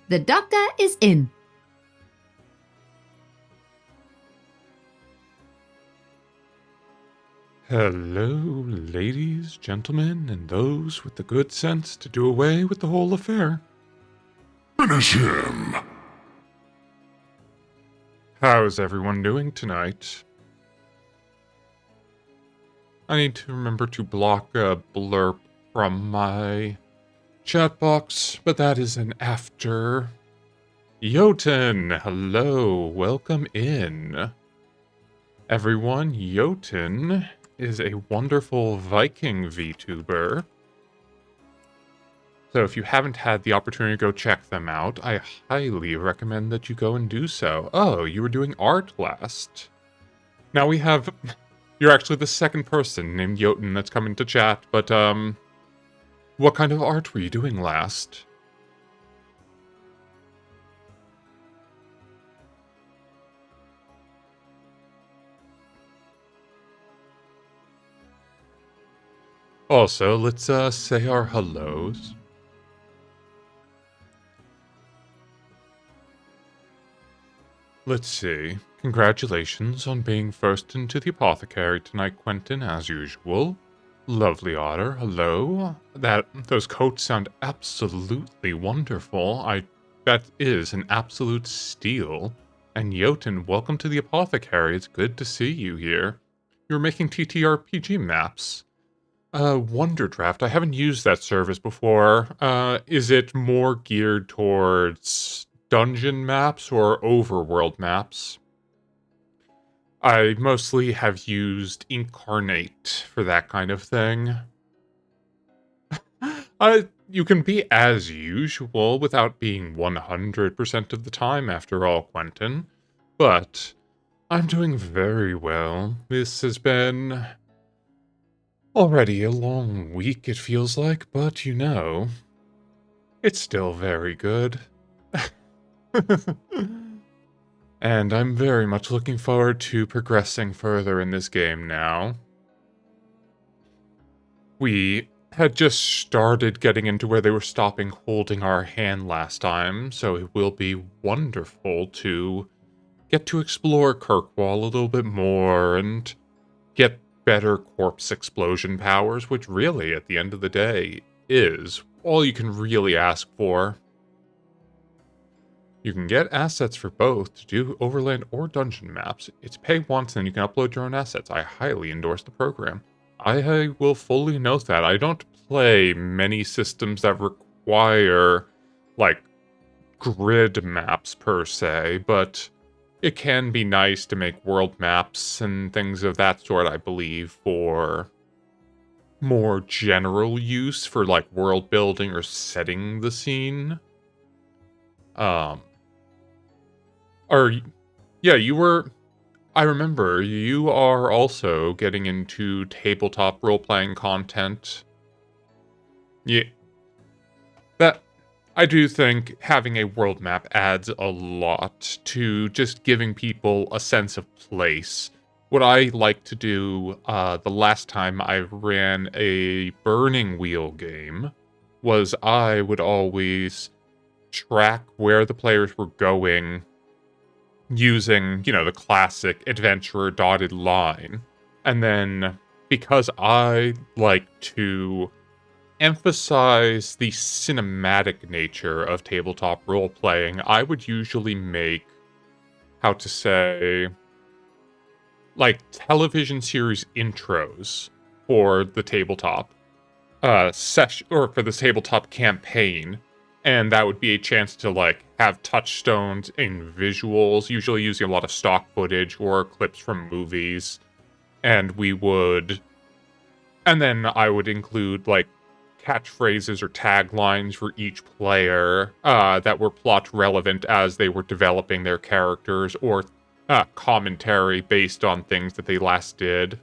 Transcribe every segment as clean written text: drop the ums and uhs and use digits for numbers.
The doctor is in. Hello, ladies, gentlemen, and those with the good sense to do away with the whole affair. Finish him! How's everyone doing tonight? I need to remember to block a blurb from my chat box, but that is an after. Jotun, hello, welcome in. Everyone, Jotun is a wonderful Viking VTuber. So if you haven't had the opportunity to go check them out, I highly recommend that you go and do so. Oh, you were doing art last. Now we have... You're actually the second person named Jotun that's come into chat, but, what kind of art were you doing last? Also, let's, say our hellos. Let's see. Congratulations on being first into the apothecary tonight, Quentin, as usual. Lovely Otter, hello. Those coats sound absolutely wonderful. That is an absolute steal. And Jotun, welcome to the apothecary. It's good to see you here. You're making TTRPG maps. Wonderdraft. I haven't used that service before. Is it more geared towards dungeon maps or overworld maps? I mostly have used Incarnate for that kind of thing. You can be as usual without being 100% of the time, after all, Quentin. But I'm doing very well. This has been already a long week, it feels like, but you know, it's still very good. And I'm very much looking forward to progressing further in this game now. We had just started getting into where they were stopping holding our hand last time, so it will be wonderful to get to explore Kirkwall a little bit more and get better corpse explosion powers, which really, at the end of the day, is all you can really ask for. You can get assets for both to do overland or dungeon maps. It's pay once and you can upload your own assets. I highly endorse the program. I will fully note that. I don't play many systems that require, like, grid maps per se, but it can be nice to make world maps and things of that sort, I believe, for more general use for, like, world building or setting the scene. I remember you are also getting into tabletop role-playing content. Yeah. I do think having a world map adds a lot to just giving people a sense of place. What I like to do, the last time I ran a Burning Wheel game, was I would always track where the players were going using, the classic adventurer dotted line. And then, because I like to emphasize the cinematic nature of tabletop role-playing, I would usually make, like, television series intros for the tabletop session, or for the tabletop campaign. And that would be a chance to, like, have touchstones in visuals, usually using a lot of stock footage or clips from movies. And then I would include, like, catchphrases or taglines for each player that were plot relevant as they were developing their characters, or commentary based on things that they last did.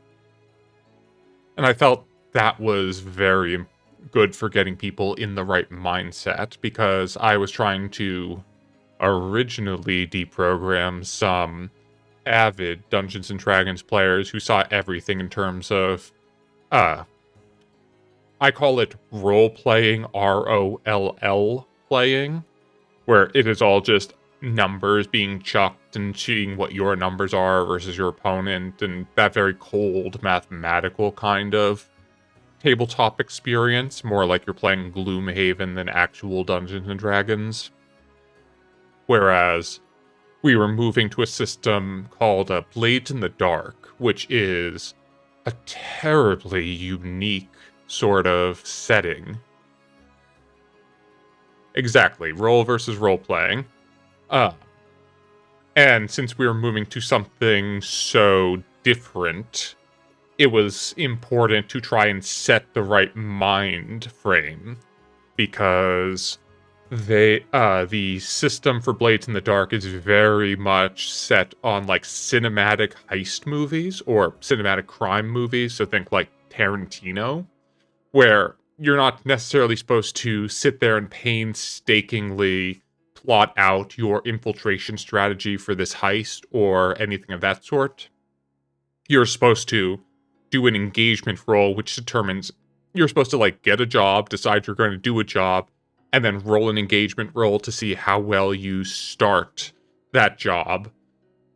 And I felt that was very good for getting people in the right mindset, because I was trying to originally deprogram some avid Dungeons & Dragons players who saw everything in terms of, I call it role-playing, ROLL playing, where it is all just numbers being chucked and seeing what your numbers are versus your opponent, and that very cold mathematical kind of tabletop experience, more like you're playing Gloomhaven than actual Dungeons and Dragons. Whereas we were moving to a system called Blades in the Dark, which is a terribly unique sort of setting. Exactly, role versus role playing. And since we were moving to something so different, it was important to try and set the right mind frame, because the system for Blades in the Dark is very much set on like cinematic heist movies or cinematic crime movies, so think like Tarantino, where you're not necessarily supposed to sit there and painstakingly plot out your infiltration strategy for this heist or anything of that sort. You're supposed to do an engagement roll, which determines you're supposed to like get a job, decide you're going to do a job, and then roll an engagement roll to see how well you start that job.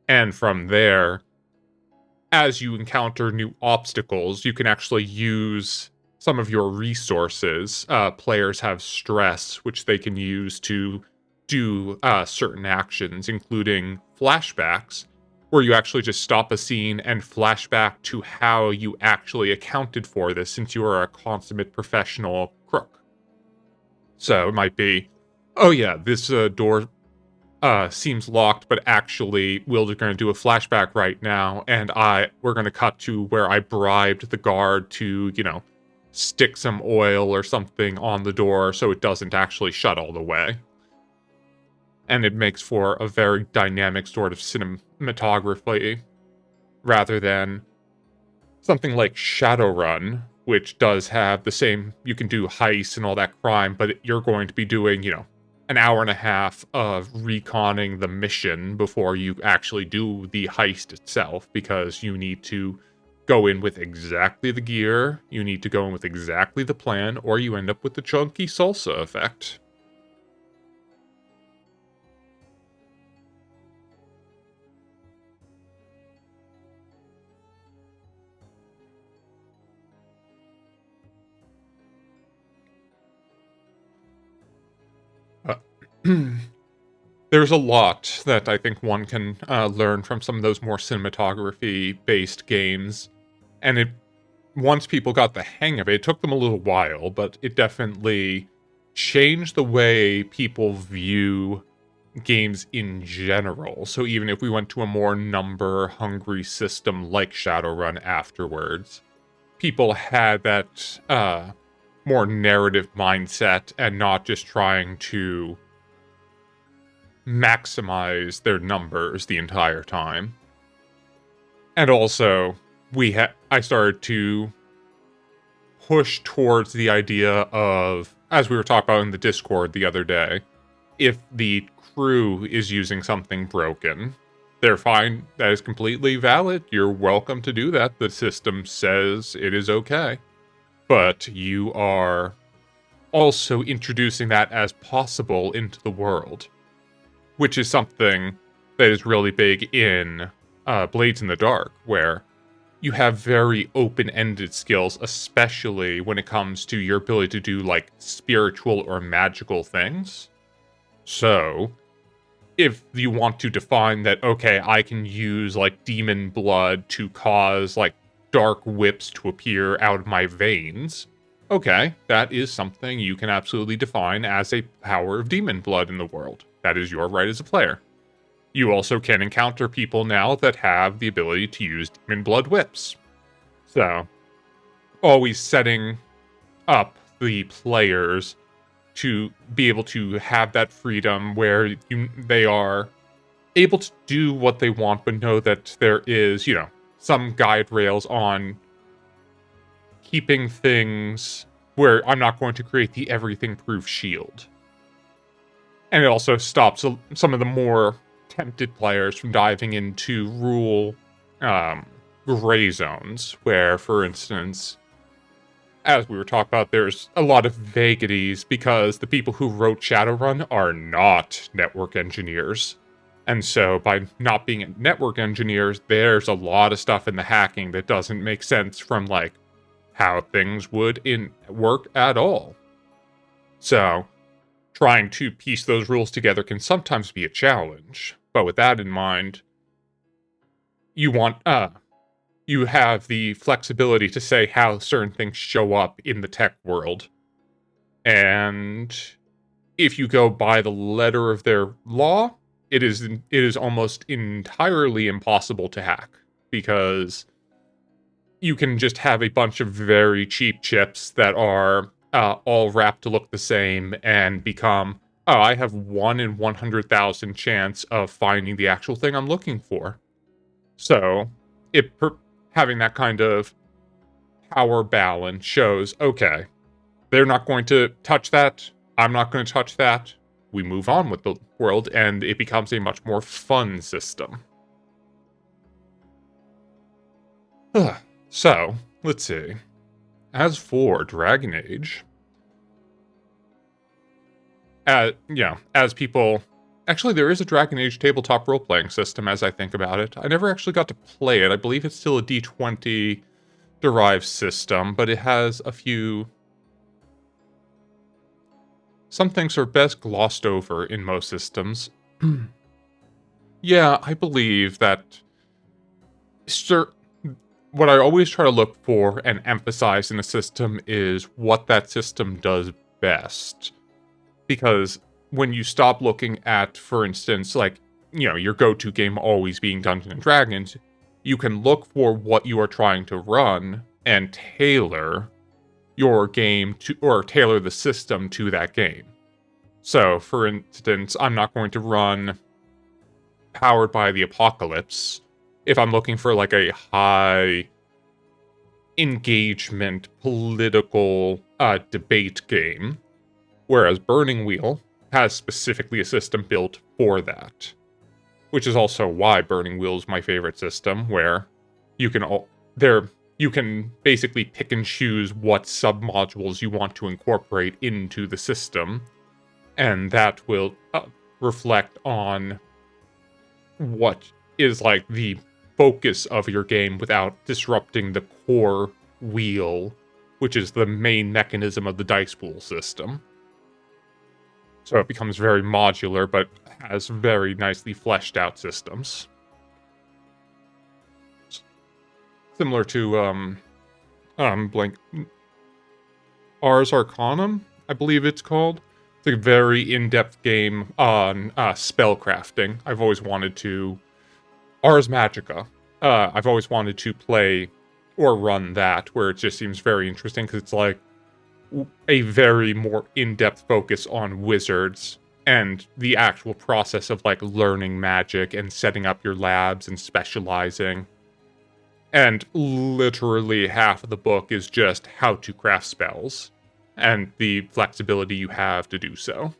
And from there, as you encounter new obstacles, you can actually use some of your resources. Players have stress, which they can use to do certain actions, including flashbacks, where you actually just stop a scene and flashback to how you actually accounted for this, since you are a consummate professional crook. So it might be, oh yeah, this door seems locked, but actually we're going to do a flashback right now, and we're going to cut to where I bribed the guard to, stick some oil or something on the door so it doesn't actually shut all the way. And it makes for a very dynamic sort of cinematography, rather than something like Shadowrun, which does have the same, you can do heists and all that crime, but you're going to be doing, an hour and a half of reconning the mission before you actually do the heist itself, because you need to go in with exactly the gear, you need to go in with exactly the plan, or you end up with the chunky salsa effect. There's a lot that I think one can learn from some of those more cinematography-based games, and once people got the hang of it, it took them a little while, but it definitely changed the way people view games in general. So even if we went to a more number-hungry system like Shadowrun afterwards, people had that more narrative mindset and not just trying to maximize their numbers the entire time. And also, I started to push towards the idea of, as we were talking about in the Discord the other day, if the crew is using something broken, they're fine. That is completely valid. You're welcome to do that. The system says it is okay. But you are also introducing that as possible into the world, which is something that is really big in Blades in the Dark, where you have very open-ended skills, especially when it comes to your ability to do, like, spiritual or magical things. So, if you want to define that, okay, I can use, like, demon blood to cause, like, dark whips to appear out of my veins, okay, that is something you can absolutely define as a power of demon blood in the world. That is your right as a player. You also can encounter people now that have the ability to use demon blood whips. So, always setting up the players to be able to have that freedom where they are able to do what they want, but know that there is, some guide rails on keeping things where I'm not going to create the everything-proof shield. And it also stops some of the more tempted players from diving into rule gray zones, where, for instance, as we were talking about, there's a lot of vagaries because the people who wrote Shadowrun are not network engineers. And so by not being network engineers, there's a lot of stuff in the hacking that doesn't make sense from, like, how things would work at all. So trying to piece those rules together can sometimes be a challenge. But with that in mind, you want you have the flexibility to say how certain things show up in the tech world. And if you go by the letter of their law, it is almost entirely impossible to hack, because you can just have a bunch of very cheap chips that are all wrapped to look the same and become, oh, I have 1 in 100,000 chance of finding the actual thing I'm looking for. So, having that kind of power balance shows, okay, they're not going to touch that, I'm not going to touch that, we move on with the world, and it becomes a much more fun system. So, let's see. As for Dragon Age, as people... Actually, there is a Dragon Age tabletop role-playing system, as I think about it. I never actually got to play it. I believe it's still a D20 derived system, but it has a few... Some things are best glossed over in most systems. Yeah, I believe that... What I always try to look for and emphasize in a system is what that system does best. Because when you stop looking at, for instance, like, your go-to game always being Dungeons & Dragons, you can look for what you are trying to run and tailor your game to, or tailor the system to that game. So, for instance, I'm not going to run Powered by the Apocalypse if I'm looking for, like, a high engagement political debate game. Whereas Burning Wheel has specifically a system built for that. Which is also why Burning Wheel is my favorite system, where you can basically pick and choose what submodules you want to incorporate into the system, and that will reflect on what is, like, the focus of your game without disrupting the core wheel, which is the main mechanism of the dice pool system. So it becomes very modular, but has very nicely fleshed out systems. Similar to, Ars Arcanum, I believe it's called. It's a very in-depth game on spellcrafting. I've always wanted to... Ars Magica. I've always wanted to play or run that, where it just seems very interesting, because it's like a very more in-depth focus on wizards and the actual process of, like, learning magic and setting up your labs and specializing. And literally half of the book is just how to craft spells and the flexibility you have to do so.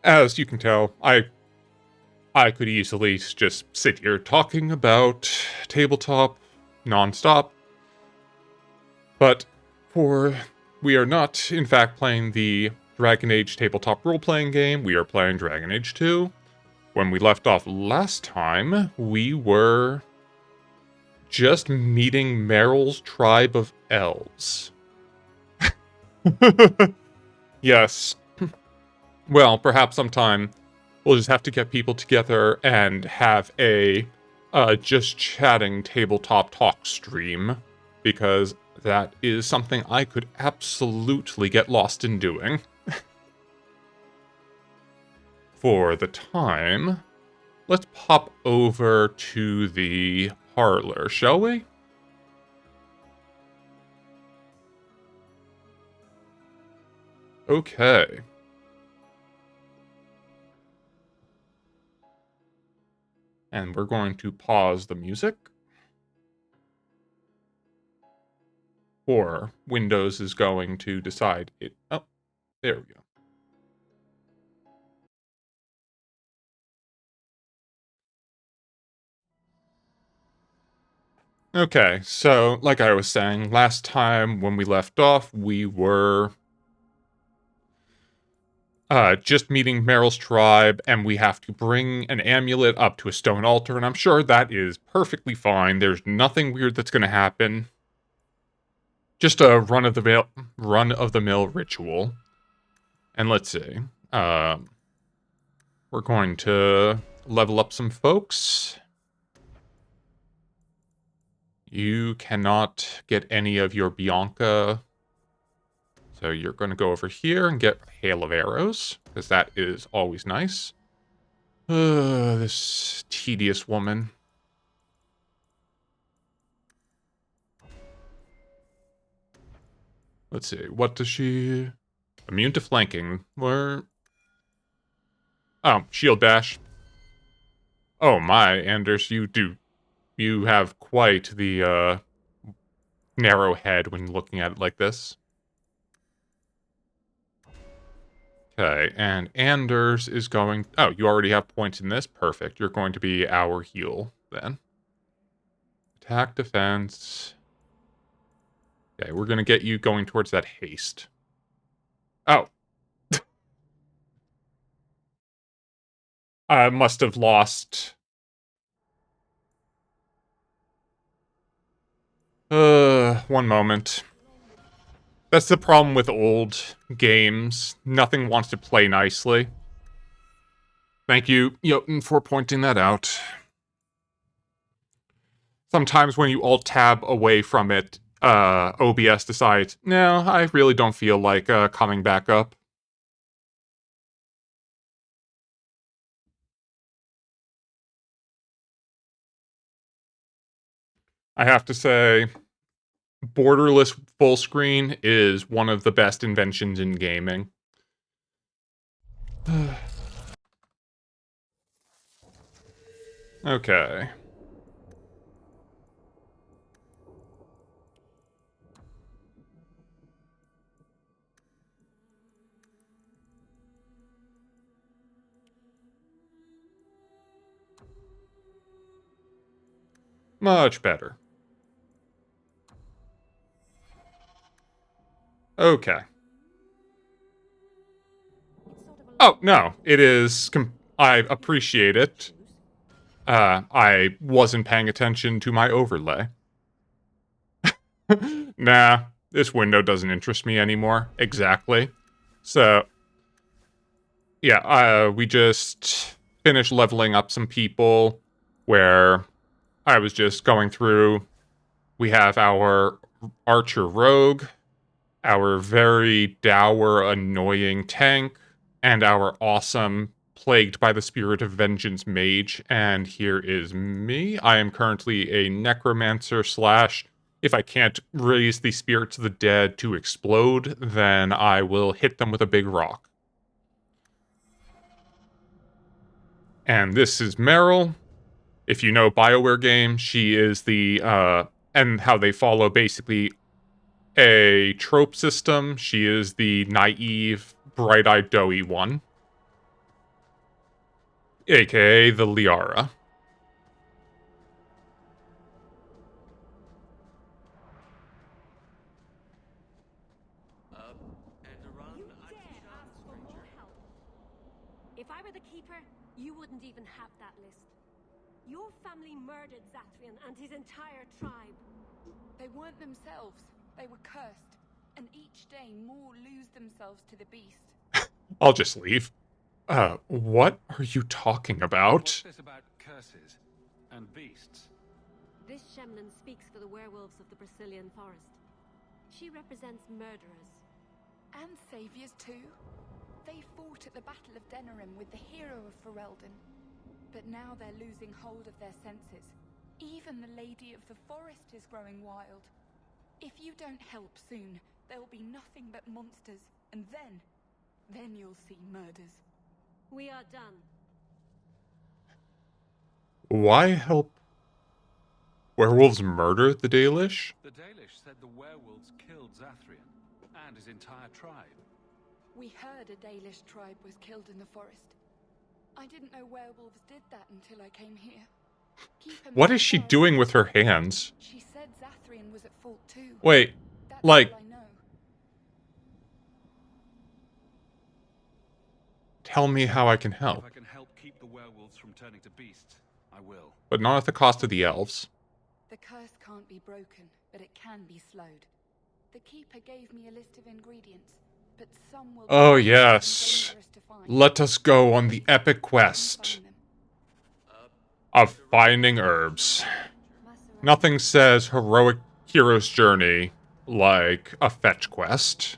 As you can tell, I could easily just sit here talking about tabletop nonstop. But we are not, in fact, playing the Dragon Age tabletop role-playing game. We are playing Dragon Age 2. When we left off last time, we were just meeting Meryl's tribe of elves. Yes. Well, perhaps sometime we'll just have to get people together and have a just chatting tabletop talk stream, because that is something I could absolutely get lost in doing. For the time, let's pop over to the parlor, shall we? Okay. And we're going to pause the music. Or Windows is going to decide it. Oh, there we go. Okay, so like I was saying, last time when we left off, we were just meeting Meryl's tribe, and we have to bring an amulet up to a stone altar, and I'm sure that is perfectly fine. There's nothing weird that's going to happen. Just a run of the mill ritual. And let's see. We're going to level up some folks. You cannot get any of your Bianca, so you're going to go over here and get Hail of Arrows, because that is always nice. This tedious woman. Let's see, what does she... Immune to flanking. Where... Oh, shield bash. Oh my, Anders, you have quite the, narrow head when looking at it like this. Okay, and Anders is going... Oh, you already have points in this? Perfect. You're going to be our heal, then. Attack, defense... Okay, we're gonna get you going towards that haste. Oh. I must have lost... one moment. That's the problem with old games. Nothing wants to play nicely. Thank you, Jotun, for pointing that out. Sometimes when you alt-tab away from it, OBS decides, no, I really don't feel like coming back up. I have to say, borderless full screen is one of the best inventions in gaming. Okay. Much better. Okay. Oh, no. It is... I appreciate it. I wasn't paying attention to my overlay. Nah, this window doesn't interest me anymore. Exactly. So, yeah, we just finished leveling up some people where I was just going through. We have our archer rogue, our very dour, annoying tank, and our awesome plagued by the spirit of vengeance mage. And here is me. I am currently a necromancer slash... If I can't raise the spirits of the dead to explode, then I will hit them with a big rock. And this is Meryl. If you know BioWare games, she is the, and how they follow basically a trope system. She is the naive, bright-eyed, doughy one. AKA the Liara. If I were the keeper, you wouldn't even have that list. Your family murdered Zathrian and his entire tribe. They weren't themselves. They were cursed. And each day more lose themselves to the beast. I'll just leave. What are you talking about? What's this about curses and beasts? This Shemlin speaks for the werewolves of the Brazilian forest. She represents murderers. And saviors too. They fought at the Battle of Denerim with the hero of Ferelden. But now they're losing hold of their senses. Even the Lady of the Forest is growing wild. If you don't help soon, there'll be nothing but monsters. And then you'll see murders. We are done. Why help werewolves murder the Dalish? The Dalish said the werewolves killed Zathrian and his entire tribe. We heard a Dalish tribe was killed in the forest. I didn't know werewolves did that until I came here. Keeper What may is she have said doing with her hands? She said Zathrian was at fault too. Wait, That's like, all I know. tell me how I can If help. I can help keep the werewolves from turning to beasts, I will. But not at the cost of the elves. The curse can't be broken, but it can be slowed. The Keeper gave me a list of ingredients, but some will Oh, be yes. dangerous to find. Let us go on the epic Can quest find them. of finding herbs. Nothing says heroic hero's journey like a fetch quest.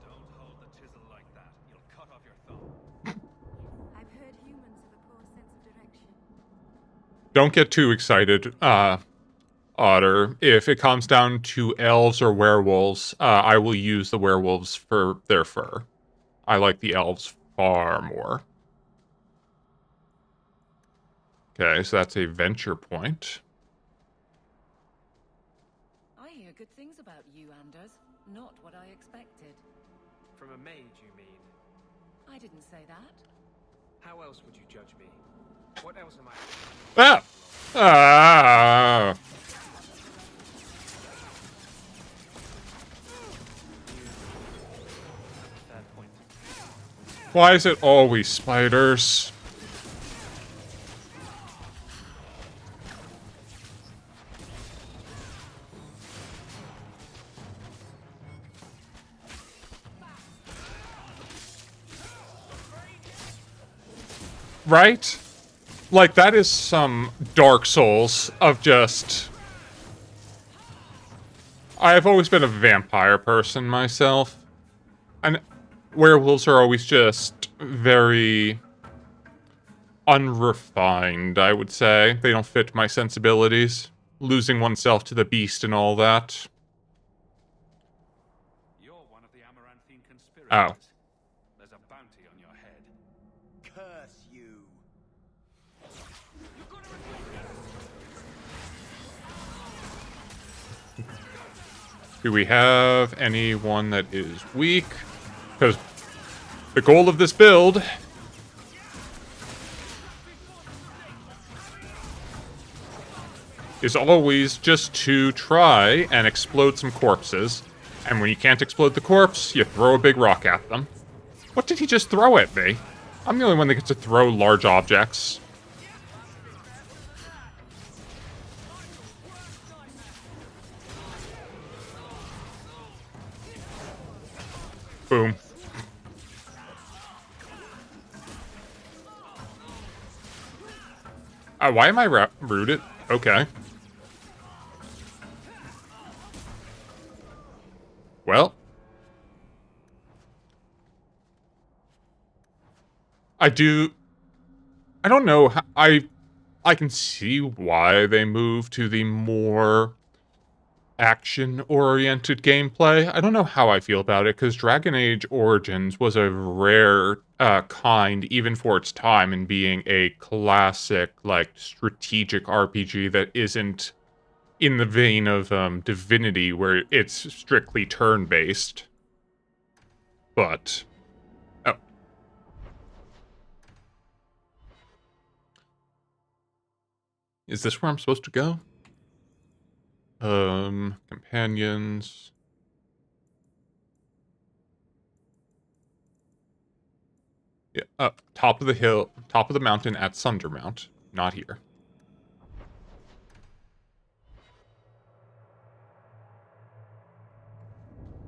Don't hold the chisel like that. You'll cut off your thumb. I've heard humans have a poor sense of direction. Don't get too excited, Otter. If it comes down to elves or werewolves, I will use the werewolves for their fur. I like the elves far more. Okay, so that's a venture point. I hear good things about you, Anders. Not what I expected. From a mage, you mean? I didn't say that. How else would you judge me? What else am I? Ah! Ah! Fair point. Why is it always spiders? Right? Like, that is some Dark Souls of just... I've always been a vampire person myself. And werewolves are always just very unrefined, I would say. They don't fit my sensibilities. Losing oneself to the beast and all that. You're one of the Amaranthine conspirators. Oh. There's a bounty on your head. Curse you. Do we have anyone that is weak? Because the goal of this build is always just to try and explode some corpses. And when you can't explode the corpse, you throw a big rock at them. What did he just throw at me? I'm the only one that gets to throw large objects. Boom. Why am I rooted? Okay. Well. I don't know how, I can see why they moved to the more action-oriented gameplay. I don't know how I feel about it, because Dragon Age Origins was a rare kind, even for its time, in being a classic, like, strategic RPG that isn't in the vein of Divinity, where it's strictly turn-based. But... oh. Is this where I'm supposed to go? Companions. Yeah, top of the hill, top of the mountain at Sundermount. Not here.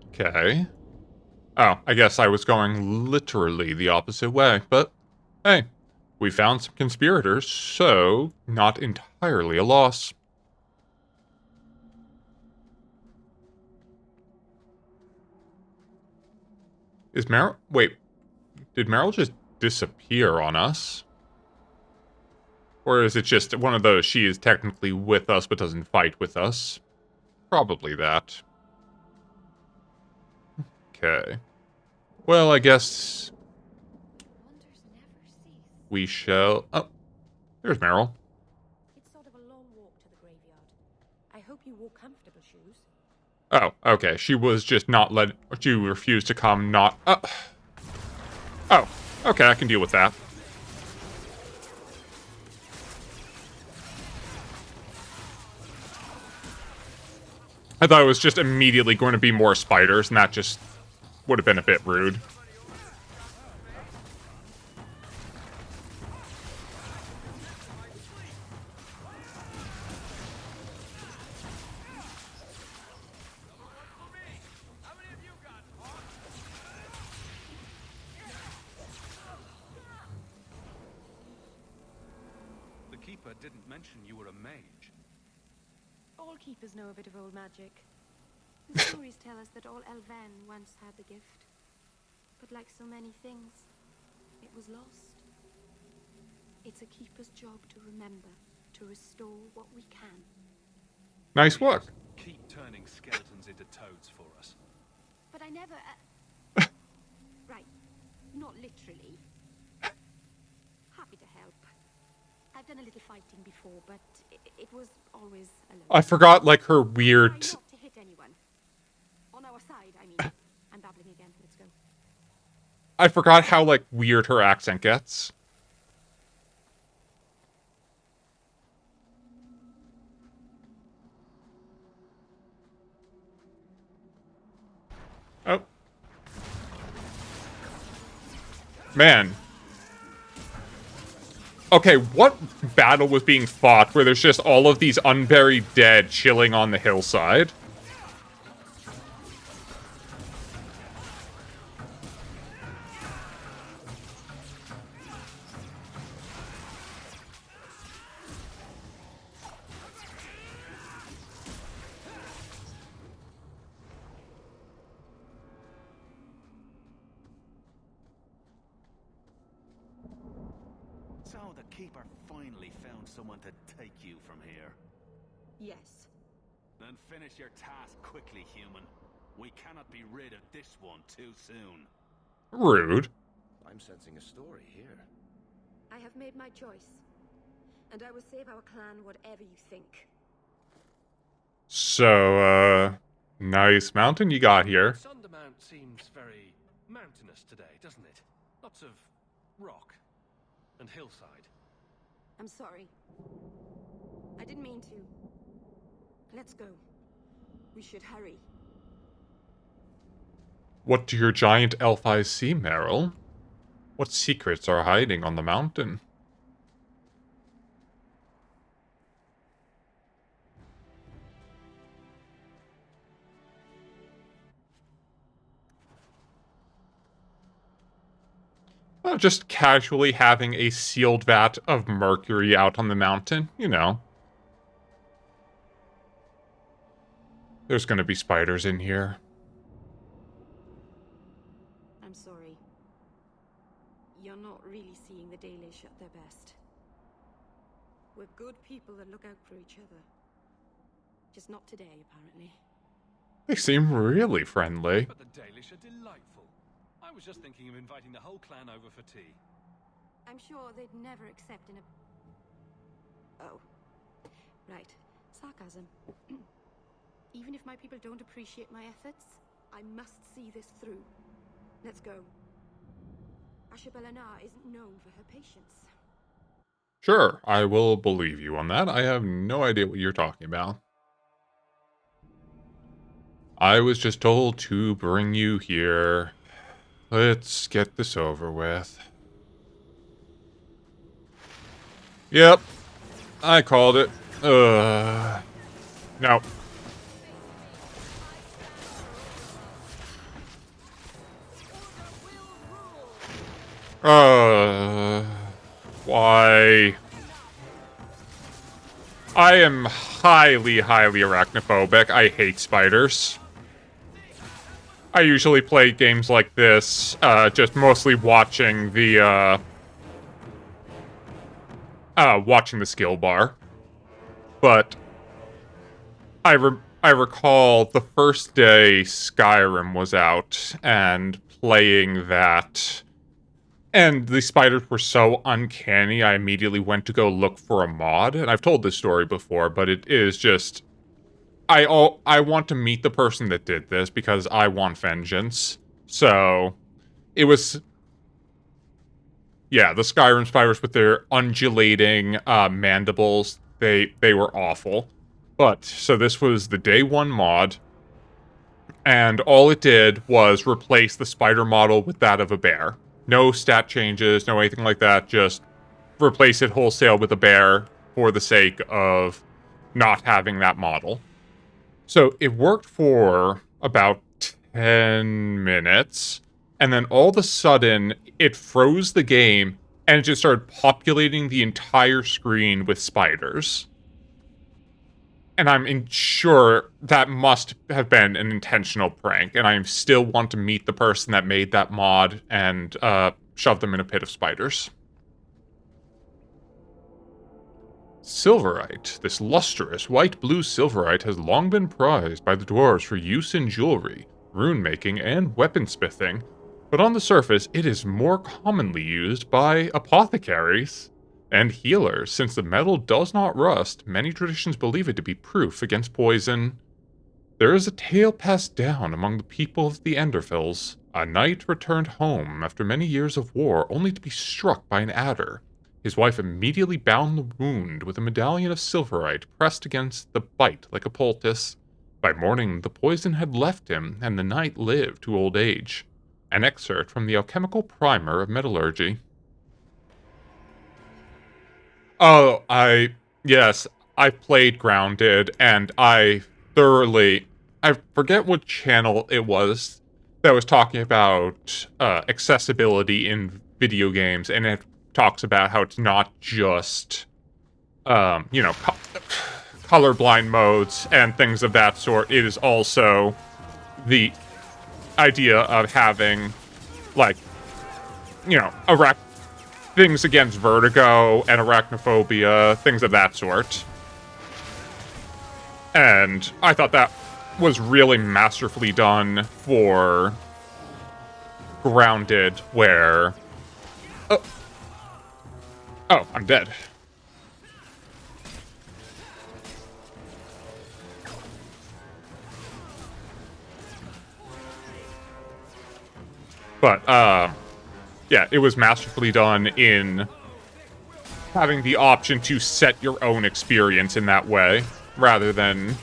Okay. Oh, I guess I was going literally the opposite way, but hey, we found some conspirators, so not entirely a loss. Is Meryl... wait, did Meryl just disappear on us? Or is it just one of those, she is technically with us but doesn't fight with us? Probably that. Okay. Well, I guess Wonders never cease. we shall... oh, there's Meryl. It's sort of a long walk to the graveyard. I hope you wore comfortable shoes. Oh, okay. She was just not she refused to come, not... oh, okay, I can deal with that. I thought it was just immediately going to be more spiders, and that just would have been a bit rude. The Keeper didn't mention you were a mage. All keepers know a bit of old magic. The stories tell us that all Elven once had the gift. But like so many things, it was lost. It's a keeper's job to remember, to restore what we can. Nice work. Keep turning skeletons into toads for us. But I never... Right, not literally. Happy to help. I've done a little fighting before, but it was always alone. I forgot, like, her Try weird... not to hit anyone. On our side, I mean. I'm babbling again. Let's go. I forgot how, like, weird her accent gets. Oh. Man. Okay, what battle was being fought where there's just all of these unburied dead chilling on the hillside? So the Keeper finally found someone to take you from here. Yes. Then finish your task quickly, human. We cannot be rid of this one too soon. Rude. I'm sensing a story here. I have made my choice. And I will save our clan whatever you think. So, nice mountain you got here. Sundermount seems very mountainous today, doesn't it? Lots of rock and hillside. I'm sorry. I didn't mean to. Let's go. We should hurry. What do your giant elf eyes see, Meryl? What secrets are hiding on the mountain? Well, just casually having a sealed vat of mercury out on the mountain, you know. There's gonna be spiders in here. I'm sorry. You're not really seeing the Dalish at their best. We're good people that look out for each other. Just not today, apparently. They seem really friendly. But the Dalish are delightful. I was just thinking of inviting the whole clan over for tea. I'm sure they'd never accept an... Oh. Right. Sarcasm. Even if my people don't appreciate my efforts, I must see this through. Let's go. Ashabelana isn't known for her patience. Sure, I will believe you on that. I have no idea what you're talking about. I was just told to bring you here. Let's get this over with. Yep. I called it. No. Why? I am highly arachnophobic. I hate spiders. I usually play games like this, just mostly watching the, watching the skill bar. But I recall the first day Skyrim was out and playing that, and the spiders were so uncanny, I immediately went to go look for a mod. And I've told this story before, but it is just... I want to meet the person that did this because I want vengeance. So, it was... Yeah, the Skyrim spiders with their undulating mandibles, they were awful. But, so this was the day one mod, and all it did was replace the spider model with that of a bear. No stat changes, no anything like that, just replace it wholesale with a bear for the sake of not having that model. So it worked for about 10 minutes, and then all of a sudden, it froze the game, and it just started populating the entire screen with spiders. And I'm sure that must have been an intentional prank, and I still want to meet the person that made that mod and shove them in a pit of spiders. Silverite. This lustrous white-blue silverite has long been prized by the dwarves for use in jewelry, rune-making, and weaponsmithing, but on the surface it is more commonly used by apothecaries and healers. Since the metal does not rust, many traditions believe it to be proof against poison. There is a tale passed down among the people of the Enderfills. A knight returned home after many years of war, only to be struck by an adder. His wife immediately bound the wound with a medallion of silverite pressed against the bite like a poultice. By morning, the poison had left him, and the knight lived to old age. An excerpt from the Alchemical Primer of Metallurgy. Oh, yes, I played Grounded, and I forget what channel it was that was talking about accessibility in video games, and it talks about how it's not just, colorblind modes and things of that sort. It is also the idea of having, like, things against vertigo and arachnophobia, things of that sort. And I thought that was really masterfully done for Grounded, where... Oh, I'm dead. But, yeah, it was masterfully done in having the option to set your own experience in that way, rather than...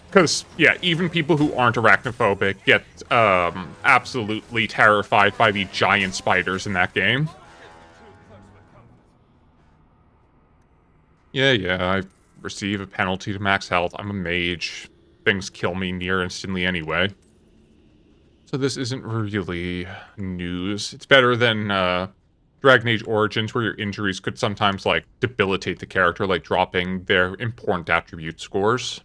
Because, yeah, even people who aren't arachnophobic get, absolutely terrified by the giant spiders in that game. Yeah, I receive a penalty to max health. I'm a mage. Things kill me near instantly anyway. So this isn't really news. It's better than, Dragon Age Origins, where your injuries could sometimes, like, debilitate the character, like dropping their important attribute scores.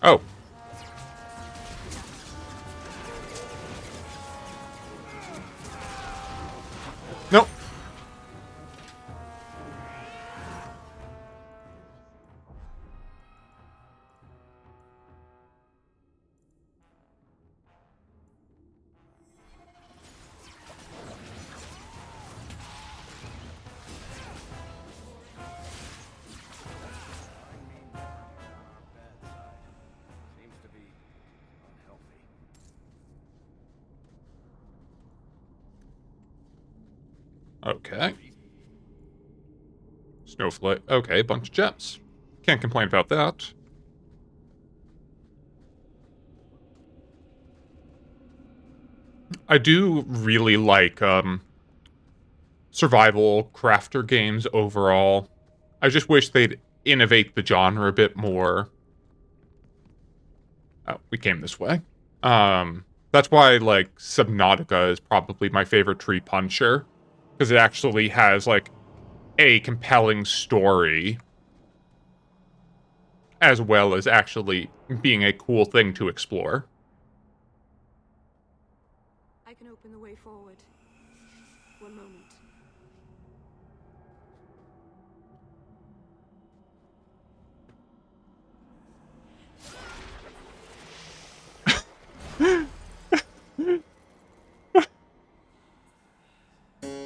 Oh. Nope. Okay. Snowflake. Okay, bunch of gems. Can't complain about that. I do really like, survival crafter games overall. I just wish they'd innovate the genre a bit more. Oh, we came this way. That's why, like, Subnautica is probably my favorite tree puncher. Because it actually has, like, a compelling story, as well as actually being a cool thing to explore. I can open the way forward. One moment.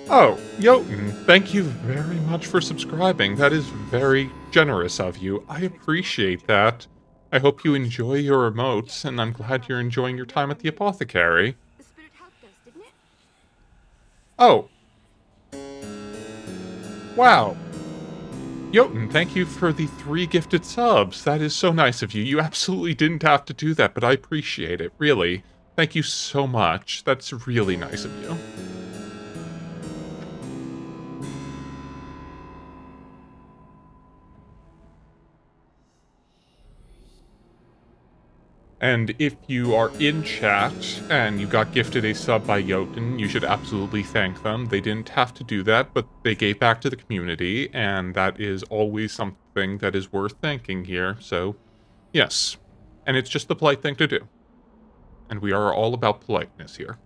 Oh, Jotun, thank you very much for subscribing. That is very generous of you. I appreciate that. I hope you enjoy your emotes, and I'm glad you're enjoying your time at the apothecary. The spirit helped us, didn't it? Oh, wow. Jotun, thank you for the 3 gifted subs. That is so nice of you. You absolutely didn't have to do that, but I appreciate it, really. Thank you so much. That's really nice of you. And if you are in chat and you got gifted a sub by Jotun, you should absolutely thank them. They didn't have to do that, but they gave back to the community, and that is always something that is worth thanking here. So, yes. And it's just the polite thing to do. And we are all about politeness here.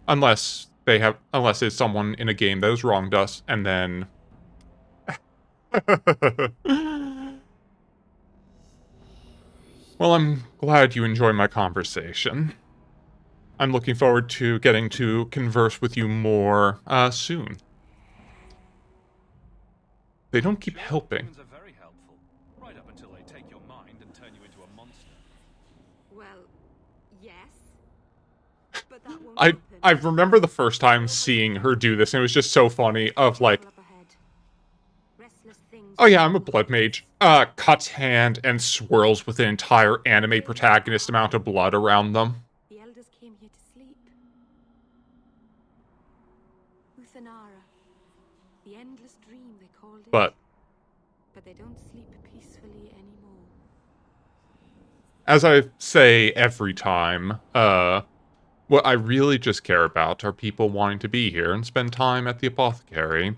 Unless it's someone in a game that has wronged us, and then... Well, I'm glad you enjoy my conversation. I'm looking forward to getting to converse with you more, soon. They don't keep helping. Demons are very helpful, right up until they take your mind and turn you into a monster. Well, yes. But that won't happen. I remember the first time seeing her do this, and it was just so funny, of like, Up ahead. Restless things oh yeah, I'm a blood mage. Cuts hand and swirls with an entire anime protagonist amount of blood around them. The elders came here to sleep. Uthanara. The endless dream they called it. But But they don't sleep peacefully anymore. as I say every time, what I really just care about are people wanting to be here and spend time at the apothecary.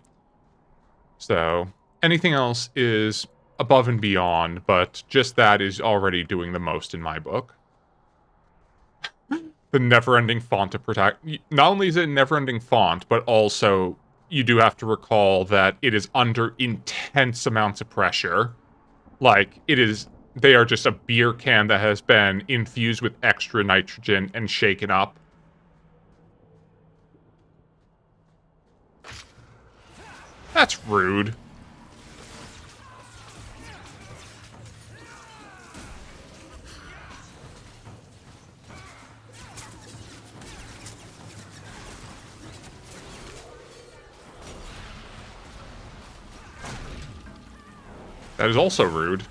So, anything else is above and beyond, but just that is already doing the most in my book. The never-ending font to protect... Not only is it a never-ending font, but also you do have to recall that it is under intense amounts of pressure. Like, it is... They are just a beer can that has been infused with extra nitrogen and shaken up. That's rude. That is also rude.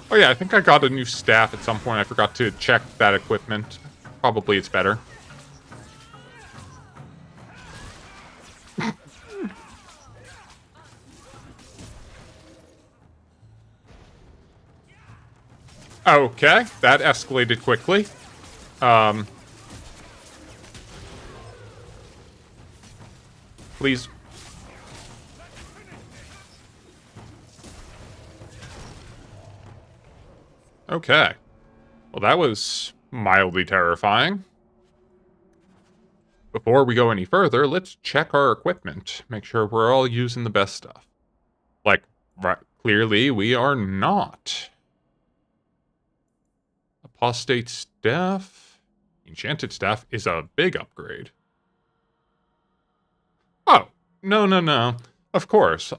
Oh yeah, I think I got a new staff at some point. I forgot to check that equipment. Probably it's better. Okay, that escalated quickly. Please. Okay. Well, that was mildly terrifying. Before we go any further, let's check our equipment. Make sure we're all using the best stuff. Like, right, clearly we are not. Apostate staff. Enchanted staff is a big upgrade. Oh, no. Of course.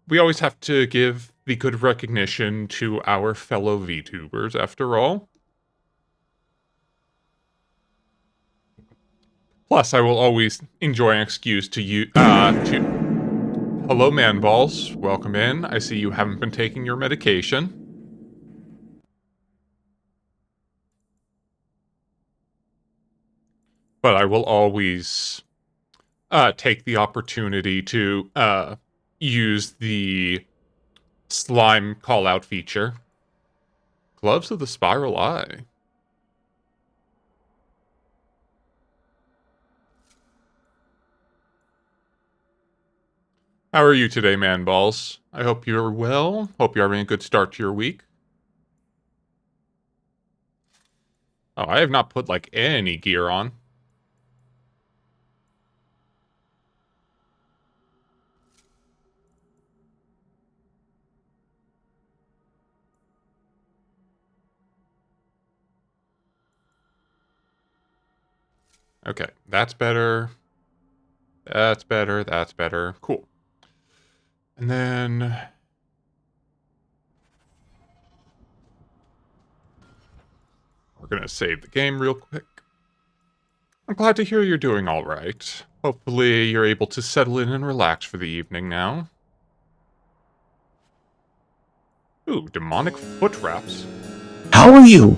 We always have to give the good recognition to our fellow VTubers, after all. Plus, I will always enjoy an excuse to you, Hello, Manballs. Welcome in. I see you haven't been taking your medication. But I will always, take the opportunity to, use the slime call-out feature. Gloves of the Spiral Eye. How are you today, Manballs? I hope you're well. Hope you're having a good start to your week. Oh, I have not put, like, any gear on. Okay, that's better. That's better, that's better. Cool. And then... we're gonna save the game real quick. I'm glad to hear you're doing alright. Hopefully you're able to settle in and relax for the evening now. Ooh, demonic foot wraps. How are you?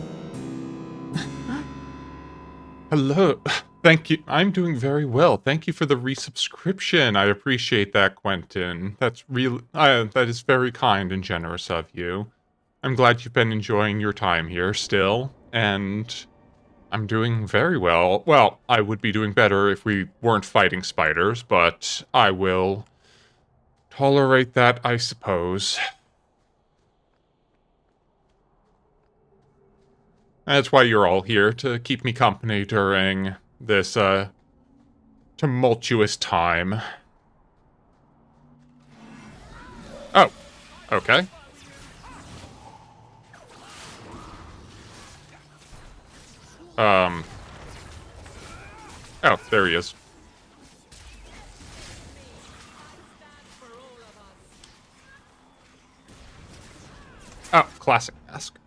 Hello. Thank you. I'm doing very well. Thank you for the resubscription. I appreciate that, Quentin. That is very kind and generous of you. I'm glad you've been enjoying your time here still, and I'm doing very well. Well, I would be doing better if we weren't fighting spiders, but I will tolerate that, I suppose. That's why you're all here, to keep me company during this, tumultuous time. Oh, okay. Oh, there he is. Oh, classic mask.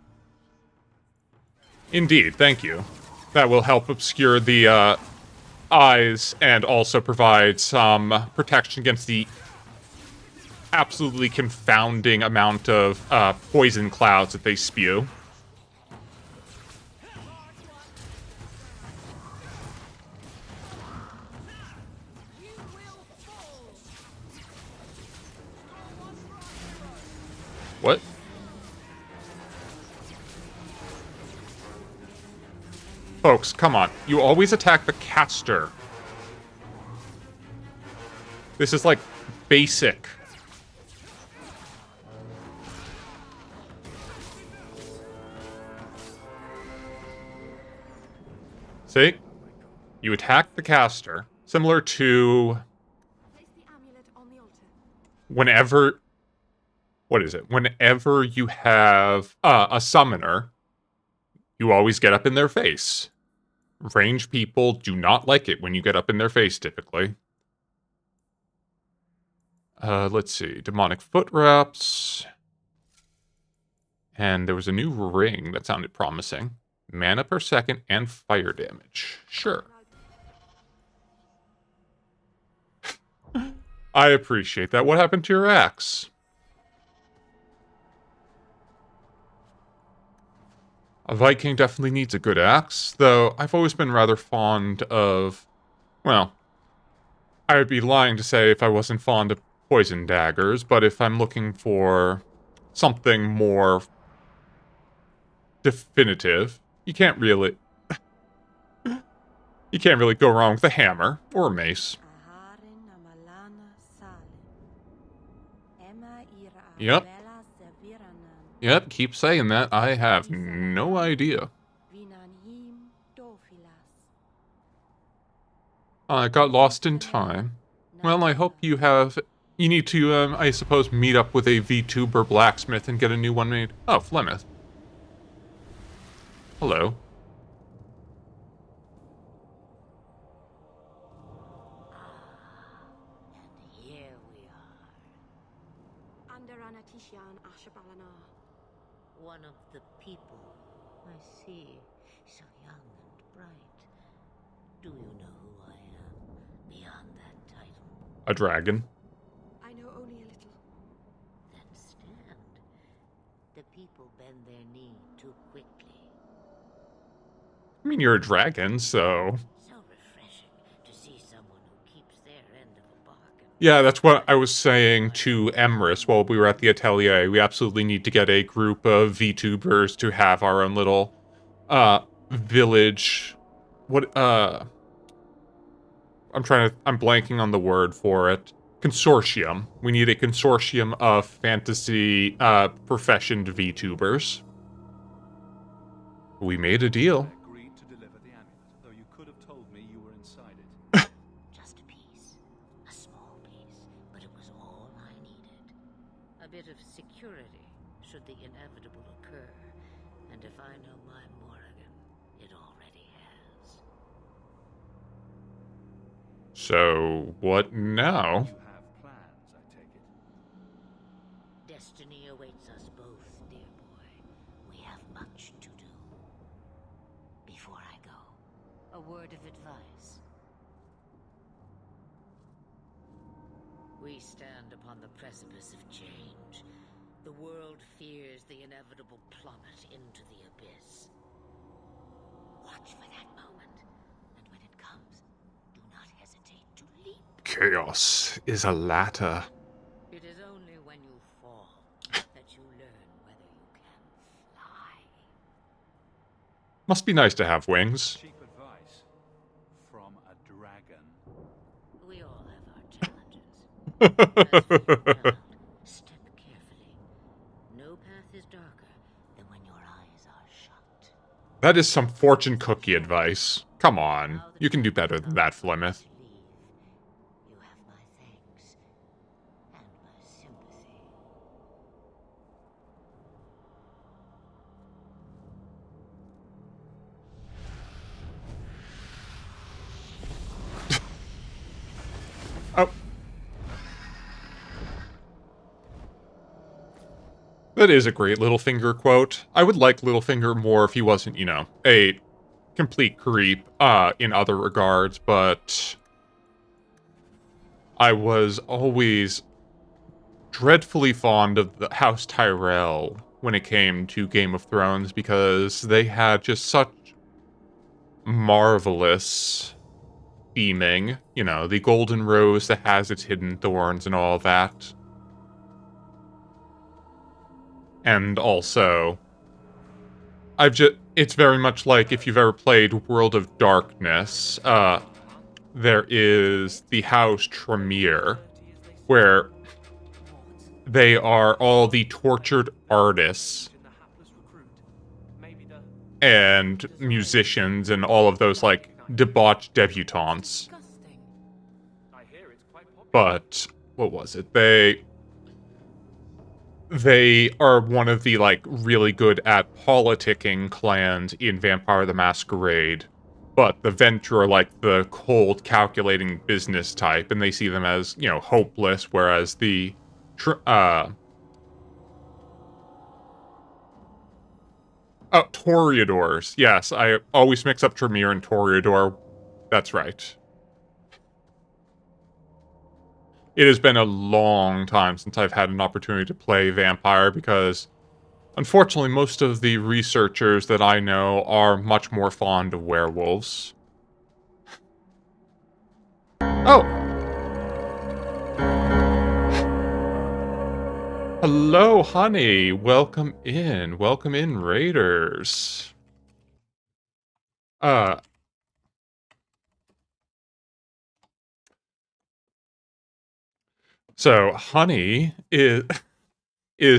Indeed, thank you. That will help obscure the, eyes and also provide some protection against the absolutely confounding amount of, poison clouds that they spew. What? Folks, come on. You always attack the caster. This is like basic. See? You attack the caster. Similar to Place the amulet on the altar. whenever... what is it? Whenever you have a summoner, you always get up in their face. Range people do not like it when you get up in their face, typically. Let's see. Demonic foot wraps. And there was a new ring that sounded promising. Mana per second and fire damage. Sure. I appreciate that. What happened to your axe? A Viking definitely needs a good axe, though I've always been rather fond of... well, I would be lying to say if I wasn't fond of poison daggers, but if I'm looking for something more definitive, you can't really go wrong with a hammer or a mace. Yep. Yep, keep saying that. I have no idea. I got lost in time. Well, I hope you have... you need to, I suppose, meet up with a VTuber blacksmith and get a new one made. Oh, Flemeth. Hello. And here we are. Under Anatishan Ashabalanar. One of the people. I see. So young and bright. Do you know who I am beyond that title? A dragon. I know only a little. Then stand. The people bend their knee too quickly. I mean, you're a dragon, so... So refreshing to see someone who keeps their end of a bargain. yeah, that's what I was saying to Emrys while we were at the atelier. We absolutely need to get a group of VTubers to have our own little, village... what, I'm blanking on the word for it. Consortium. We need a consortium of fantasy, professioned VTubers. We made a deal. I agreed to deliver the amulet, though you could have told me you were inside it. Just a piece. A small piece, but it was all I needed. A bit of security, should the inevitable occur. And if I know my Morrigan, it already has. So, what now? You have plans, I take it. Destiny awaits us both, dear boy. We have much to do. Before I go, a word of advice. We stand upon the precipice of change. The world fears the inevitable plummet into the abyss. Watch for that moment, and when it comes, do not hesitate to leap. Chaos is a ladder. It is only when you fall that you learn whether you can fly. Must be nice to have wings. Cheap advice from a dragon. We all have our challenges. As for your round, step carefully. No path is darker than when your eyes are shut. That is some fortune cookie advice. Come on. You can do better than that, Flemeth. You have my thanks and my sympathy. Oh. That is a great Littlefinger quote. I would like Littlefinger more if he wasn't, you know, a complete creep in other regards, but I was always dreadfully fond of the House Tyrell when it came to Game of Thrones because they had just such marvelous theming. You know, the golden rose that has its hidden thorns and all that. And also, it's very much like if you've ever played World of Darkness, there is the House Tremere, where they are all the tortured artists and musicians and all of those, like, debauched debutantes. But, what was it? They are one of the, like, really good at politicking clans in Vampire the Masquerade. But the Venture are like the cold, calculating business type, and they see them as, you know, hopeless, whereas the Toreadors. Yes, I always mix up Tremere and Toreador. That's right. It has been a long time since I've had an opportunity to play Vampire because, unfortunately, most of the researchers that I know are much more fond of werewolves. Oh! Hello, honey! Welcome in. Welcome in, Raiders. So, Honey is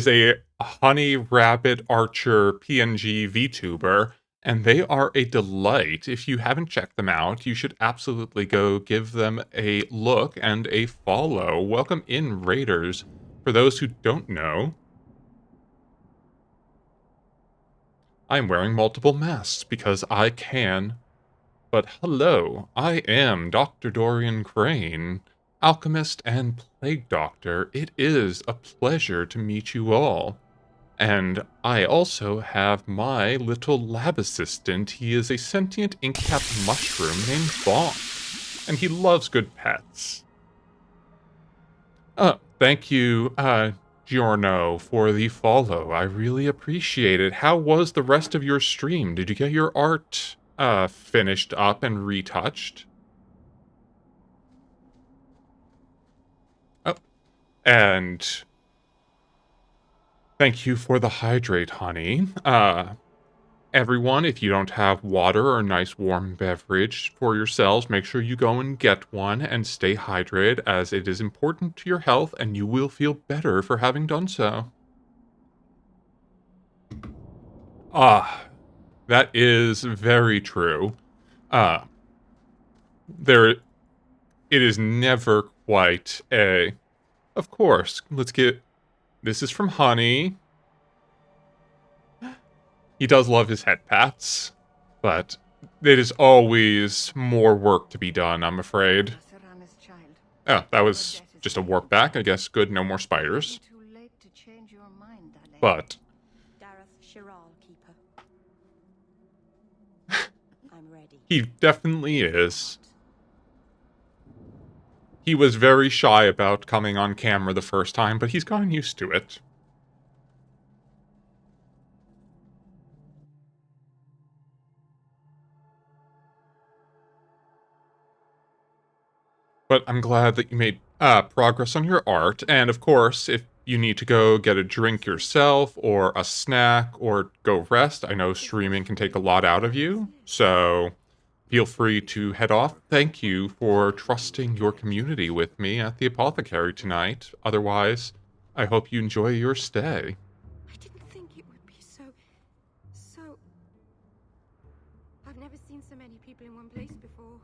a honey rabbit archer PNG VTuber, and they are a delight. If you haven't checked them out, you should absolutely go give them a look and a follow. Welcome in, Raiders. For those who don't know, I'm wearing multiple masks because I can. But hello, I am Dr. Dorian Crane, alchemist and plague doctor. It is a pleasure to meet you all. And I also have my little lab assistant. He is a sentient ink-capped mushroom named Bonk, and he loves good pets. Thank you, Giorno, for the follow. I really appreciate it. How was the rest of your stream? Did you get your art finished up and retouched? Oh, and thank you for the hydrate, honey. Everyone, if you don't have water or a nice warm beverage for yourselves, make sure you go and get one and stay hydrated, as it is important to your health and you will feel better for having done so. That is very true. It is never quite a... Of course, let's get... This is from Honey. He does love his head pats, but it is always more work to be done, I'm afraid. Oh, that was just a warp back. I guess good, no more spiders. Too late to change your mind, Dale. But Dareth Shiral, Keeper. I'm ready. he definitely is. He was very shy about coming on camera the first time, but he's gotten used to it. But I'm glad that you made progress on your art, and of course, if you need to go get a drink yourself, or a snack, or go rest, I know streaming can take a lot out of you, so feel free to head off. Thank you for trusting your community with me at the Apothecary tonight. Otherwise, I hope you enjoy your stay. I didn't think it would be so... I've never seen so many people in one place before.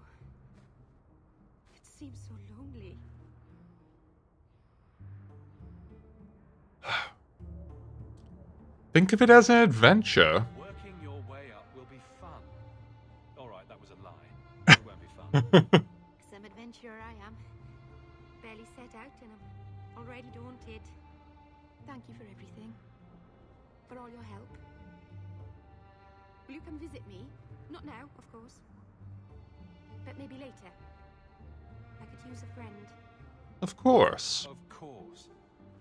It seems so lonely. Think of it as an adventure. Working your way up will be fun. Alright, that was a lie. It won't be fun. Some adventurer I am. Barely set out and I'm already daunted. Thank you for everything. For all your help. Will you come visit me? Not now, of course. But maybe later. I could use a friend. Of course. Of course.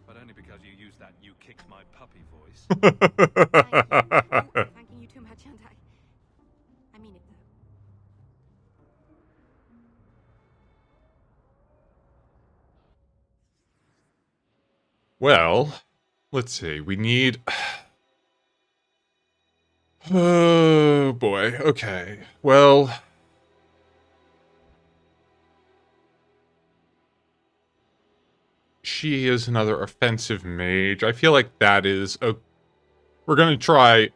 But only because you used that "you kicked my puppy" voice. Thank you. Oh, I'm thanking you too much, aren't I? I mean it though. Well, let's see. We need... Oh, boy. Okay. Well... She is another offensive mage. I feel like that is a... We're gonna try,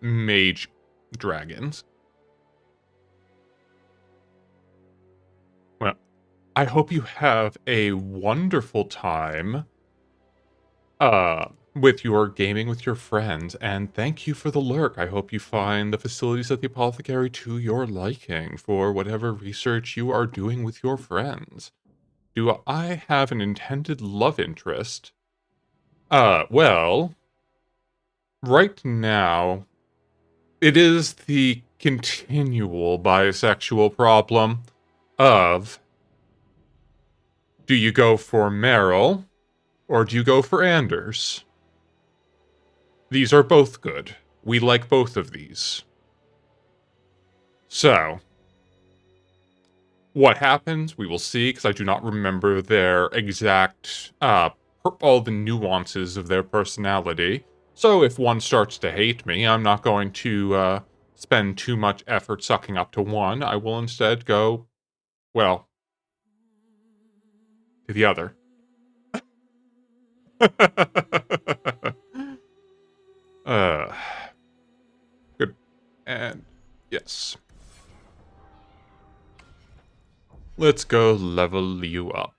mage dragons. Well, I hope you have a wonderful time, with your gaming with your friends, and thank you for the lurk. I hope you find the facilities at the Apothecary to your liking for whatever research you are doing with your friends. Do I have an intended love interest? Well, right now, it is the continual bisexual problem of, do you go for Meryl, or do you go for Anders? These are both good. We like both of these. So, what happens, we will see, because I do not remember their exact, all the nuances of their personality. So if one starts to hate me, I'm not going to, spend too much effort sucking up to one. I will instead go, well, to the other. Good. And, yes. Let's go level you up.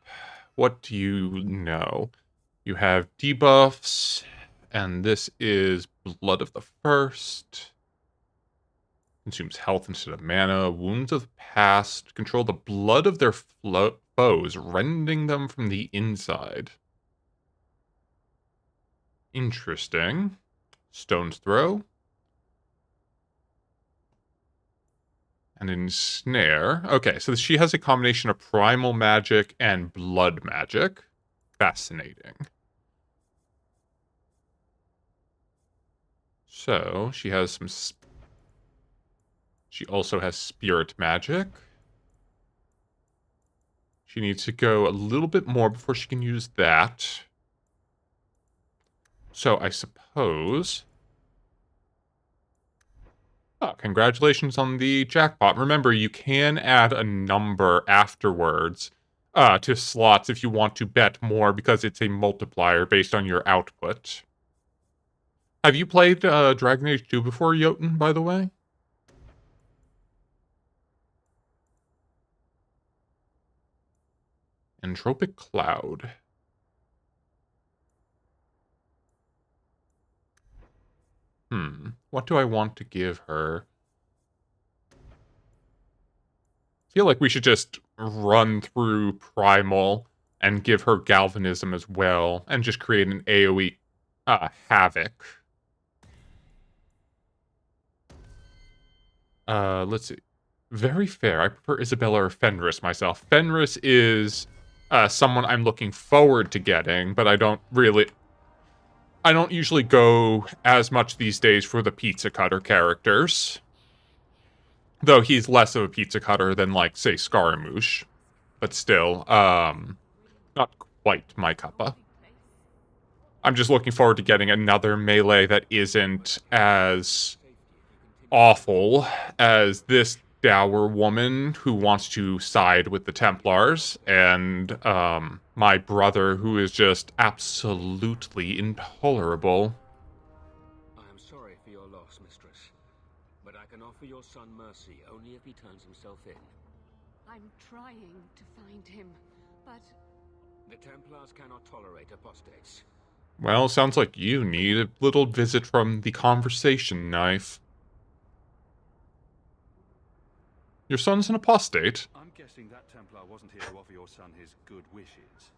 What do you know? You have debuffs, and this is Blood of the First. Consumes health instead of mana. Wounds of the Past. Control the blood of their foes, rending them from the inside. Interesting. Stone's Throw. And Ensnare. Okay, so she has a combination of primal magic and blood magic. Fascinating. So, she has some... She also has spirit magic. She needs to go a little bit more before she can use that. So, I suppose... Oh, congratulations on the jackpot. Remember, you can add a number afterwards to slots if you want to bet more because it's a multiplier based on your output. Have you played Dragon Age 2 before, Jotun, by the way? Entropic Cloud. What do I want to give her? I feel like we should just run through Primal and give her galvanism as well, and just create an AoE havoc. Let's see. Very fair. I prefer Isabella or Fenris myself. Fenris is someone I'm looking forward to getting, but I don't usually go as much these days for the pizza cutter characters. Though he's less of a pizza cutter than, like, say, Scaramouche. But still, not quite my cuppa. I'm just looking forward to getting another melee that isn't as awful as this dour woman who wants to side with the Templars, and my brother who is just absolutely intolerable. I am sorry for your loss, mistress, but I can offer your son mercy only if he turns himself in. I'm trying to find him, but... The Templars cannot tolerate apostates. Well, sounds like you need a little visit from the conversation knife. Your son's an apostate? I'm guessing that Templar wasn't here to offer your son his good wishes.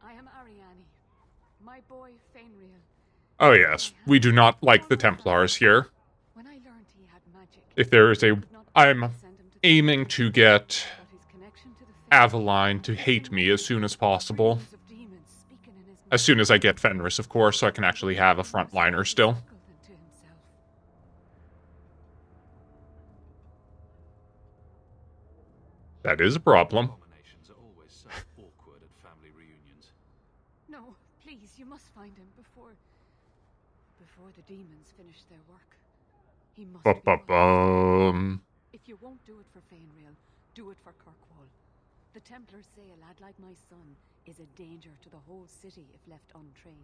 I am Ariane. My boy, Fainriel. Oh yes, we do not like the Templars here. When I learned he had magic, If there is I'm aiming to get Aveline to hate me as soon as possible. As soon as I get Fenris, of course, so I can actually have a frontliner still. That is a problem. Abominations are always so awkward at family reunions. No, please, you must find him before the demons finish their work. He must be If you won't do it for Fainriel, do it for Kirkwall. The Templars say a lad like my son is a danger to the whole city if left untrained.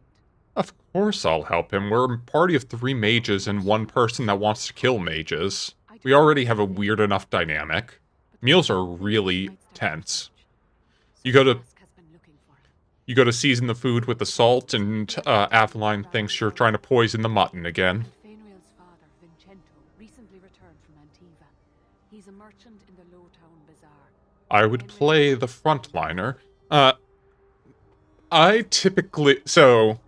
Of course I'll help him. We're a party of 3 mages and 1 person that wants to kill mages. We already have a weird enough dynamic. Meals are really tense. You go to season the food with the salt, and Aveline thinks you're trying to poison the mutton again. Fainriel's father, Vincento, recently returned from Antiva. He's a merchant in the Lowtown Bazaar. I would play the frontliner. I typically... So...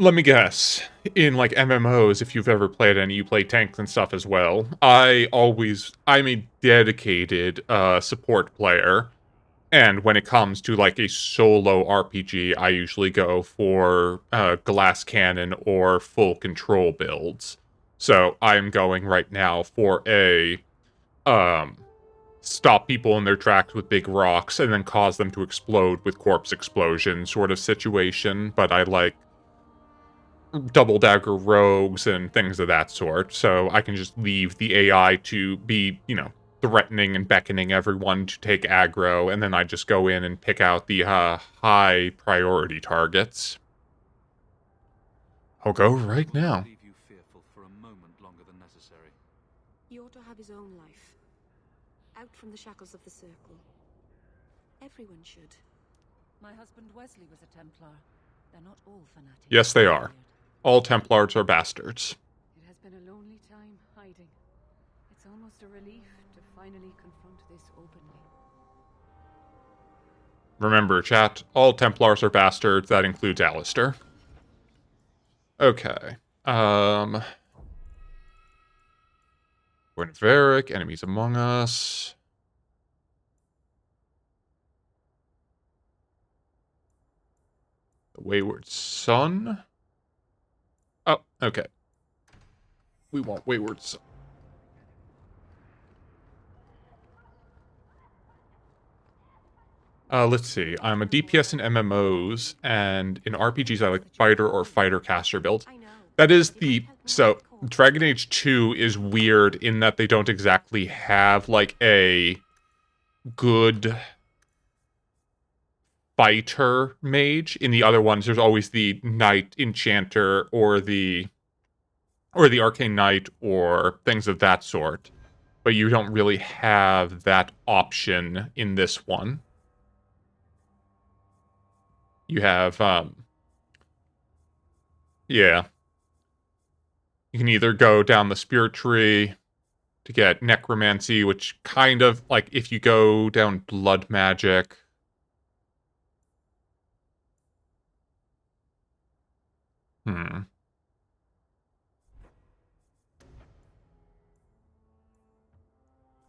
Let me guess. In, like, MMOs, if you've ever played any, you play tanks and stuff as well. I'm a dedicated support player. And when it comes to, like, a solo RPG, I usually go for glass cannon or full control builds. So I'm going right now for a stop people in their tracks with big rocks and then cause them to explode with corpse explosion sort of situation. But I like double dagger rogues and things of that sort, so I can just leave the AI to be, threatening and beckoning everyone to take aggro, and then I just go in and pick out the high priority targets. I'll go right now. Leave you fearful for a moment longer than necessary. He ought to have his own life. Out from the shackles of the Circle. Everyone should. My husband Wesley was a Templar. They're not all fanatics. Yes, they are. All Templars are bastards. It has been a lonely time hiding. It's almost a relief to finally confront this openly. Remember, chat, all Templars are bastards. That includes Alistair. Okay. Varick, enemies among us. The Wayward Son. Oh, okay. We want Wayward Son. Let's see. I'm a DPS in MMOs, and in RPGs I like fighter or fighter caster build. That is the... So, Dragon Age 2 is weird in that they don't exactly have, like, a good fighter mage. In the other ones, there's always the Knight Enchanter or the Arcane Knight or things of that sort. But you don't really have that option in this one. You have, yeah. You can either go down the spirit tree, to get Necromancy, which kind of, like, if you go down blood magic...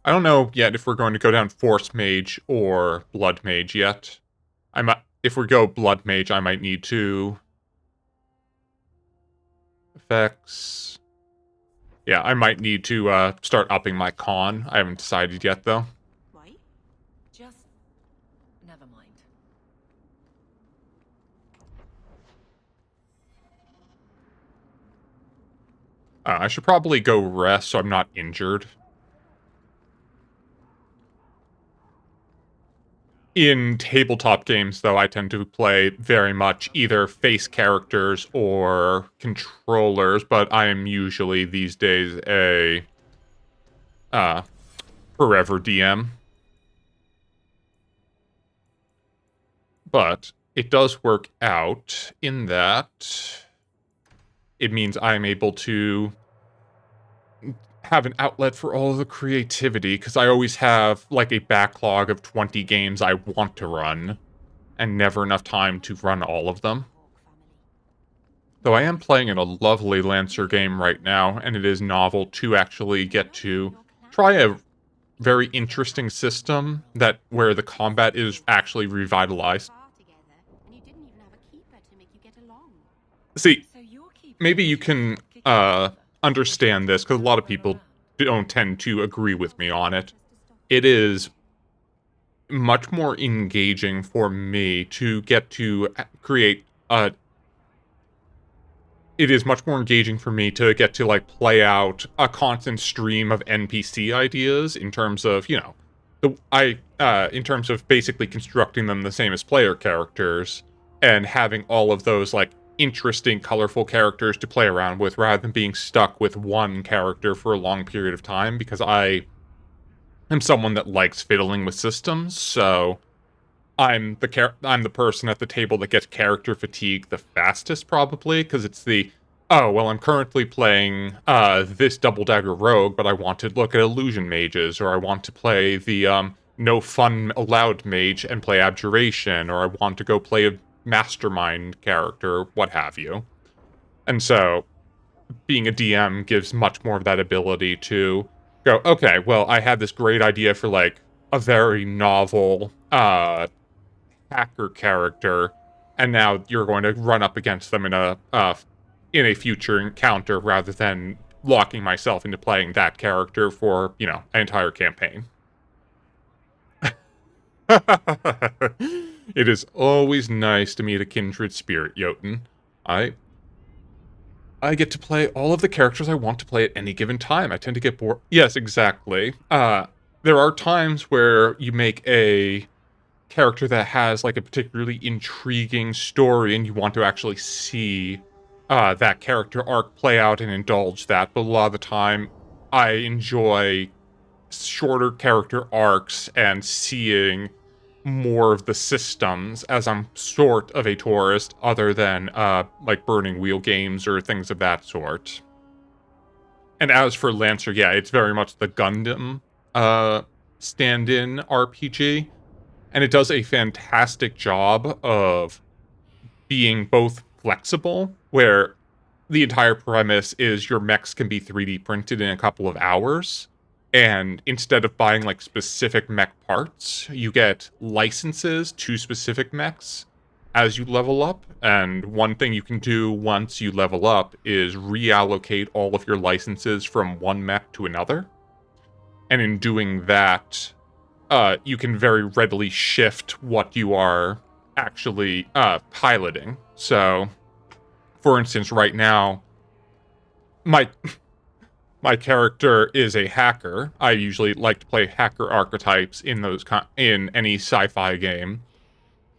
I don't know yet if we're going to go down Force Mage or Blood Mage yet. If we go Blood Mage, I might need to... Effects... Yeah, I might need to start upping my con. I haven't decided yet, though. Why? Just... never mind. I should probably go rest so I'm not injured. In tabletop games, though, I tend to play very much either face characters or controllers, but I am usually, these days, a forever DM. But it does work out in that it means I'm able to have an outlet for all of the creativity, because I always have, like, a backlog of 20 games I want to run, and never enough time to run all of them. Though I am playing in a lovely Lancer game right now, and it is novel to actually get to try a very interesting system where the combat is actually revitalized. See, maybe you can understand this, because a lot of people don't tend to agree with me on it. It is much more engaging for me to get to create a... It is much more engaging for me to get to, like, play out a constant stream of NPC ideas in terms of, you know, in terms of basically constructing them the same as player characters, and having all of those, like, interesting, colorful characters to play around with, rather than being stuck with one character for a long period of time, because I am someone that likes fiddling with systems, so I'm the person at the table that gets character fatigue the fastest, probably, because it's oh, well, I'm currently playing this Double Dagger Rogue, but I want to look at Illusion Mages, or I want to play the No Fun Allowed Mage and play Abjuration, or I want to go play a Mastermind character, what have you. And so, being a DM gives much more of that ability to go, okay, well, I had this great idea for, like, a very novel, hacker character, and now you're going to run up against them in a future encounter, rather than locking myself into playing that character for, you know, an entire campaign. It is always nice to meet a kindred spirit, Jotun. I get to play all of the characters I want to play at any given time. I tend to get bored. Yes, exactly. There are times where you make a character that has, like, a particularly intriguing story, and you want to actually see that character arc play out and indulge that, but a lot of the time, I enjoy shorter character arcs and seeing more of the systems, as I'm sort of a tourist, other than, like, Burning Wheel games or things of that sort. And as for Lancer, yeah, it's very much the Gundam stand-in RPG, and it does a fantastic job of being both flexible, where the entire premise is your mechs can be 3D printed in a couple of hours, and instead of buying, like, specific mech parts, you get licenses to specific mechs as you level up, and one thing you can do once you level up is reallocate all of your licenses from one mech to another, and in doing that, you can very readily shift what you are actually piloting. So, for instance, right now, my character is a hacker. I usually like to play hacker archetypes in any sci-fi game,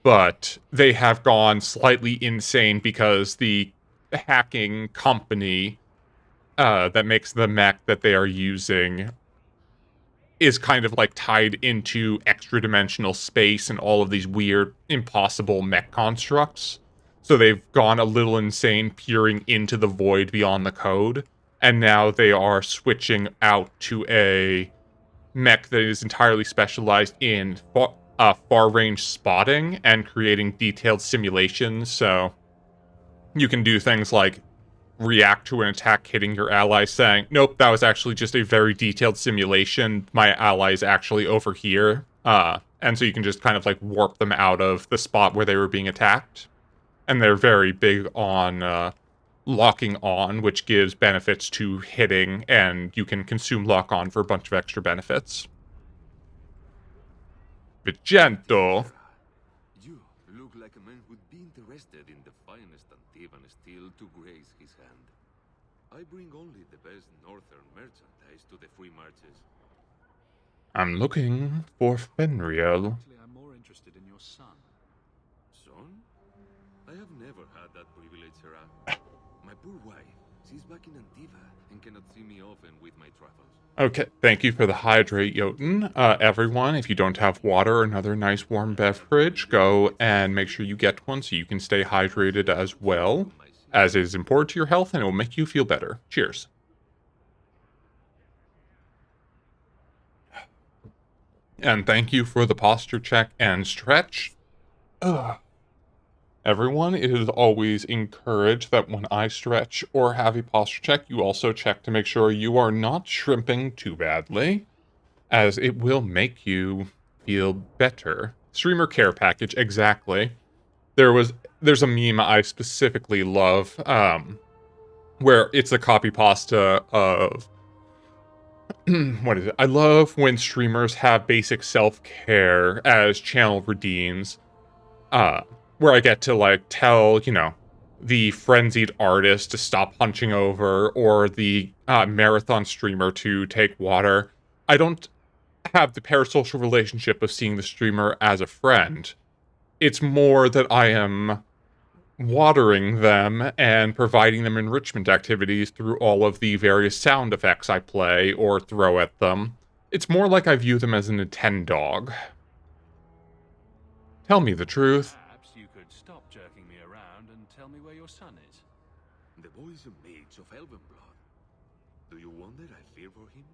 but they have gone slightly insane because the hacking company that makes the mech that they are using is kind of, like, tied into extra-dimensional space and all of these weird, impossible mech constructs. So they've gone a little insane, peering into the void beyond the code, and now they are switching out to a mech that is entirely specialized in far-range spotting and creating detailed simulations, so you can do things like react to an attack hitting your ally saying, nope, that was actually just a very detailed simulation, my ally is actually over here, and so you can just kind of like warp them out of the spot where they were being attacked. And they're very big on locking on, which gives benefits to hitting, and you can consume lock on for a bunch of extra benefits. Vigento. You look like a man who'd be interested in the finest Antivan steel to grace his hand. I bring only the best northern merchandise to the free marches. I'm looking for Fenriel. Actually, I'm more interested in your son. Son? I have never had that privilege, sir. My poor wife, she's back in Antiva and cannot see me often with my travels. Okay, thank you for the hydrate, Jotun. Everyone, if you don't have water or another nice warm beverage, go and make sure you get one so you can stay hydrated as well, as it is important to your health and it will make you feel better. Cheers. And thank you for the posture check and stretch. Ugh. Everyone, it is always encouraged that when I stretch or have a posture check, you also check to make sure you are not shrimping too badly, as it will make you feel better. Streamer care package, exactly. There's a meme I specifically love, where it's a copy pasta of what is it? I love when streamers have basic self-care as channel redeems, where I get to, like, tell, the frenzied artist to stop hunching over, or the marathon streamer to take water. I don't have the parasocial relationship of seeing the streamer as a friend. It's more that I am watering them and providing them enrichment activities through all of the various sound effects I play or throw at them. It's more like I view them as a Nintendog. Tell me the truth. Perhaps you could stop jerking me around and tell me where your son is. The boy is a mage of elven blood. Do you wonder I fear for him?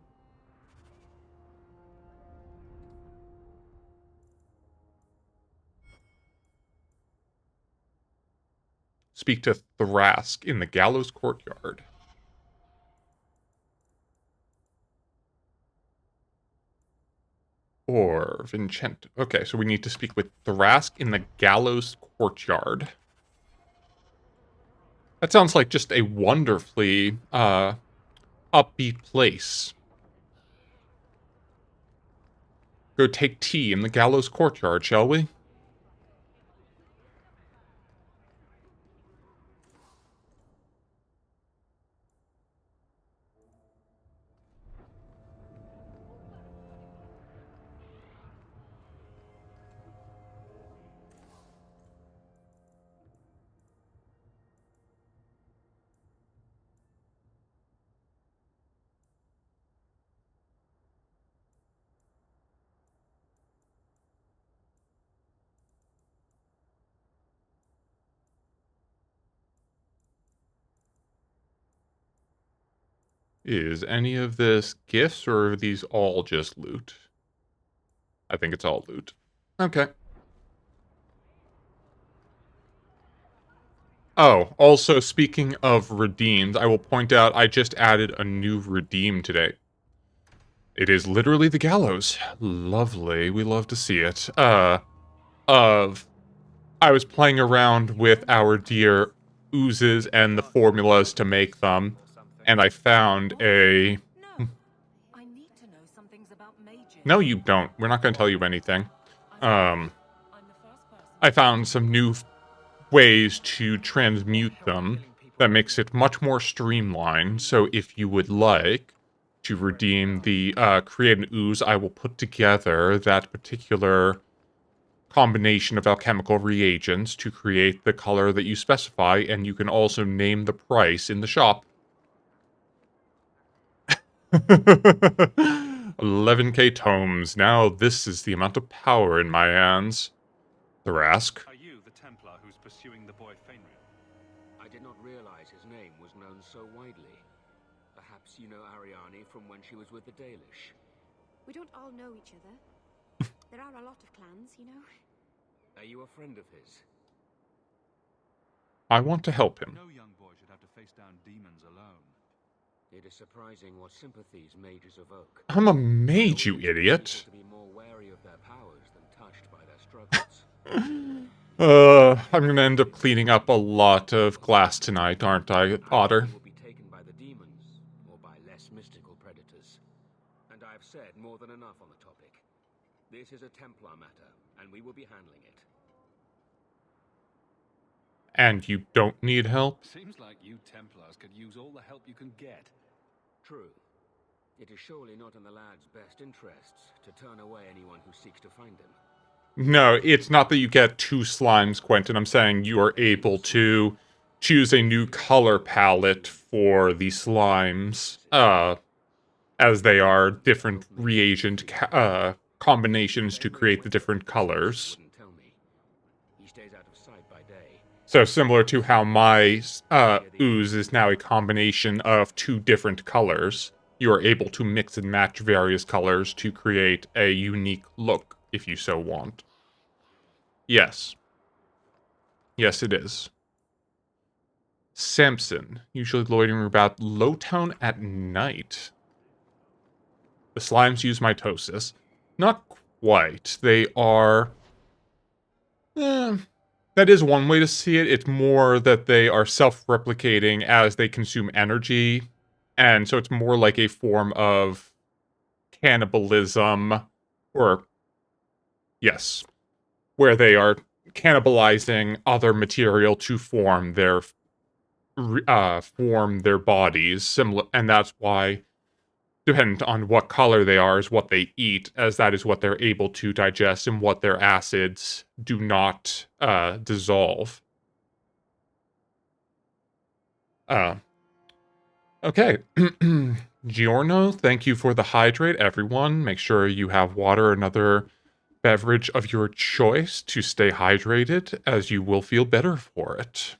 Speak to Thrask in the Gallows Courtyard. Or Vincent. Okay, so we need to speak with Thrask in the Gallows Courtyard. That sounds like just a wonderfully upbeat place. Go take tea in the Gallows Courtyard, shall we? Is any of this gifts, or are these all just loot? I think it's all loot. Okay. Oh, also, speaking of redeemed, I will point out I just added a new redeem today. It is literally the gallows. Lovely. We love to see it. I was playing around with our dear oozes and the formulas to make them, and I found a... I need to know some things about mages. No, you don't. We're not going to tell you anything. I found some new ways to transmute them that makes it much more streamlined. So if you would like to redeem the create an ooze, I will put together that particular combination of alchemical reagents to create the color that you specify, and you can also name the price in the shop. 11k tomes. Now this is the amount of power in my hands. Thrask. Are you the Templar who's pursuing the boy Fenrir? I did not realize his name was known so widely. Perhaps you know Ariane from when she was with the Dalish. We don't all know each other. There are a lot of clans, you know. Are you a friend of his? I want to help him. No young boy should have to face down demons alone. It is surprising what sympathies mages evoke. I'm a mage, you idiot. To be more wary of their powers than touched by their struggles. I'm gonna end up cleaning up a lot of glass tonight, aren't I, Otter? Will be taken by the demons or by less mystical predators. And I've said more than enough on the topic. This is a Templar matter, and we will be handling it. And you don't need help? Seems like you Templars could use all the help you can get. True. It is surely not in the lad's best interests to turn away anyone who seeks to find him. No, it's not that you get 2 slimes, Quentin. I'm saying you are able to choose a new color palette for the slimes, as they are different reagent combinations to create the different colors. So similar to how my ooze is now a combination of 2 different colors, you are able to mix and match various colors to create a unique look, if you so want. Yes. Yes, it is. Samson, usually loitering about Lowtown at night. The slimes use mitosis. Not quite. They are... that is one way to see it. It's more that they are self-replicating as they consume energy. And so it's more like a form of cannibalism. Or... yes. Where they are cannibalizing other material to form their bodies, similar, and that's why, dependent on what color they are, is what they eat, as that is what they're able to digest and what their acids do not dissolve. Okay. Giorno, thank you for the hydrate, everyone. Make sure you have water or another beverage of your choice to stay hydrated, as you will feel better for it.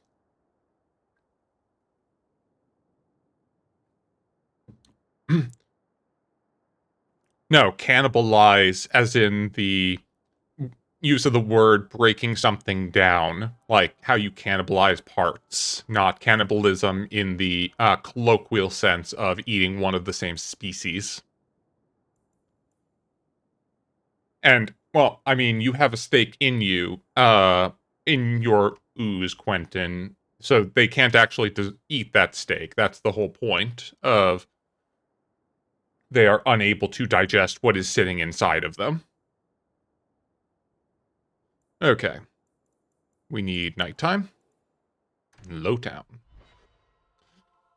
No, cannibalize as in the use of the word breaking something down, like how you cannibalize parts, not cannibalism in the colloquial sense of eating one of the same species. And, well, I mean, you have a stake in you, in your ooze, Quentin, so they can't actually eat that steak. That's the whole point of they are unable to digest what is sitting inside of them. Okay. We need nighttime. Lowtown.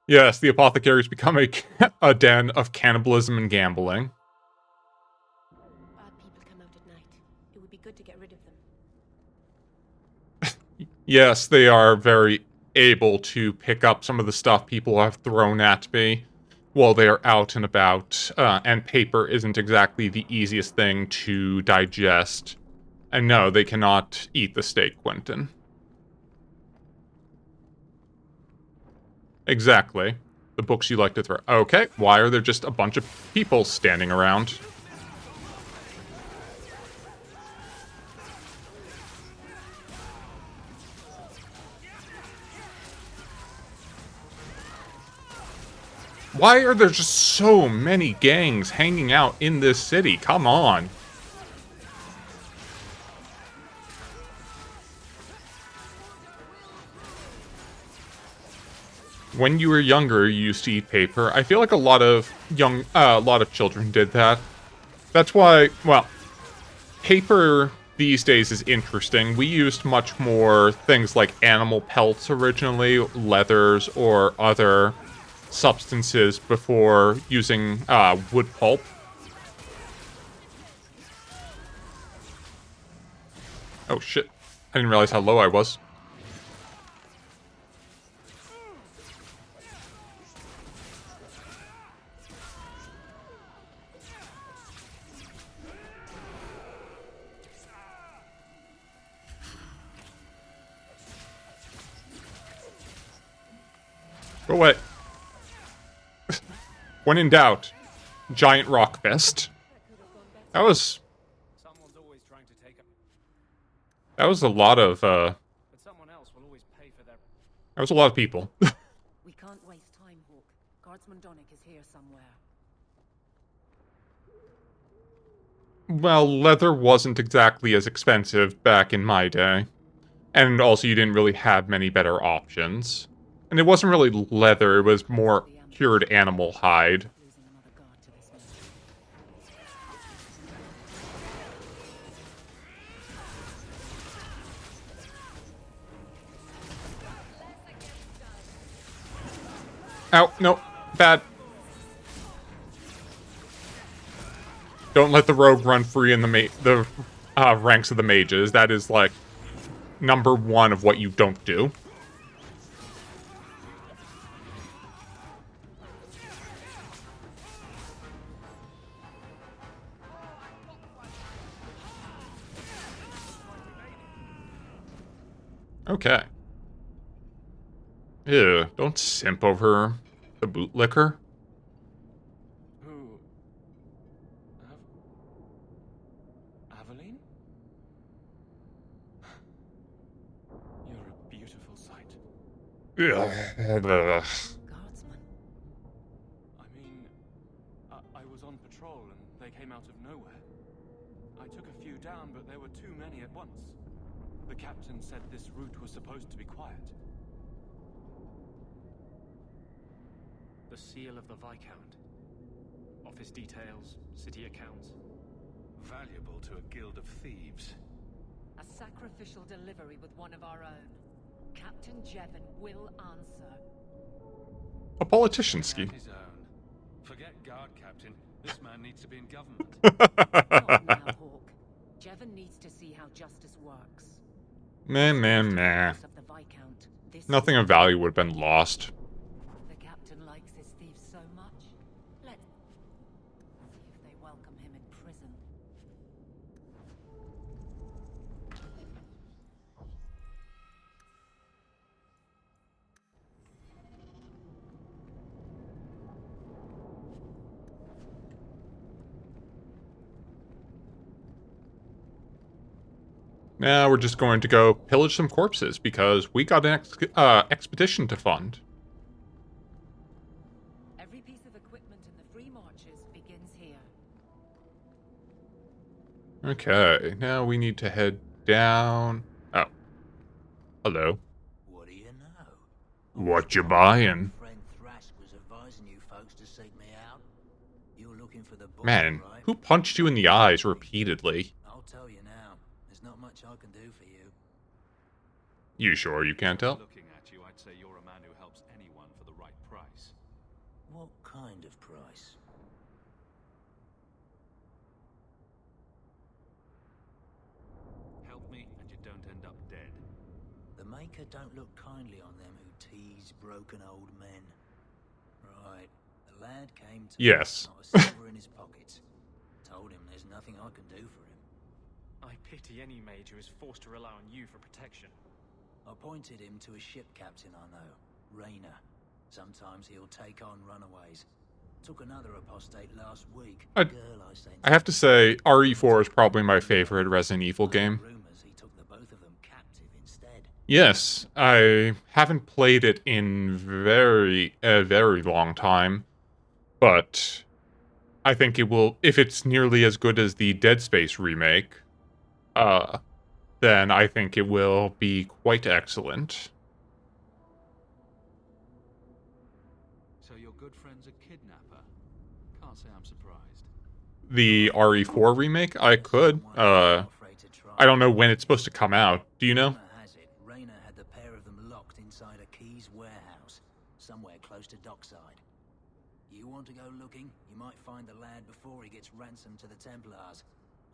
Yes, the apothecary's become a den of cannibalism and gambling. Bad people come out at night. It would be good to get rid of them. Yes, they are very able to pick up some of the stuff people have thrown at me while they are out and about, and paper isn't exactly the easiest thing to digest. And no, they cannot eat the steak, Quentin. Exactly. The books you like to throw. Okay, why are there just a bunch of people standing around? Why are there just so many gangs hanging out in this city? Come on. When you were younger, you used to eat paper. I feel like a lot of children did that. That's why, well, paper these days is interesting. We used much more things like animal pelts originally, leathers, or other substances before using wood pulp. Oh shit. I didn't realize how low I was. Go away. When in doubt, giant rock fest. That was Someone's always trying to take a... that was a lot of But someone else will always pay for their... that was a lot of people. We can't waste time, Hawk. Guardsman Donick is here somewhere. Well, leather wasn't exactly as expensive back in my day. And also you didn't really have many better options. And it wasn't really leather, it was more cured animal hide. Ow, no, bad. Don't let the rogue run free in the ranks of the mages. That is, like, number one of what you don't do. Okay. Ew, don't simp over the bootlicker. Who? Aveline? You're a beautiful sight. Ugh. Guardsman. I mean, I was on patrol and they came out of nowhere. I took a few down, but there were too many at once. The captain said this route was supposed to be quiet. The seal of the Viscount. Office details, city accounts. Valuable to a guild of thieves. A sacrificial delivery with one of our own. Captain Jevon will answer. A politician ski. His own. Forget guard captain. This man needs to be in government. Not now, Hawk. Jevon needs to see how justice works. Meh. Nothing of value would have been lost. The captain likes his thieves so much. Let's see if they welcome him in prison. Now we're just going to go pillage some corpses because we got an expedition to fund. Every piece of equipment in the Free Marches begins here. Okay, now we need to head down. Oh. Hello. What do you know? What you buying? Friend Thrask was advising you folks to seek me out. You're looking for the boss, Man, right? who punched you in the eyes repeatedly? I'll tell you now. There's not much I can do for you. You sure you can't tell? Looking at you, I'd say you're a man who helps anyone for the right price. What kind of price? Help me and you don't end up dead. The Maker don't look kindly on them who tease broken old men. Right. The lad came to Yes. me, not a silver in his pockets. Told him there's nothing I can do for him. I pity any mage who is forced to rely on you for protection. I pointed him to a ship captain I know, Rayner. Sometimes he'll take on runaways. Took another apostate last week. I have to say, RE4 is probably my favorite Resident Evil game. Rumors he took the both of them captive instead. Yes, I haven't played it in a very long time, but I think it will, if it's nearly as good as the Dead Space remake, then I think it will be quite excellent. So your good friend's a kidnapper? Can't say I'm surprised. The RE4 remake? I could. I don't know when it's supposed to come out. Do you know? Rumor has it, Rayner had the pair of them locked inside a Keys warehouse, somewhere close to Dockside. You want to go looking? You might find the lad before he gets ransomed to the Templars.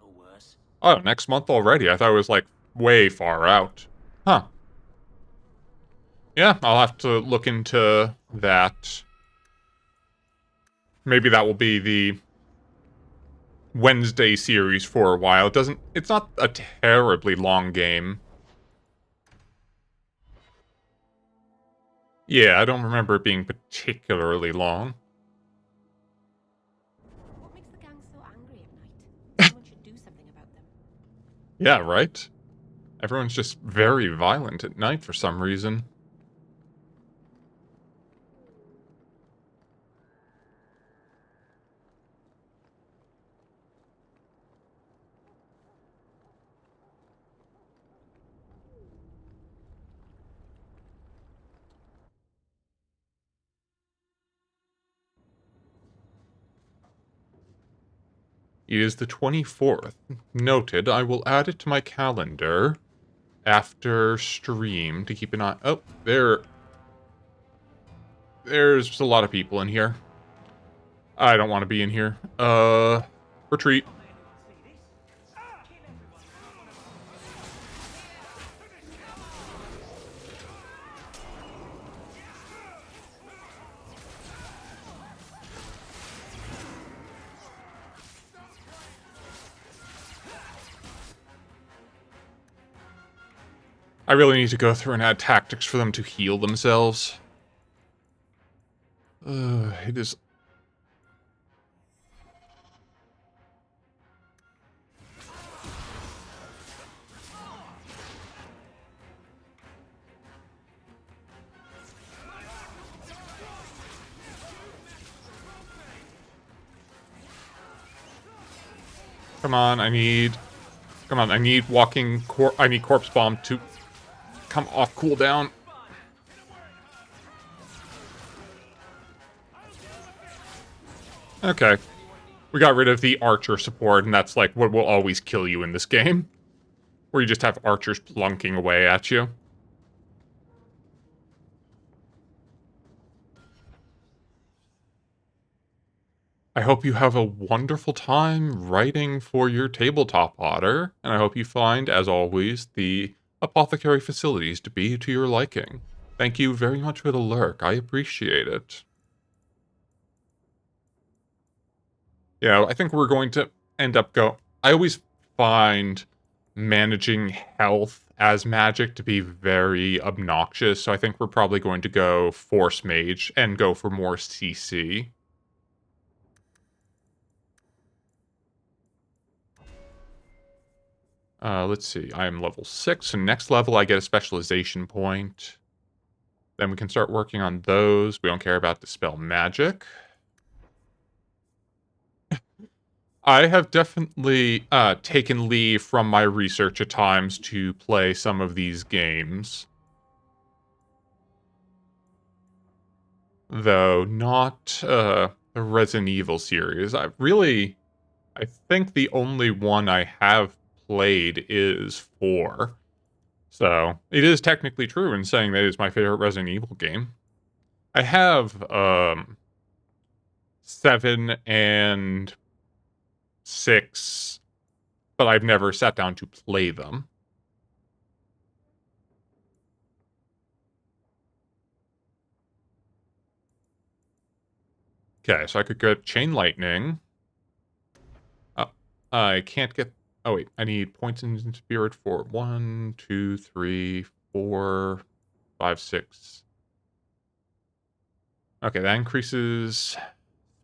Or worse. Oh, next month already. I thought it was, like, way far out. Huh. Yeah, I'll have to look into that. Maybe that will be the Wednesday series for a while. It's not a terribly long game. Yeah, I don't remember it being particularly long. Yeah, right? Everyone's just very violent at night for some reason. It is the 24th. Noted. I will add it to my calendar after stream to keep an eye. Oh, there's a lot of people in here. I don't want to be in here. Retreat. I really need to go through and add tactics for them to heal themselves. It is... Come on, I need walking I need corpse bomb to come off cooldown. Okay. We got rid of the archer support, and that's like what will always kill you in this game. Where you just have archers plunking away at you. I hope you have a wonderful time writing for your tabletop, Otter, and I hope you find, as always, the apothecary facilities to be to your liking. Thank you very much for the lurk. I appreciate it. Yeah, I think we're going to end up I always find managing health as magic to be very obnoxious, so I think we're probably going to go Force Mage and go for more CC. Let's see. I am level 6, so next level I get a specialization point. Then we can start working on those. We don't care about Dispel Magic. I have definitely taken leave from my research at times to play some of these games. Though not the Resident Evil series. I think the only one I have played is 4. So, it is technically true in saying that it's my favorite Resident Evil game. I have 7 and 6, but I've never sat down to play them. Okay, so I could get Chain Lightning. I can't get... Oh, wait. I need points in Spirit for 1, 2, 3, 4, 5, 6. Okay, that increases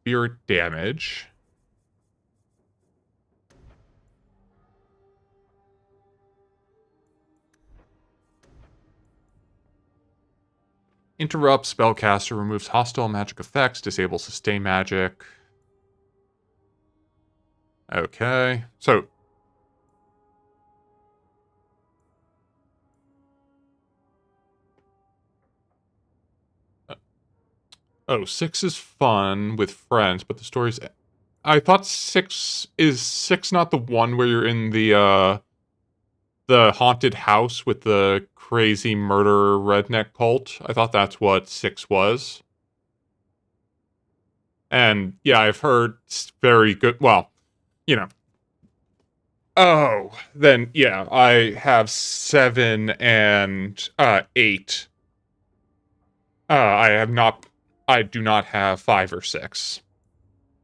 Spirit damage. Interrupt spellcaster, removes hostile magic effects, disables sustain magic. Okay, so... Oh, 6 is fun with friends, but the story's... I thought 6... Is 6 not the one where you're in the haunted house with the crazy murderer redneck cult? I thought that's what 6 was. And, yeah, I've heard very good... Well, you know. Oh, then, yeah, I have 7 and 8. I do not have 5 or 6.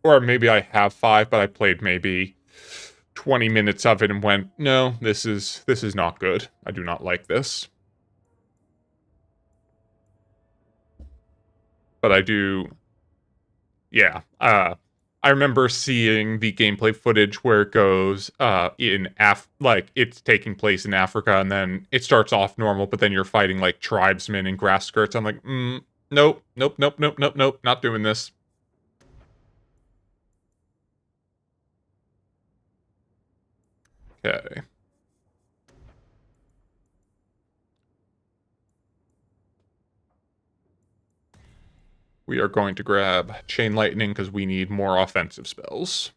Or maybe I have 5, but I played maybe 20 minutes of it and went, no, this is not good. I do not like this. But I do... Yeah, I remember seeing the gameplay footage where it goes like it's taking place in Africa, and then it starts off normal, but then you're fighting like tribesmen in grass skirts. I'm like, nope, nope, nope, nope, nope, nope, not doing this. Okay. We are going to grab Chain Lightning because we need more offensive spells.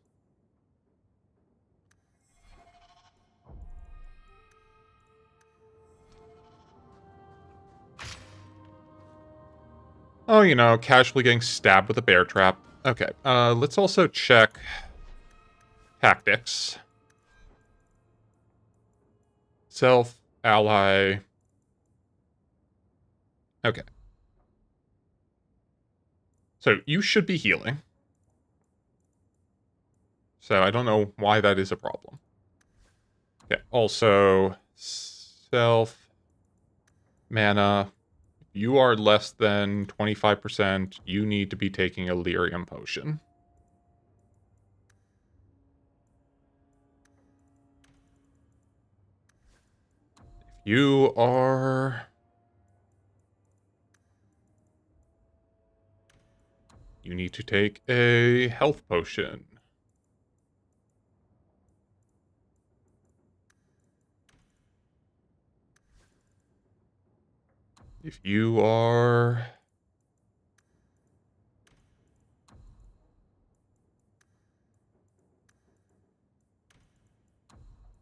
Oh, you know, casually getting stabbed with a bear trap. Okay, let's also check tactics. Self, ally. Okay. So you should be healing. So I don't know why that is a problem. Okay, also, self, mana. If you are less than 25%, you need to be taking a lyrium potion. If you are... You need to take a health potion. If you are...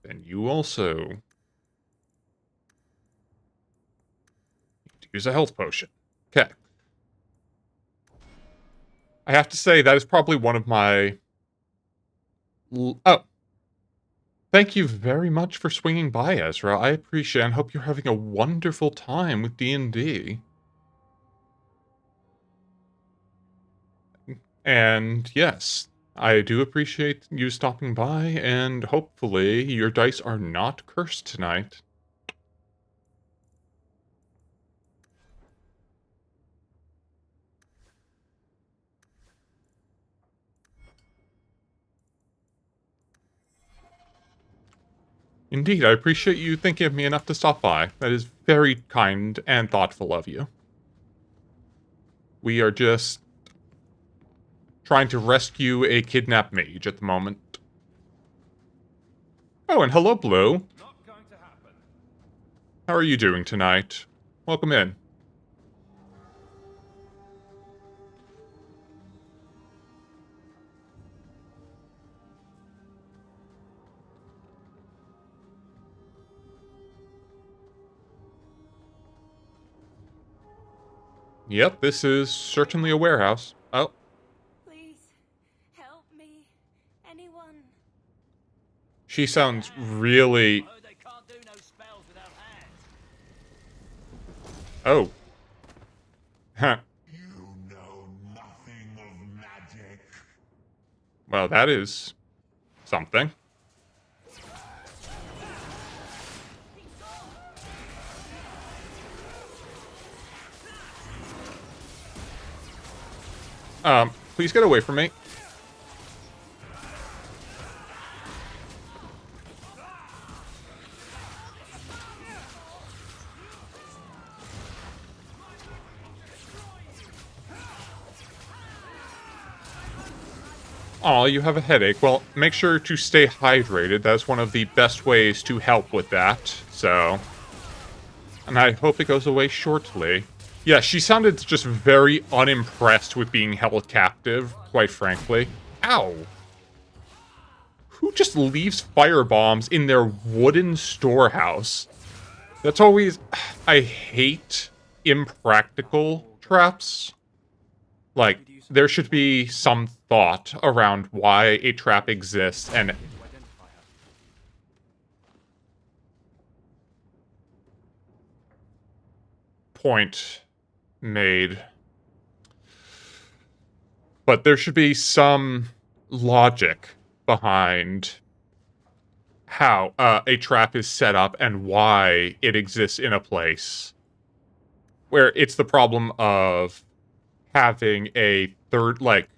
Then you also need to use a health potion. Okay. I have to say, that is probably one of my... Oh. Thank you very much for swinging by, Ezra. I appreciate it and hope you're having a wonderful time with D&D. And yes, I do appreciate you stopping by, and hopefully your dice are not cursed tonight. Indeed, I appreciate you thinking of me enough to stop by. That is very kind and thoughtful of you. We are just trying to rescue a kidnapped mage at the moment. Oh, and hello, Blue. How are you doing tonight? Welcome in. Yep, this is certainly a warehouse. Oh. Please, help me. Anyone. She sounds really... Oh. Huh. You know nothing of magic. Well, that is something. Please get away from me. Aw, you have a headache. Well, make sure to stay hydrated. That's one of the best ways to help with that, so... And I hope it goes away shortly. Yeah, she sounded just very unimpressed with being held captive, quite frankly. Ow! Who just leaves firebombs in their wooden storehouse? That's always... I hate impractical traps. Like, there should be some thought around why a trap exists and... Point made. But there should be some logic behind how a trap is set up and why it exists in a place where it's the problem of having a third, like,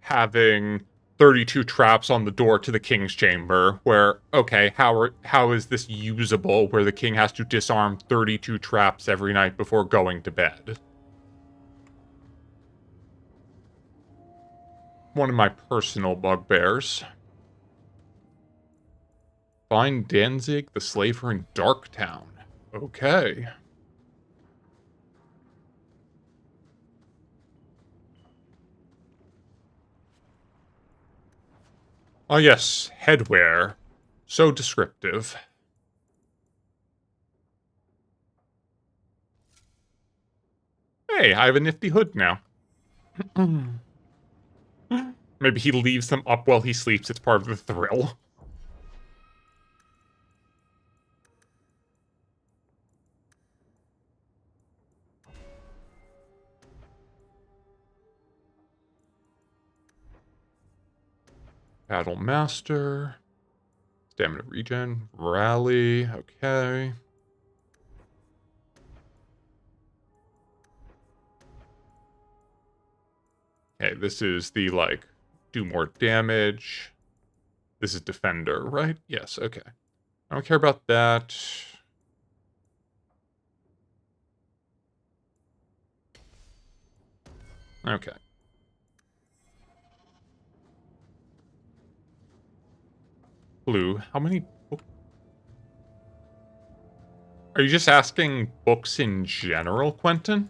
having 32 traps on the door to the king's chamber, where, okay, how is this usable, where the king has to disarm 32 traps every night before going to bed? One of my personal bugbears. Find Danzig, the slaver in Darktown. Okay. Oh yes, headwear. So descriptive. Hey, I have a nifty hood now. Maybe he leaves them up while he sleeps. It's part of the thrill. Battle Master. Stamina regen. Rally. Okay. Okay, this is the, like, do more damage. This is Defender, right? Yes, okay. I don't care about that. Okay. Blue, how many books? Are you just asking books in general, Quentin?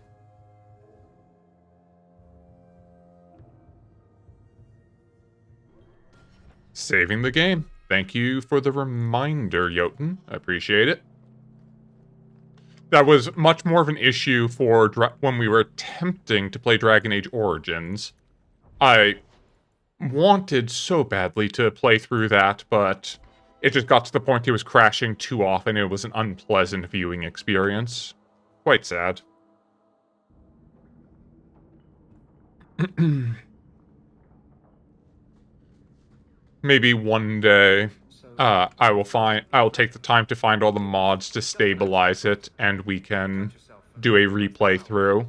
Saving the game. Thank you for the reminder, Jotun. I appreciate it. That was much more of an issue for when we were attempting to play Dragon Age Origins. I wanted so badly to play through that, but it just got to the point it was crashing too often. It was an unpleasant viewing experience. Quite sad. Maybe one day, I'll take the time to find all the mods to stabilize it, and we can do a replay through.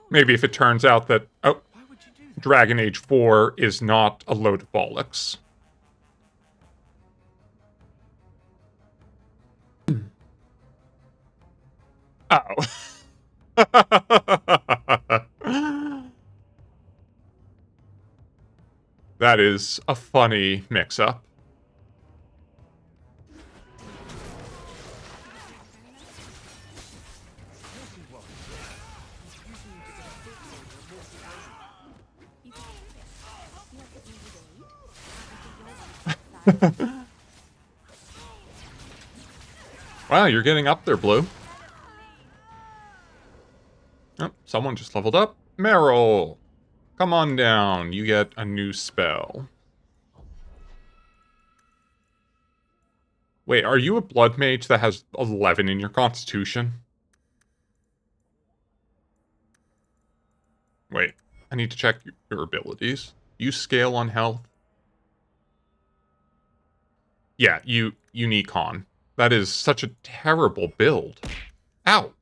Maybe if it turns out that, oh, Dragon Age 4 is not a load of bollocks. Oh. That is a funny mix-up. Wow, you're getting up there, Blue. Oh, someone just leveled up. Meryl! Come on down, you get a new spell. Wait, are you a blood mage that has 11 in your constitution? Wait, I need to check your abilities. You scale on health? Yeah, you need con. That is such a terrible build. Ow!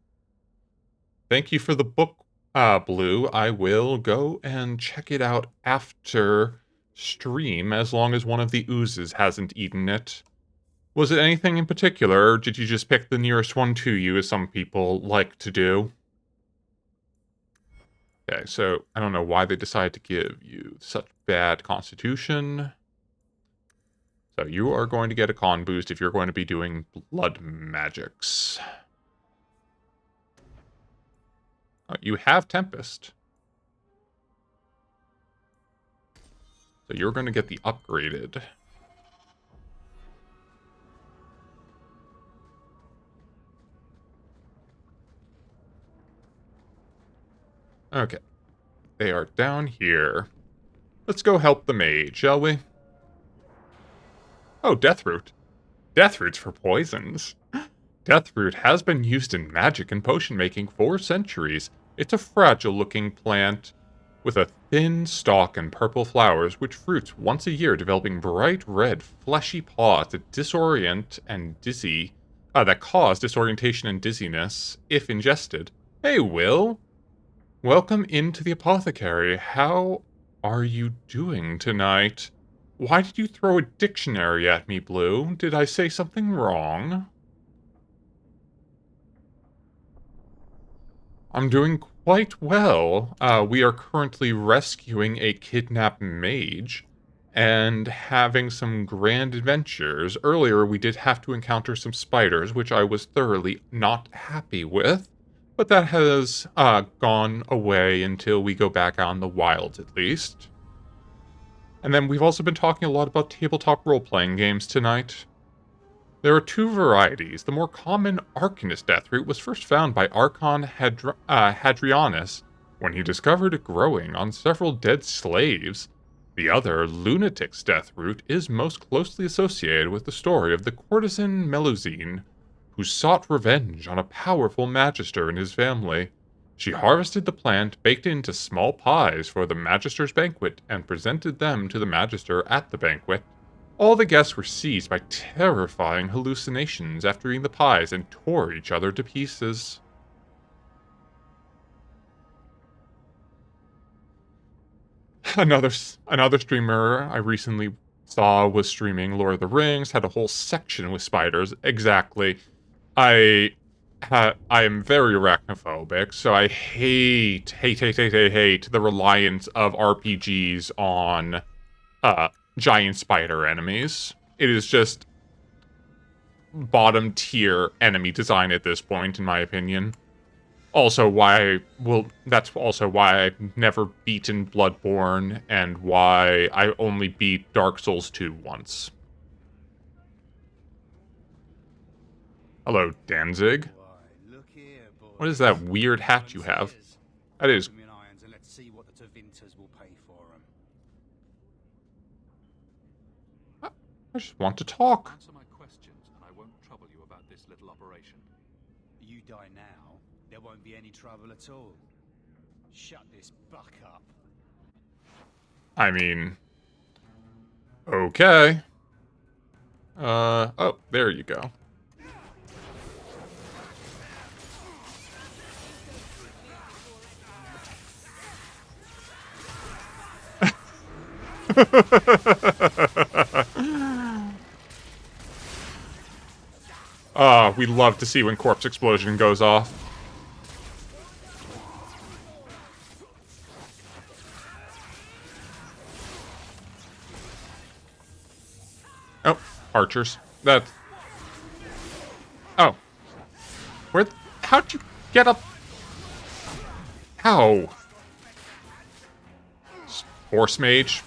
Thank you for the book, Blue. I will go and check it out after stream, as long as one of the oozes hasn't eaten it. Was it anything in particular, or did you just pick the nearest one to you, as some people like to do? Okay, so I don't know why they decided to give you such bad constitution. So you are going to get a con boost if you're going to be doing blood magics. You have Tempest. So you're going to get the upgraded. Okay. They are down here. Let's go help the mage, shall we? Oh, Deathroot. Deathroot's for poisons. Deathroot has been used in magic and potion making for centuries. It's a fragile-looking plant with a thin stalk and purple flowers, which fruits once a year, developing bright red, fleshy paws that disorient and dizzy. That cause disorientation and dizziness if ingested. Hey, Will. welcome into the apothecary. How are you doing tonight? Why did you throw a dictionary at me, Blue? Did I say something wrong? I'm doing quite well. We are currently rescuing a kidnapped mage and having some grand adventures. Earlier, we did have to encounter some spiders, which I was thoroughly not happy with, but that has gone away until we go back out in the wilds, at least. And then we've also been talking a lot about tabletop role-playing games tonight. There are two varieties. The more common Arcanist deathroot was first found by Archon Hadrianus when he discovered it growing on several dead slaves. The other, Lunatic's deathroot, is most closely associated with the story of the courtesan Melusine, who sought revenge on a powerful magister and his family. She harvested the plant, baked it into small pies for the magister's banquet, and presented them to the magister at the banquet. All the guests were seized by terrifying hallucinations after eating the pies and tore each other to pieces. Another streamer I recently saw was streaming Lord of the Rings, had a whole section with spiders. Exactly. I am very arachnophobic, so I hate the reliance of RPGs on giant spider enemies. It is just bottom tier enemy design at this point, in my opinion. That's also why I've never beaten Bloodborne and why I only beat Dark Souls 2 once. Hello, Danzig. What is that weird hat you have? That is... I just want to talk. Answer my questions, and I won't trouble you about this little operation. You die now, there won't be any trouble at all. Shut this buck up. I mean... Okay. Oh, there you go. We love to see when corpse explosion goes off. Oh, archers. That... Oh. How'd you get up? How? Force mage?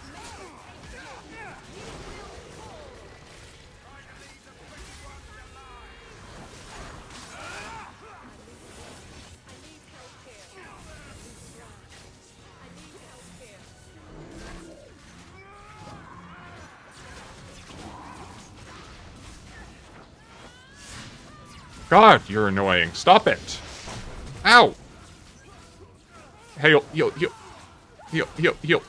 God, you're annoying. Stop it. Ow. Heal, heal, heal. Heal, heal, heal.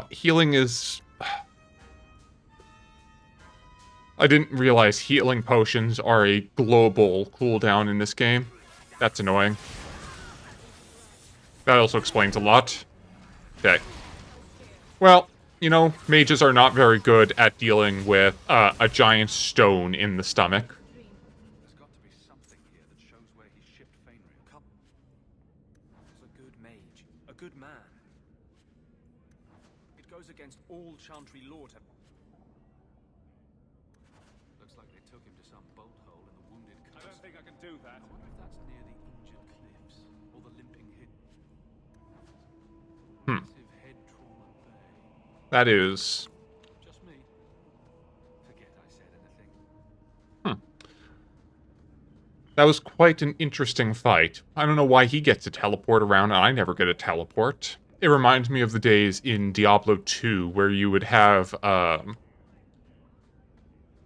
Healing is... I didn't realize healing potions are a global cooldown in this game. That's annoying. That also explains a lot. Okay. Well, you know, mages are not very good at dealing with a giant stone in the stomach. There's got to be something here that shows where he shipped Fainriel. Come. He's a good mage. A good man. It goes against all Chantry lore. Looks like they took him to some bolt hole in the wounded coast. I don't think I can do that. I wonder if that's near the injured cliffs or the limping hidden. Massive head trauma bay. That is... Just me. Forget I said anything. That was quite an interesting fight. I don't know why he gets to teleport around and I never get a teleport. It reminds me of the days in Diablo 2 where you would have,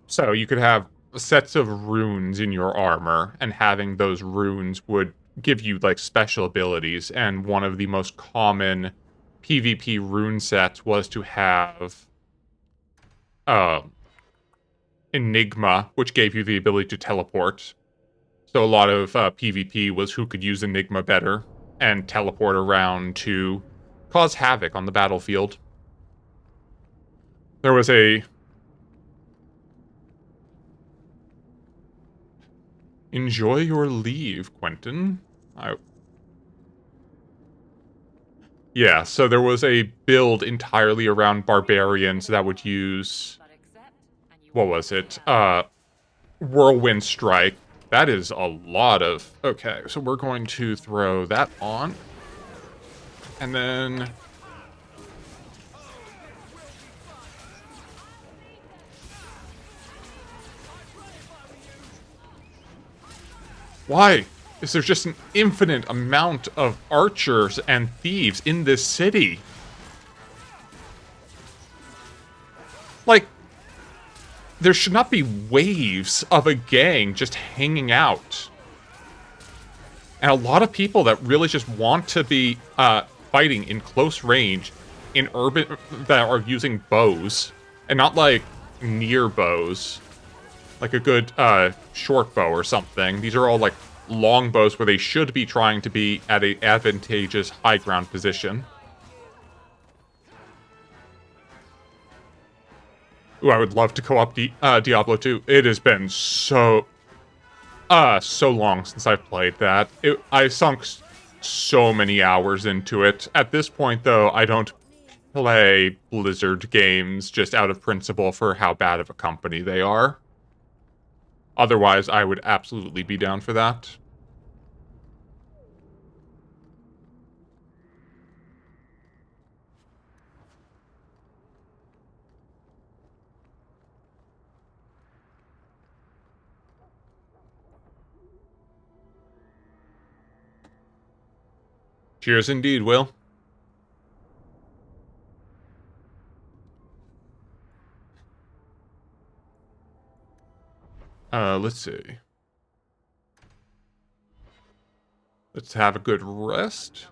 so you could have sets of runes in your armor, and having those runes would give you, like, special abilities, and one of the most common PvP rune sets was to have, Enigma, which gave you the ability to teleport. So a lot of PvP was who could use Enigma better and teleport around to cause havoc on the battlefield. There was a... Enjoy your leave, Quentin. Yeah, so there was a build entirely around barbarians that would use... What was it? Whirlwind Strike. That is a lot of... Okay, so we're going to throw that on. And then... Why is there just an infinite amount of archers and thieves in this city? Like, there should not be waves of a gang just hanging out. And a lot of people that really just want to be fighting in close range in urban that are using bows and not like near bows. Like a good short bow or something. These are all like long bows where they should be trying to be at an advantageous high ground position. Ooh, I would love to co-op Diablo 2. It has been so long since I've played that. I've sunk so many hours into it. At this point, though, I don't play Blizzard games just out of principle for how bad of a company they are. Otherwise, I would absolutely be down for that. Cheers indeed, Will. Let's see. Let's have a good rest.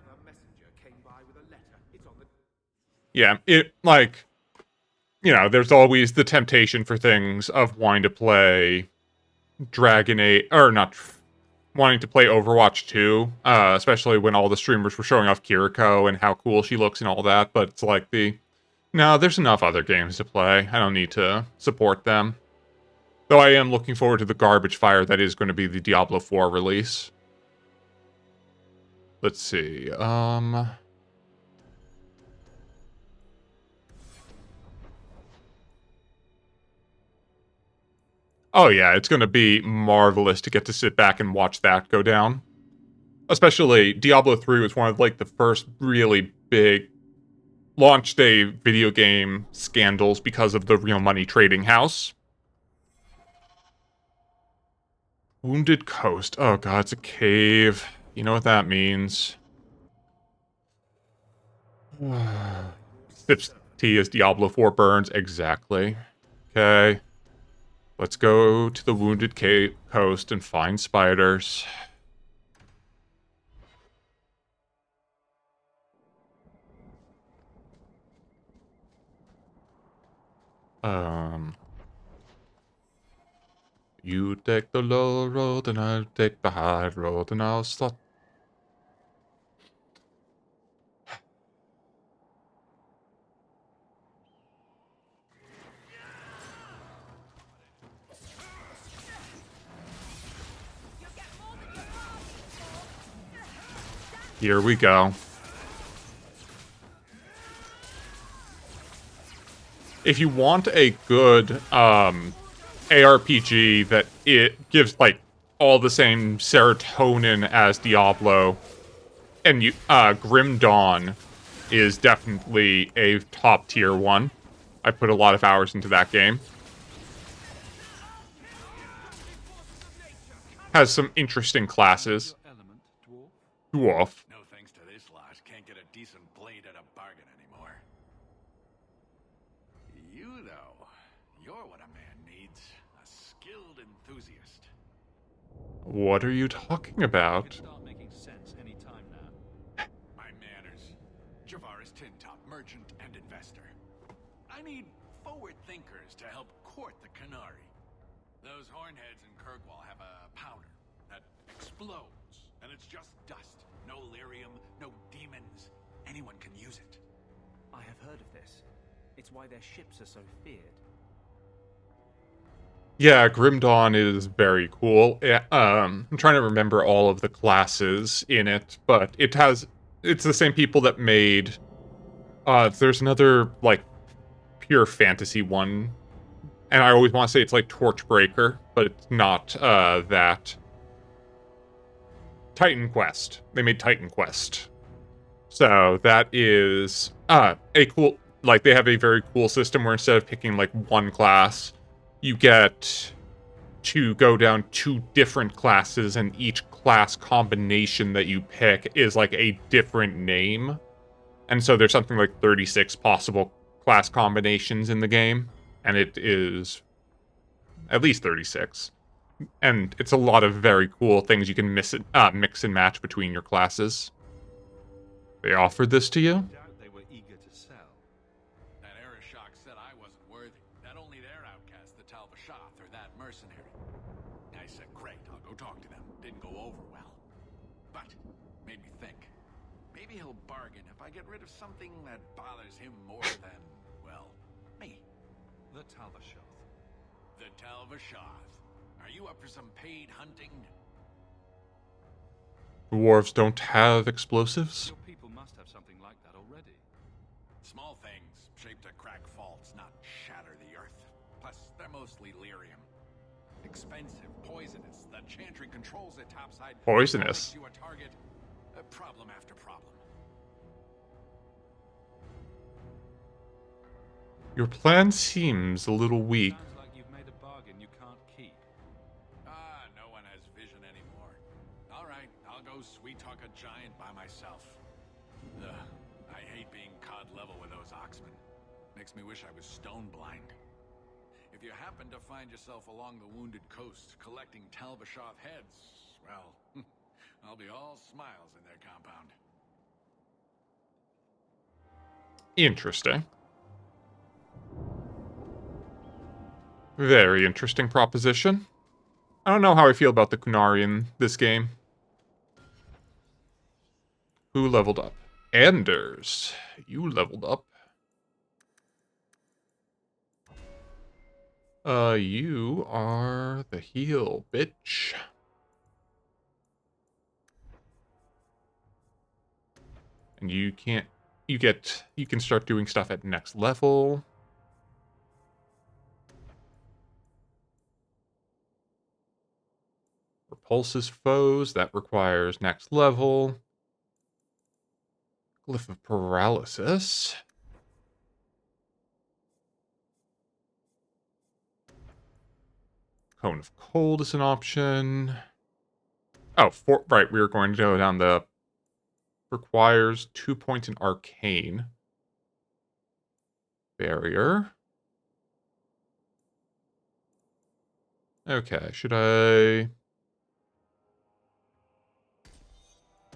Yeah, like, you know, there's always the temptation for things of wanting to play Dragon Age, or not, wanting to play Overwatch 2, especially when all the streamers were showing off Kiriko and how cool she looks and all that, but it's like no, there's enough other games to play. I don't need to support them. Though I am looking forward to the garbage fire that is going to be the Diablo 4 release. Let's see, Oh yeah, it's going to be marvelous to get to sit back and watch that go down. Especially, Diablo 3 was one of, like, the first really big launch day video game scandals because of the real money trading house. Wounded Coast. Oh god, it's a cave. You know what that means. Sips tea as Diablo 4 burns. Exactly. Okay. Let's go to the Wounded Coast and find spiders. You take the low road and I'll take the high road and I'll stop. Here we go. If you want a good ARPG that it gives like all the same serotonin as Diablo, and Grim Dawn is definitely a top tier one. I put a lot of hours into that game. Has some interesting classes. Dwarf. No thanks to this lot, can't get a decent blade at a bargain anymore. You, though, you're what a man needs. A skilled enthusiast. What are you talking about? Start making sense any time now. My manners. Javaris Tintop, merchant and investor. I need forward thinkers to help court the Canary. Those hornheads in Kirkwall have a powder that explodes, and it's just dust. No lyrium, no demons. Anyone can use it. I have heard of this. It's why their ships are so feared. Yeah, Grim Dawn is very cool. I'm trying to remember all of the classes in it, but it's the same people that made, there's another, like, pure fantasy one, and I always want to say it's like Torchbreaker, but it's not, that. Titan Quest. They made Titan Quest. So that is, a cool, like, they have a very cool system where instead of picking, like, one class, you get to go down 2 different classes, and each class combination that you pick is like a different name. And so there's something like 36 possible class combinations in the game, and it is at least 36. And it's a lot of very cool things you can mix and match between your classes. They offered this to you? They were eager to sell. That Arishok said I wasn't worthy. That only their outcast, the Talvashoth, or that mercenary. I said, great, I'll go talk to them. Didn't go over well. But, made me think. Maybe he'll bargain if I get rid of something that bothers him more than, well, me. The Talvashoth. The Talvashoth. Are you up for some paid hunting? Dwarves don't have explosives? Your people must have something like that already. Small things, shaped to crack faults, not shatter the earth. Plus, they're mostly lyrium. Expensive, poisonous. The Chantry controls it topside. Poisonous? You a target. Problem after problem. Your plan seems a little weak. Sounds like you've made a bargain you can't keep. No one has vision anymore. All right, I'll go sweet-talk a giant by myself. Ugh, I hate being cod level with those oxmen. Makes me wish I was stone blind. If you happen to find yourself along the Wounded Coast collecting Talvashoth heads, well, I'll be all smiles in their compound. Interesting. Very interesting proposition. I don't know how I feel about the Kunari in this game. Who leveled up? Anders. You leveled up. You are the heal, bitch. And you can start doing stuff at next level. Repulses foes, that requires next level. Glyph of Paralysis. Cone of Cold is an option. Oh, right, we were going to go down the... Requires 2 points in Arcane. Barrier. Okay, should I...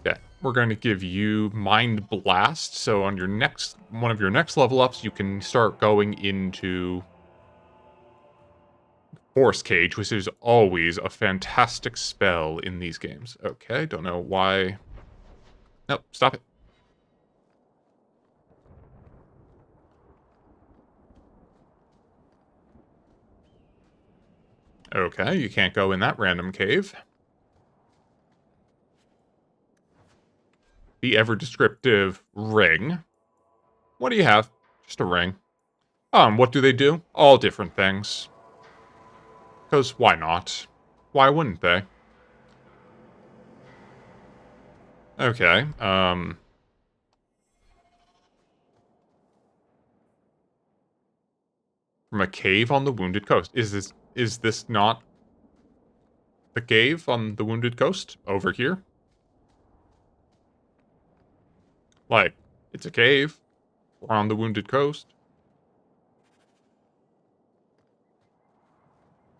Yeah, we're going to give you Mind Blast, so on your next... one of your next level ups, you can start going into... Force Cage, which is always a fantastic spell in these games. Okay, don't know why... Nope, stop it. Okay, you can't go in that random cave. The ever-descriptive ring. What do you have? Just a ring. What do they do? All different things. Because why not? Why wouldn't they? Okay, from a cave on the Wounded Coast. Is this not the cave on the Wounded Coast? Over here? Like, it's a cave. We're on the Wounded Coast.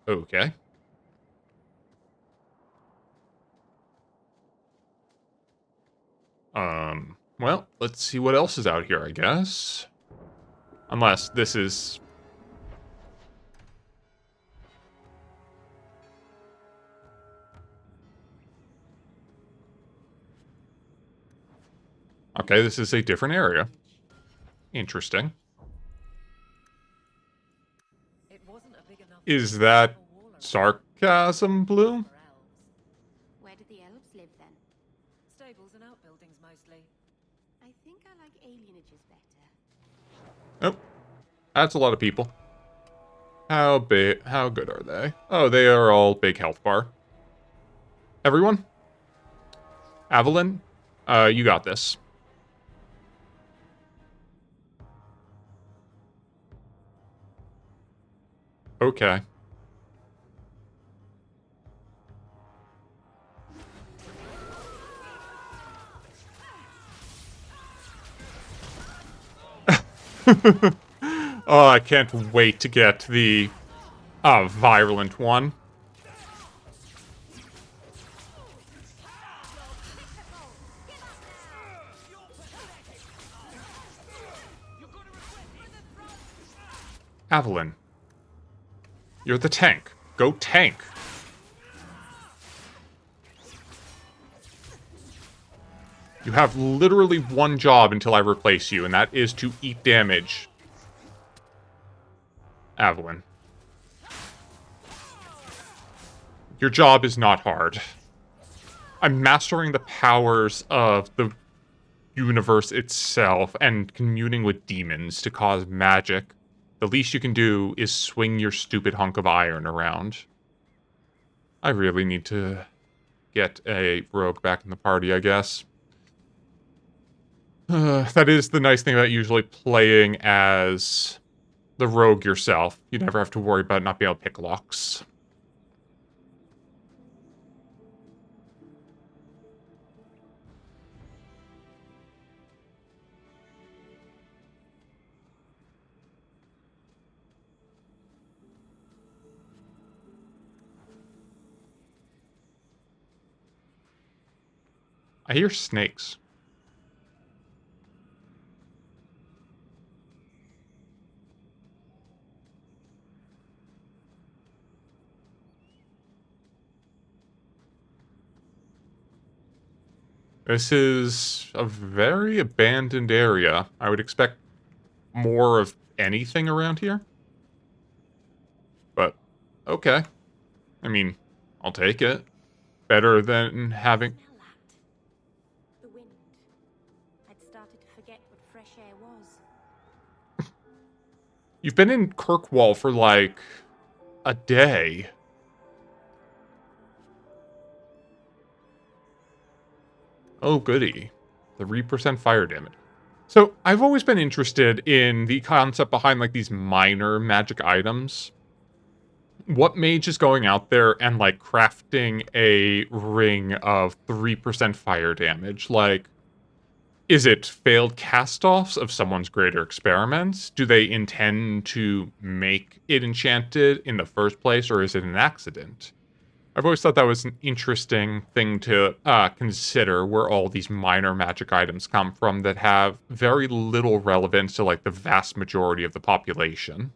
Okay. Well, let's see what else is out here, I guess. Unless this is... Okay, this is a different area. Interesting. Is that sarcasm, Bloom? Where did the elves live then? Stables and outbuildings mostly. I think I like alienages better. Oh, that's a lot of people. How good are they? Oh, they are all big health bar. Everyone? Evelyn? You got this. Okay. Oh, I can't wait to get the virulent one. Evelyn. You're the tank. Go tank. You have literally one job until I replace you, and that is to eat damage. Evelyn. Your job is not hard. I'm mastering the powers of the universe itself and communing with demons to cause magic. The least you can do is swing your stupid hunk of iron around. I really need to get a rogue back in the party, I guess. That is the nice thing about usually playing as the rogue yourself. You never have to worry about not being able to pick locks. I hear snakes. This is a very abandoned area. I would expect more of anything around here. But, okay. I mean, I'll take it. Better than having... The wind. I'd started to forget what fresh air was. You've been in Kirkwall for, like, a day. Oh, goody. 3% fire damage. So, I've always been interested in the concept behind, like, these minor magic items. What mage is going out there and, like, crafting a ring of 3% fire damage? Like, is it failed cast-offs of someone's greater experiments? Do they intend to make it enchanted in the first place, or is it an accident? I've always thought that was an interesting thing to consider, where all these minor magic items come from that have very little relevance to, like, the vast majority of the population.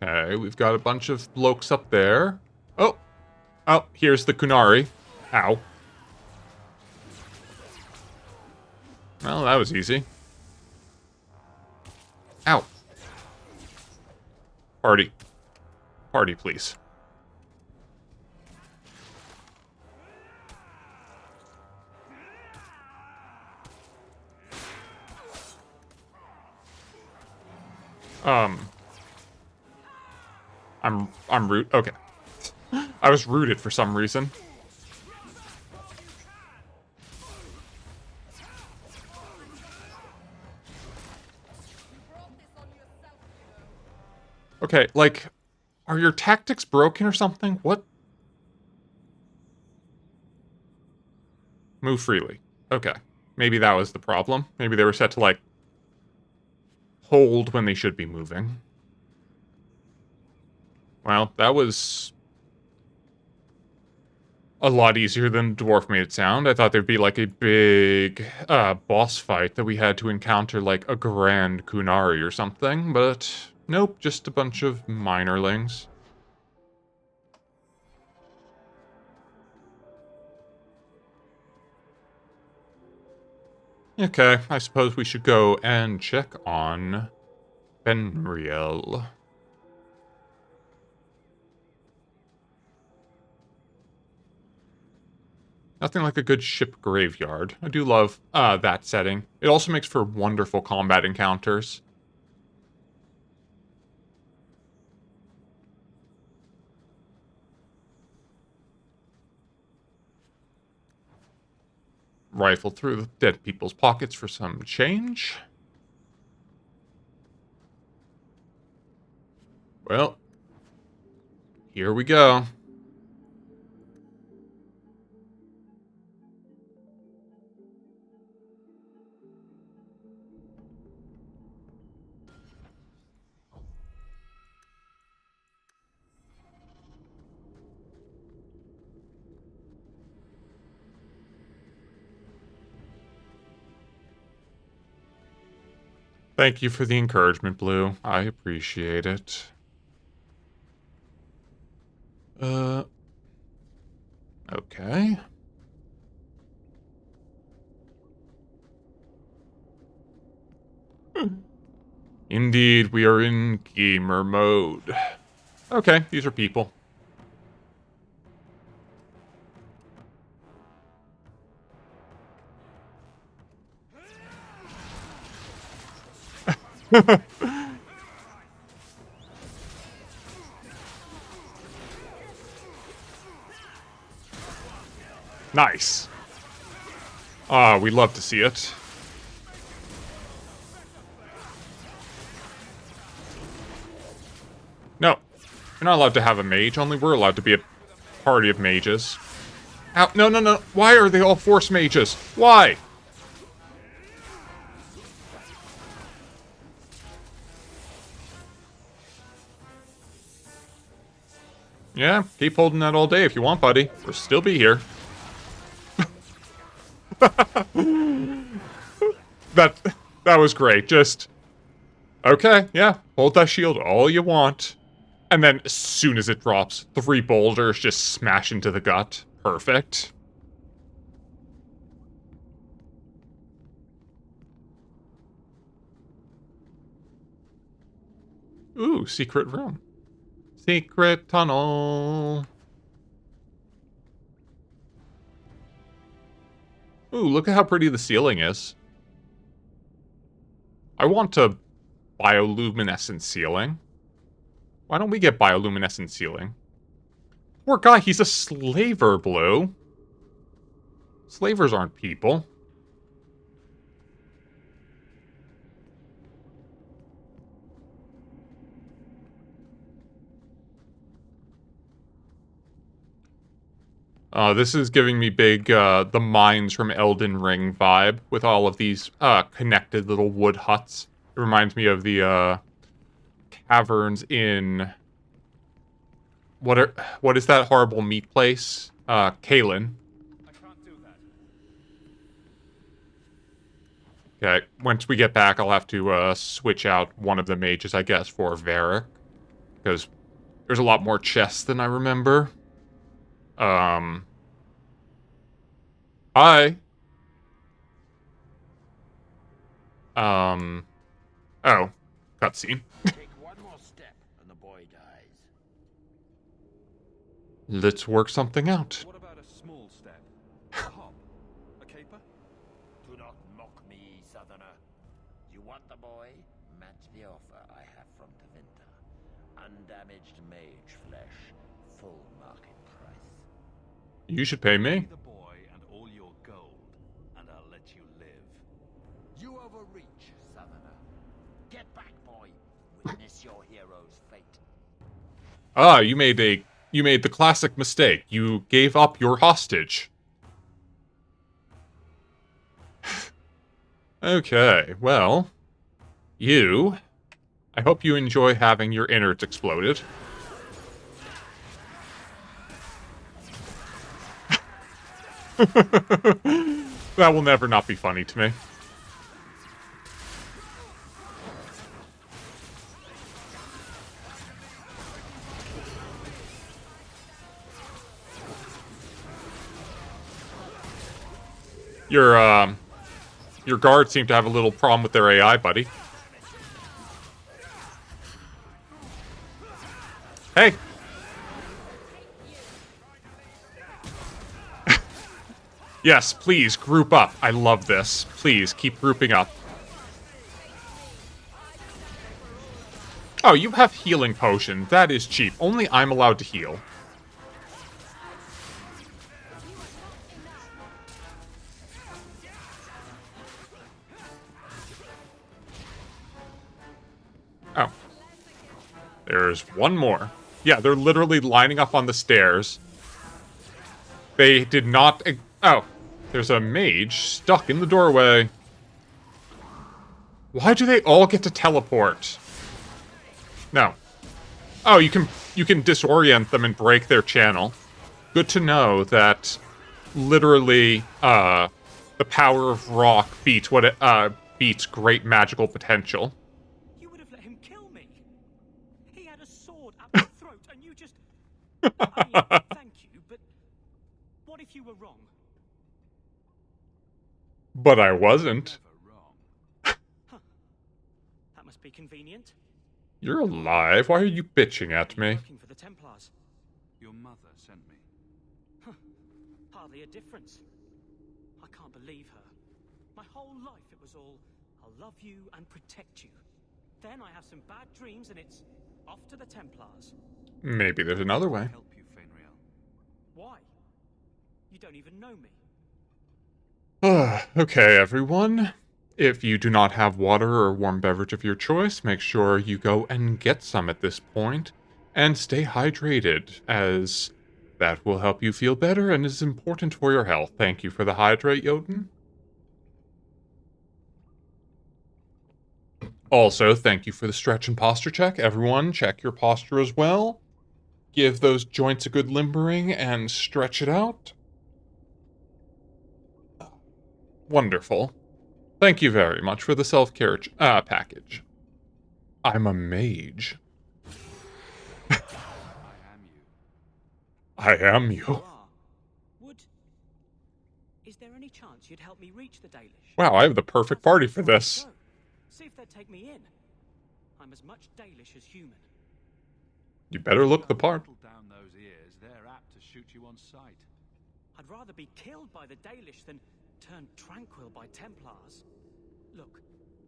Okay, we've got a bunch of blokes up there. Oh! Oh, here's the Kunari. Ow. Well, that was easy. Ow. Party. Party, please. I'm root. Okay. I was rooted for some reason. Okay, like, are your tactics broken or something? What? Move freely. Okay. Maybe that was the problem. Maybe they were set to, like, hold when they should be moving. Well, that was a lot easier than Dwarf made it sound. I thought there'd be like a big boss fight that we had to encounter like a Grand Kunari or something, but nope, just a bunch of minerlings. Okay, I suppose we should go and check on Benriel. Nothing like a good ship graveyard. I do love that setting. It also makes for wonderful combat encounters. Rifle through the dead people's pockets for some change. Well, here we go. Thank you for the encouragement, Blue. I appreciate it. Okay. Indeed, we are in gamer mode. Okay, these are people. Nice. We love to see it. No, you're not allowed to have a mage. Only we're allowed to be a party of mages. Ow, no, no, no. Why are they all force mages? Why? Yeah, keep holding that all day if you want, buddy. We'll still be here. That was great. Just, okay, yeah, hold that shield all you want. And then as soon as it drops, 3 boulders just smash into the gut. Perfect. Ooh, secret room. Secret tunnel. Ooh, look at how pretty the ceiling is. I want a bioluminescent ceiling. Why don't we get bioluminescent ceiling? Poor guy, he's a slaver, Blue. Slavers aren't people. This is giving me big, the mines from Elden Ring vibe, with all of these, connected little wood huts. It reminds me of the, caverns in... What is that horrible meat place? Kalen. Okay, once we get back, I'll have to, switch out one of the mages, I guess, for Varric. Because there's a lot more chests than I remember. Hi. Oh, cutscene. Take one more step and the boy dies. Let's work something out. What about a small step? A hop? A caper? Do not mock me, Southerner. You want the boy? Match the offer I have from Tevinter. Undamaged mage flesh, full market price. You should pay me. The boy and all your gold, and I'll let you live. You overreach, Southerner. Get back, boy. Witness your hero's fate. Ah, you made the classic mistake. You gave up your hostage. Okay, well, I hope you enjoy having your innards exploded. That will never not be funny to me. Your guards seem to have a little problem with their AI, buddy. Hey! Yes, please, group up. I love this. Please, keep grouping up. Oh, you have healing potion. That is cheap. Only I'm allowed to heal. Oh. There's one more. Yeah, they're literally lining up on the stairs. They did not... Oh. There's a mage stuck in the doorway. Why do they all get to teleport? No. Oh, you can disorient them and break their channel. Good to know that literally the power of rock beats what it beats great magical potential. You would have let him kill me. He had a sword at my throat, and you just... I mean, thank you, but what if you were wrong? But I wasn't. Huh. That must be convenient. You're alive. Why are you bitching at me? Working for the Templars. Your mother sent me. Huh. Hardly a difference. I can't believe her. My whole life it was all, I'll love you and protect you. Then I have some bad dreams and it's off to the Templars. Maybe there's another way. Help you, Fainriel. Why? You don't even know me. Okay, everyone. If you do not have water or warm beverage of your choice, make sure you go and get some at this point. And stay hydrated, as that will help you feel better and is important for your health. Thank you for the hydrate, Jotun. Also, thank you for the stretch and posture check. Everyone, check your posture as well. Give those joints a good limbering and stretch it out. Wonderful. Thank you very much for the self-care package. I'm a mage. I am you. Is there any chance you'd help me reach the Dalish? Wow, I have the perfect party for this. See if they'd take me in. I'm as much Dalish as human. You better look the part. Down those ears, they're apt to shoot you on sight. I'd rather be killed by the Dalish than turned tranquil by Templars. Look,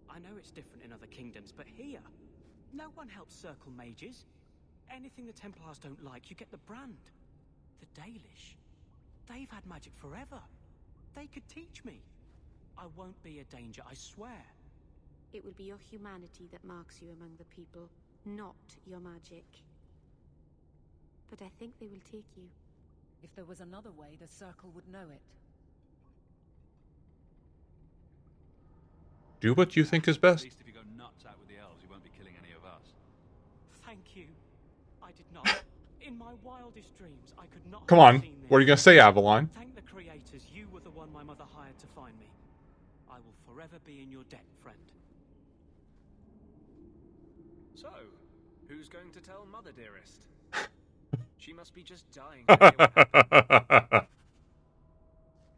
I know it's different in other kingdoms, but here, no one helps circle mages. Anything the Templars don't like, you get the brand. The Dalish, they've had magic forever. They could teach me. I won't be a danger, I swear. It will be your humanity that marks you among the people, not your magic. But I think they will take you. If there was another way, the Circle would know it. Do what you think is best. At least if you go nuts out with the elves, you won't be killing any of us. Thank you. I did not. In my wildest dreams, I could not Come have on. seen this. What are you going to say, Avalon? Thank the creators, you were the one my mother hired to find me. I will forever be in your debt, friend. So, who's going to tell Mother Dearest? She must be just dying to hear what happened.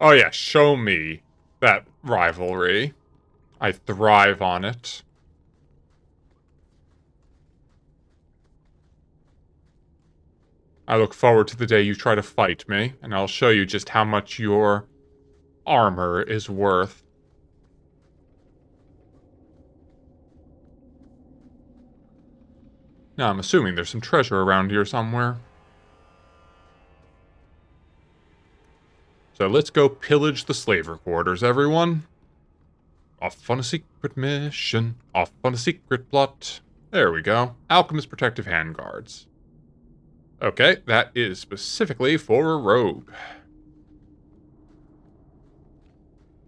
Oh yeah, show me that rivalry. I thrive on it. I look forward to the day you try to fight me, and I'll show you just how much your armor is worth. Now, I'm assuming there's some treasure around here somewhere. So let's go pillage the slaver quarters, everyone. Off on a secret mission. Off on a secret plot. There we go. Alchemist Protective Handguards. Okay, that is specifically for a rogue.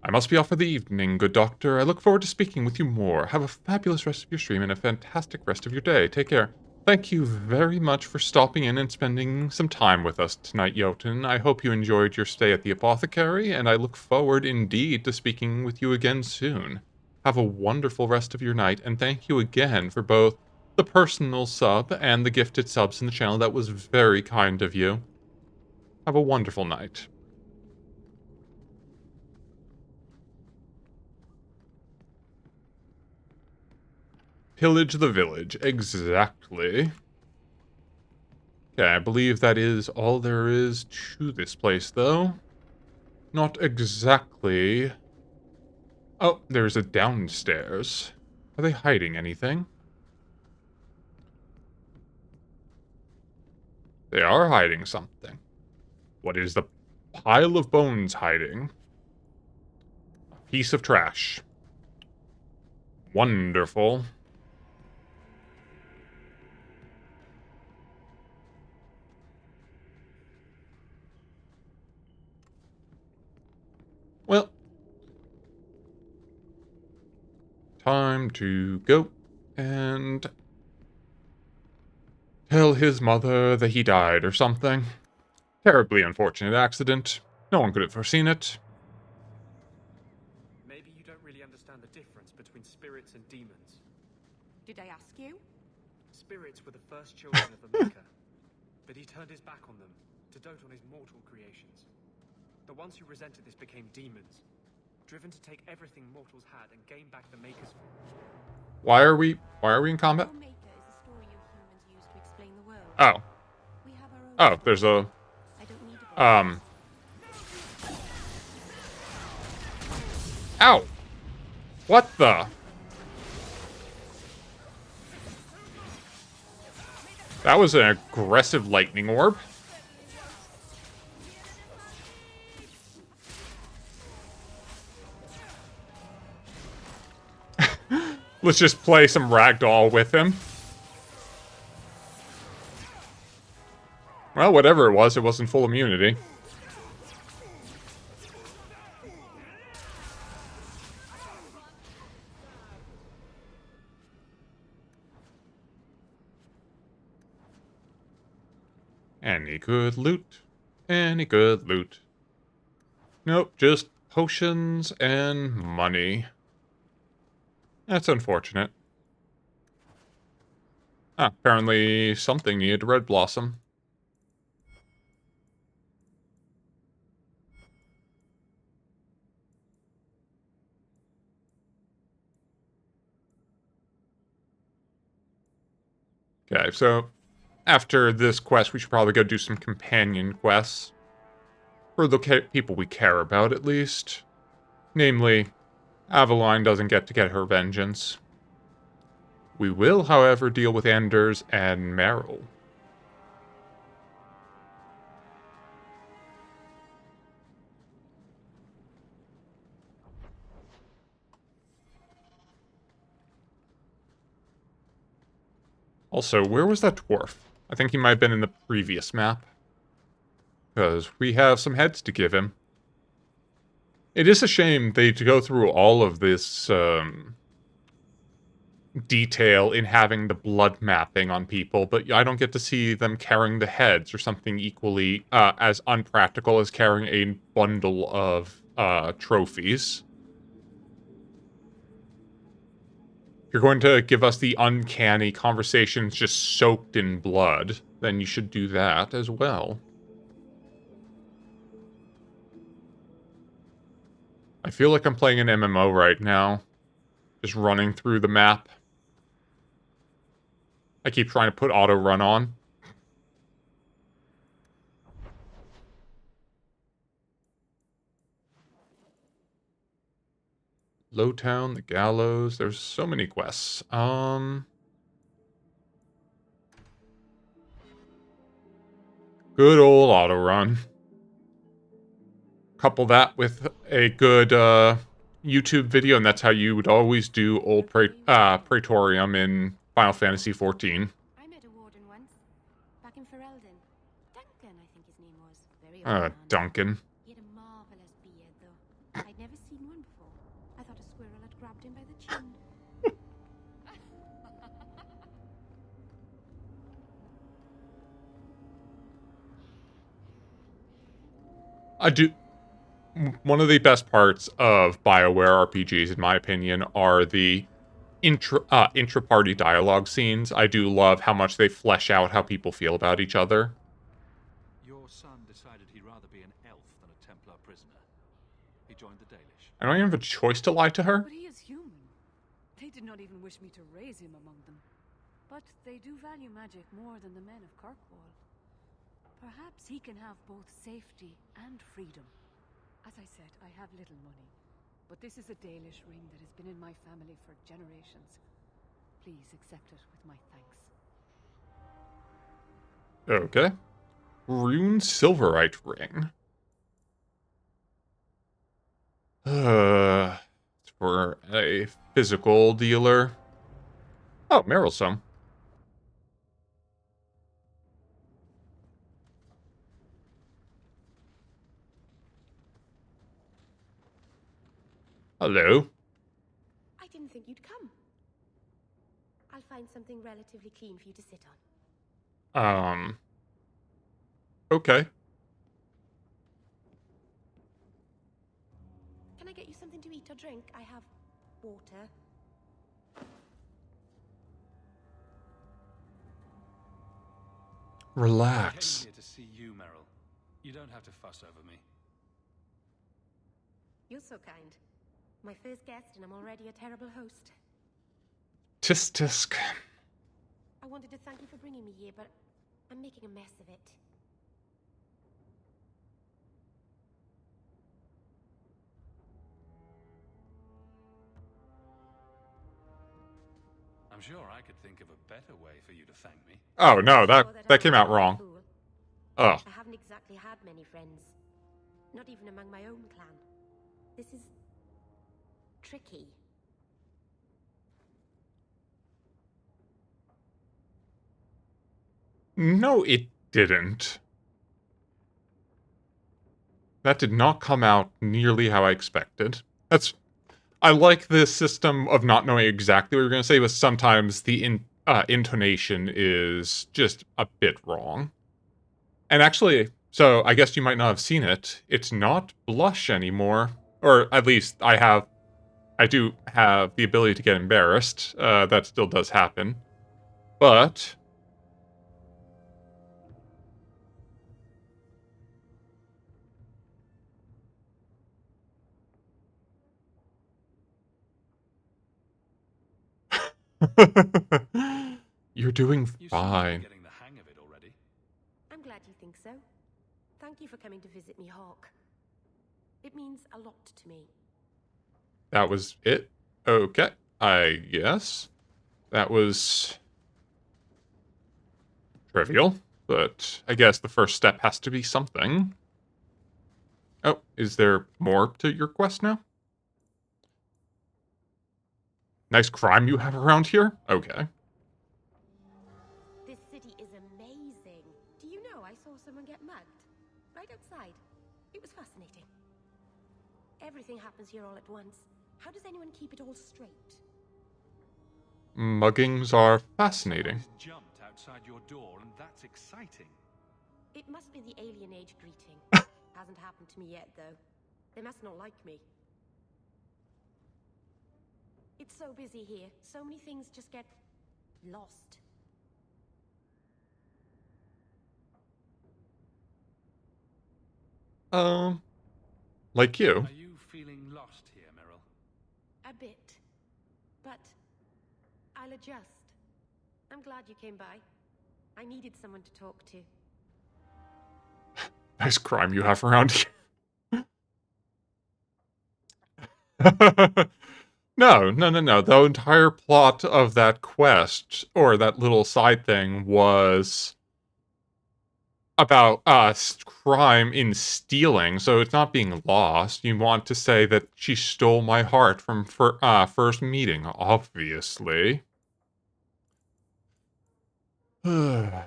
I must be off for the evening, good doctor. I look forward to speaking with you more. Have a fabulous rest of your stream and a fantastic rest of your day. Take care. thank you very much for stopping in and spending some time with us tonight, Jotun. I hope you enjoyed your stay at the apothecary, and I look forward indeed to speaking with you again soon. Have a wonderful rest of your night, and thank you again for both the personal sub and the gifted subs in the channel. That was very kind of you. Have a wonderful night. Pillage the village. Exactly. Okay, I believe that is all there is to this place, though. Not exactly. Oh, there's a downstairs. Are they hiding anything? They are hiding something. What is the pile of bones hiding? A piece of trash. Wonderful. Well, time to go and tell his mother that he died or something. Terribly unfortunate accident. No one could have foreseen it. Maybe you don't really understand the difference between spirits and demons. Did I ask you? Spirits were the first children of the Maker, but he turned his back on them to dote on his mortal creations. The ones who resented this became demons, driven to take everything mortals had and gain back the Maker's form. Why are we in combat? Oh. Oh, there's a Ow! What the? That was an aggressive lightning orb. Let's just play some ragdoll with him. Well, whatever it wasn't full immunity. Any good loot? Any good loot? Nope, just potions and money. That's unfortunate. Ah, apparently something needed red blossom. Okay, so after this quest, we should probably go do some companion quests. For the people we care about, at least. Namely, Aveline doesn't get to get her vengeance. We will, however, deal with Anders and Meryl. Also, where was that dwarf? I think he might have been in the previous map. Because we have some heads to give him. It is a shame they to go through all of this detail in having the blood mapping on people, but I don't get to see them carrying the heads or something equally as unpractical as carrying a bundle of trophies. If you're going to give us the uncanny conversations just soaked in blood, then you should do that as well. I feel like I'm playing an MMO right now. Just running through the map. I keep trying to put auto run on. Lowtown, the Gallows, there's so many quests. Good old auto run. Couple that with a good YouTube video, and that's how you would always do old Praetorium in Final Fantasy XIV. I met a warden once, back in Ferelden. Duncan, I think his name was. Very old man. Duncan. He had a marvelous beard, though. I'd never seen one before. I thought a squirrel had grabbed him by the chin. I do. One of the best parts of BioWare RPGs, in my opinion, are the intra-party dialogue scenes. I do love how much they flesh out how people feel about each other. Your son decided he'd rather be an elf than a Templar prisoner. He joined the Dalish. I don't even have a choice to lie to her. But he is human. They did not even wish me to raise him among them. But they do value magic more than the men of Kirkwall. Perhaps he can have both safety and freedom. As I said, I have little money. But this is a Dalish ring that has been in my family for generations. Please accept it with my thanks. Okay. Rune Silverite ring. For a physical dealer. Oh, Merylsome. Hello. I didn't think you'd come. I'll find something relatively clean for you to sit on. Okay. Can I get you something to eat or drink? I have water. Relax. I came here to see you, Meryl. You don't have to fuss over me. You're so kind. My first guest, and I'm already a terrible host. Tisk tisk. I wanted to thank you for bringing me here, but I'm making a mess of it. I'm sure I could think of a better way for you to thank me. Oh no, that came out wrong. Ugh. I haven't exactly had many friends. Not even among my own clan. This is tricky. No, it didn't. That did not come out nearly how I expected. I like this system of not knowing exactly what you're going to say, but sometimes the intonation is just a bit wrong. And actually, so I guess you might not have seen it. It's not blush anymore. Or at least I do have the ability to get embarrassed. That still does happen. But you're doing fine. Getting the hang of it already. I'm glad you think so. Thank you for coming to visit me, Hawk. It means a lot to me. That was it? Okay, I guess. That was trivial, but I guess the first step has to be something. Oh, is there more to your quest now? Nice crime you have around here? Okay. This city is amazing. Do you know I saw someone get mugged? Right outside. It was fascinating. Everything happens here all at once. How does anyone keep it all straight? Muggings are fascinating. Jumped outside your door, and that's exciting. It must be the alien age greeting. Hasn't happened to me yet, though. They must not like me. It's so busy here. So many things just get lost. Like you. Are you feeling lost here, Meryl? A bit. But I'll adjust. I'm glad you came by. I needed someone to talk to. Nice crime you have around here. No. The entire plot of that quest, or that little side thing, was about crime in stealing, so it's not being lost. You want to say that she stole my heart from first meeting, obviously. Errand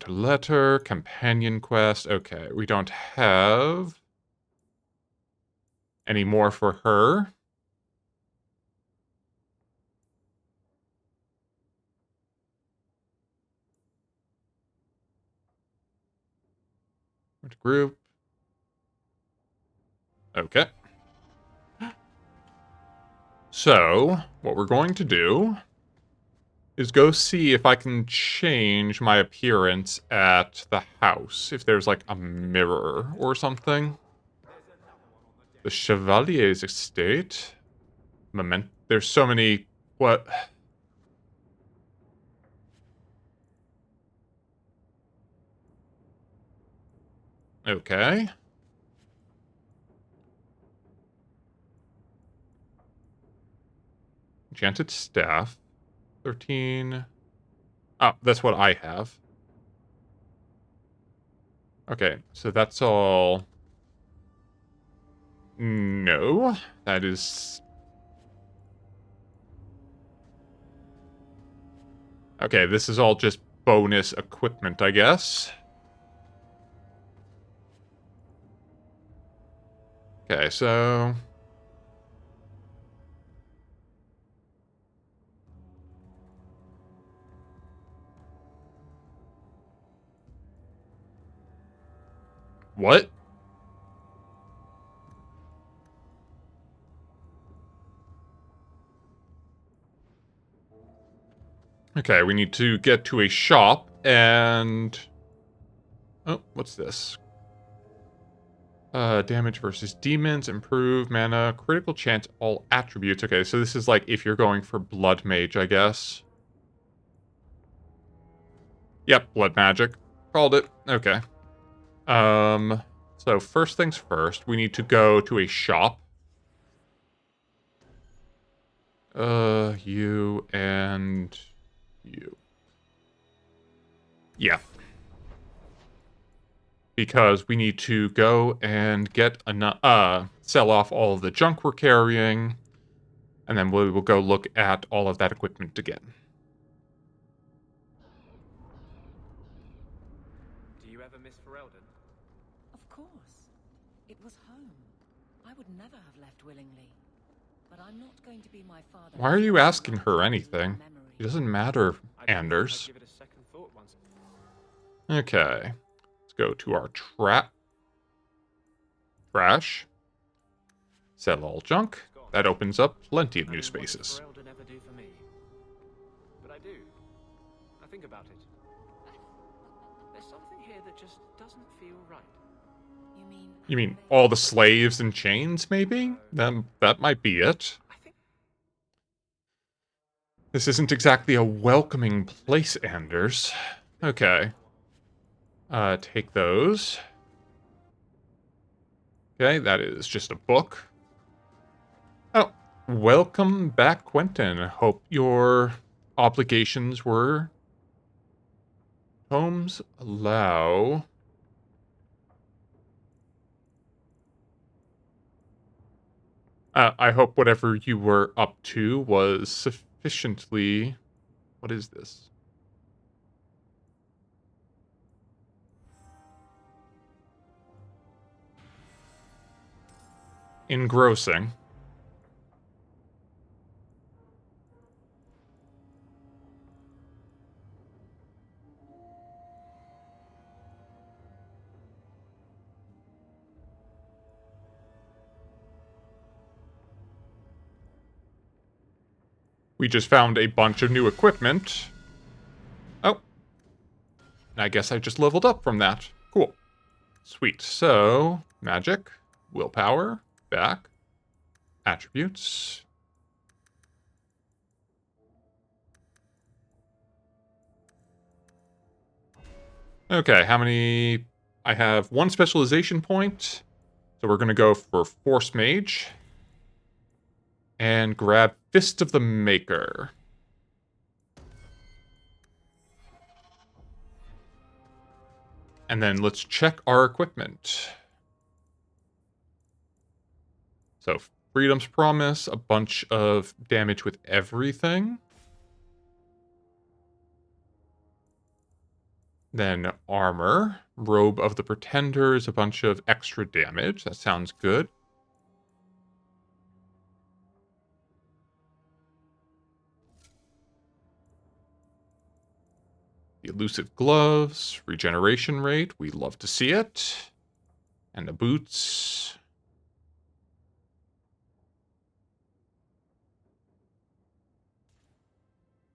letter, companion quest. Okay, we don't have any more for her. Group. Okay. So, what we're going to do is go see if I can change my appearance at the house. If there's, like, a mirror or something. The Chevalier's estate. There's so many... What? Okay. Enchanted staff. 13. Oh, that's what I have. Okay, so that's all... No, that is... Okay, this is all just bonus equipment, I guess. Okay, so... What? Okay, we need to get to a shop, and... Oh, what's this? Damage versus demons, improve mana, critical chance, all attributes. Okay, so this is like if you're going for blood mage, I guess. Yep, blood magic. Called it. Okay. So first things first, we need to go to a shop. You and you. Yeah. Because we need to go and get sell off all of the junk we're carrying, and then we will go look at all of that equipment again. Do you ever miss Ferelden? Of course. It was home. I would never have left willingly. But I'm not going to be my father. Why are you asking her anything? It doesn't matter, Anders. I'd give it a second thought once. Okay. Let's go to our trash. Sell all junk. That opens up plenty of new spaces. What does Ferelden ever do for me? But I do. I think about it. There's something here that just doesn't feel right. You mean all the slaves and chains, maybe? That might be it. This isn't exactly a welcoming place, Anders. Okay. Take those. Okay, that is just a book. Oh, welcome back, Quentin. Hope your obligations were... Homes allow... I hope whatever you were up to was sufficiently... What is this? Engrossing. We just found a bunch of new equipment. Oh. I guess I just leveled up from that. Cool. Sweet. So, magic, willpower, back, attributes. Okay, how many... I have one specialization point. So we're going to go for Force Mage. And grab Fist of the Maker. And then let's check our equipment. So, Freedom's Promise, a bunch of damage with everything. Then Armor, Robe of the Pretenders, a bunch of extra damage. That sounds good. The Elusive Gloves, regeneration rate, we love to see it. And the boots.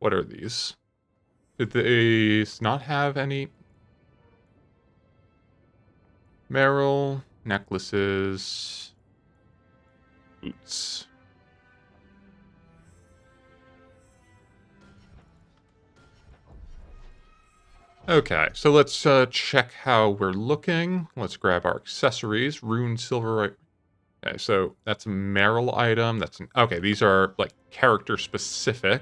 What are these? Did these not have any? Merrill, necklaces, boots. Okay, so let's check how we're looking. Let's grab our accessories. Rune, silver. Okay, so that's a Merrill item. That's an, okay, these are like character specific.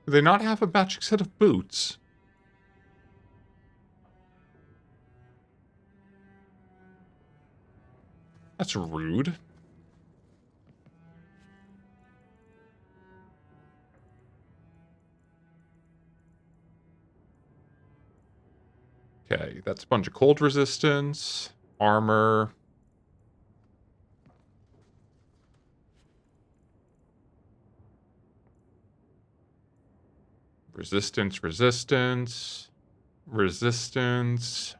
Do they not have a matching set of boots? That's rude. Okay, that's a bunch of cold resistance, armor. Resistance, resistance, resistance.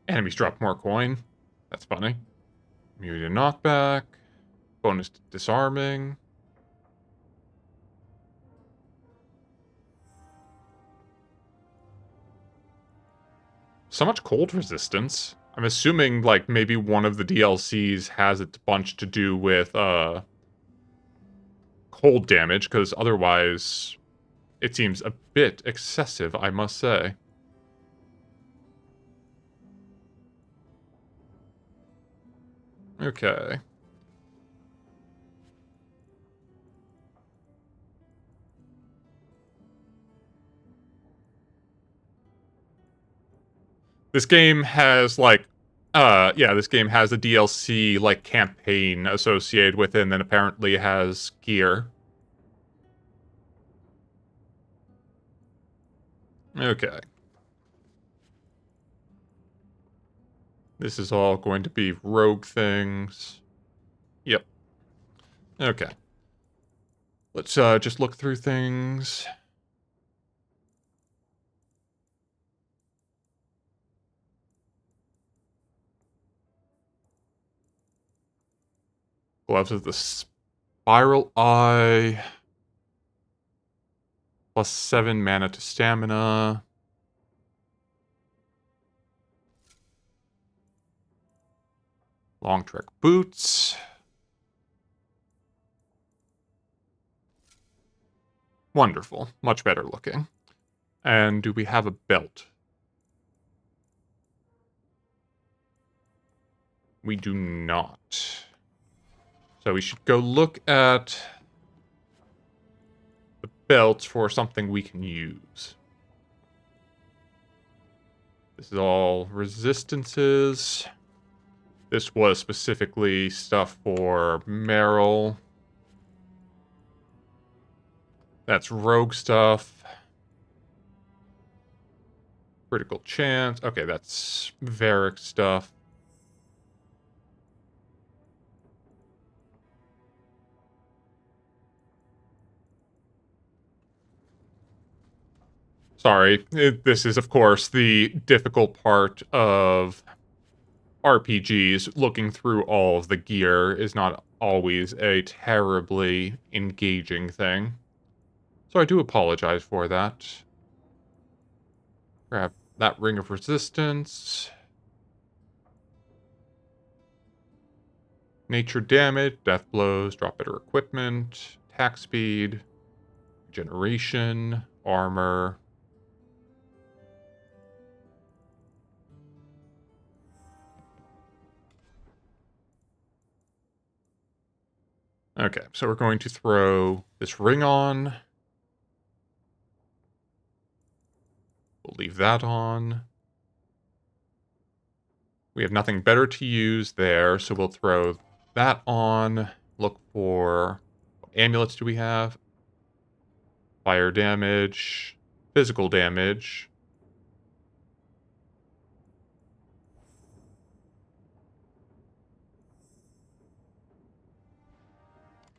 Enemies drop more coin. That's funny. Immunity to knockback. Bonus to disarming. So much cold resistance. I'm assuming, like, maybe one of the DLCs has a bunch to do with, cold damage, because otherwise it seems a bit excessive, I must say. Okay. This game has, like, yeah, this game has a DLC, like, campaign associated with it, and then apparently has gear. Okay. This is all going to be rogue things. Yep. Okay. Let's, just look through things. Gloves of the Spiral Eye. Plus 7 mana to stamina. Long trek boots. Wonderful. Much better looking. And do we have a belt? We do not. So we should go look at the belts for something we can use. This is all resistances. This was specifically stuff for Merrill. That's rogue stuff. Critical chance. Okay, that's Varric stuff. Sorry, this is, of course, the difficult part of RPGs. Looking through all of the gear is not always a terribly engaging thing. So I do apologize for that. Grab that Ring of Resistance. Nature damage, death blows, drop better equipment, attack speed, regeneration, armor. Okay, so we're going to throw this ring on. We'll leave that on. We have nothing better to use there, so we'll throw that on. Look for... what amulets do we have? Fire damage. Physical damage.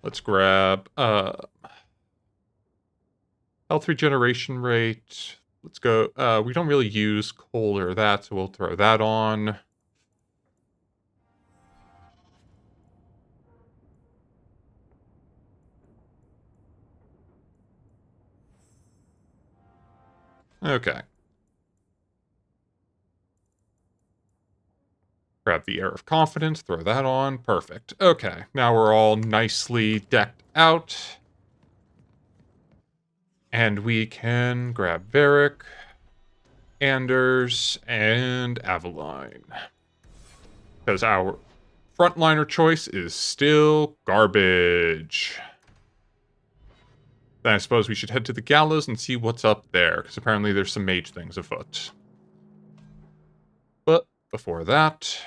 Let's grab health regeneration rate, let's go. We don't really use coal or that, so we'll throw that on. Okay. Grab the Air of Confidence, throw that on. Perfect. Okay, now we're all nicely decked out. And we can grab Varric, Anders, and Aveline. Because our frontliner choice is still garbage. Then I suppose we should head to the gallows and see what's up there, because apparently there's some mage things afoot. But before that,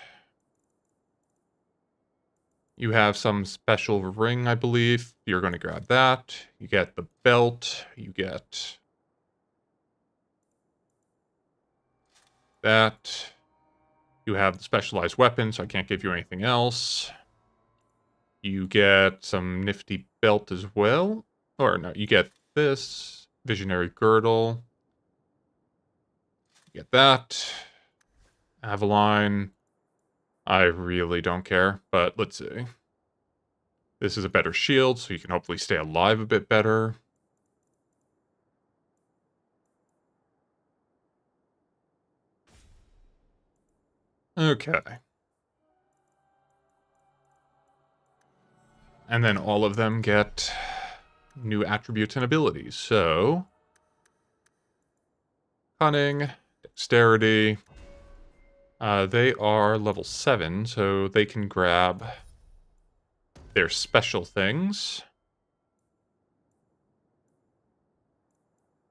you have some special ring, I believe. You're going to grab that. You get the belt. You get that. You have the specialized weapon, so I can't give you anything else. You get some nifty belt as well. Or no, you get this. Visionary girdle. You get that. Aveline. I really don't care, but let's see. This is a better shield, so you can hopefully stay alive a bit better. Okay. And then all of them get new attributes and abilities. So, cunning, dexterity. They are level 7, so they can grab their special things.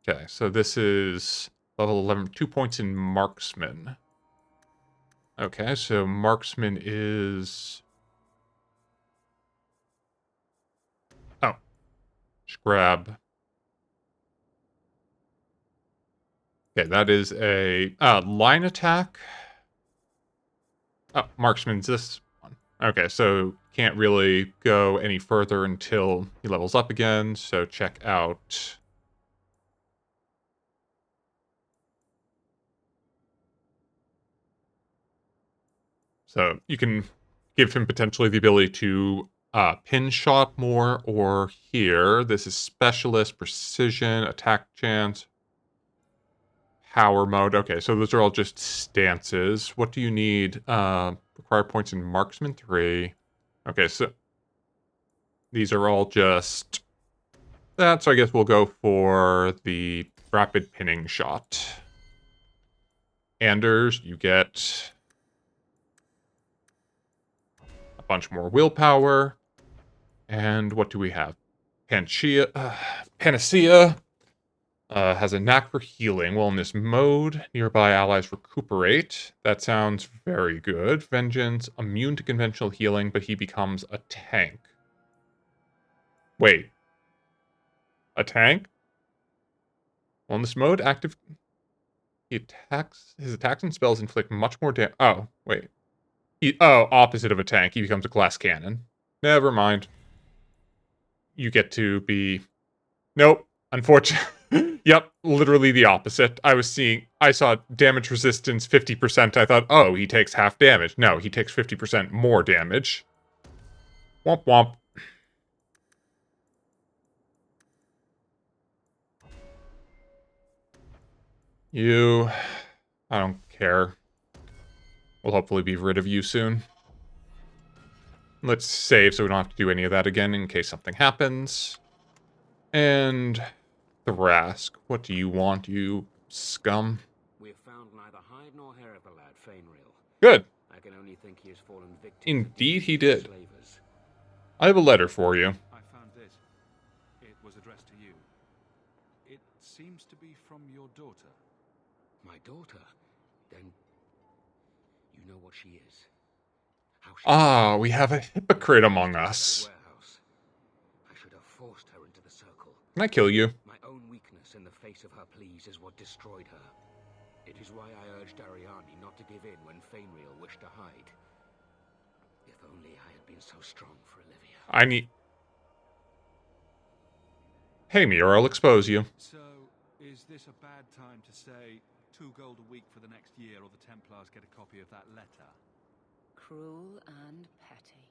Okay, so this is level 11, 2 points in marksman. Okay, so marksman is... Oh. Just grab... Okay, that is a line attack. Oh, marksman's this one. Okay, so can't really go any further until he levels up again, so check out... So you can give him potentially the ability to pin shot more, or here, this is specialist, precision, attack chance, power mode. Okay, so those are all just stances. What do you need? Required points in marksman 3. Okay, so these are all just that, so I guess we'll go for the rapid pinning shot. Anders, you get a bunch more willpower. And what do we have? Panacea has a knack for healing. While in this mode, nearby allies recuperate. That sounds very good. Vengeance, immune to conventional healing, but he becomes a tank. Wait. A tank? While in this mode, active... His attacks and spells inflict much more damage. Oh, wait. Opposite of a tank. He becomes a glass cannon. Never mind. You get to be... Nope. Unfortunately. Yep, literally the opposite. I saw damage resistance 50%. I thought, oh, he takes half damage. No, he takes 50% more damage. Womp womp. You... I don't care. We'll hopefully be rid of you soon. Let's save so we don't have to do any of that again in case something happens. And... Thrask, what do you want, you scum? We have found neither hide nor hair of the lad, Fainreal. Good. I can only think he has fallen victim. Indeed he did. Slavers. I have a letter for you. I found this. It was addressed to you. It seems to be from your daughter. My daughter? Then you know what she is. Ah, we have a hypocrite among us. I should have forced her into the circle. Can I kill you? My own weakness in the face of her pleas is what destroyed her. It is why I urged Ariani not to give in when Fainreal wished to hide. If only I had been so strong for Olivia. Hey me or I'll expose you. So, Is this a bad time to say 2 gold a week for the next year, or the Templars get a copy of that letter? Cruel and petty.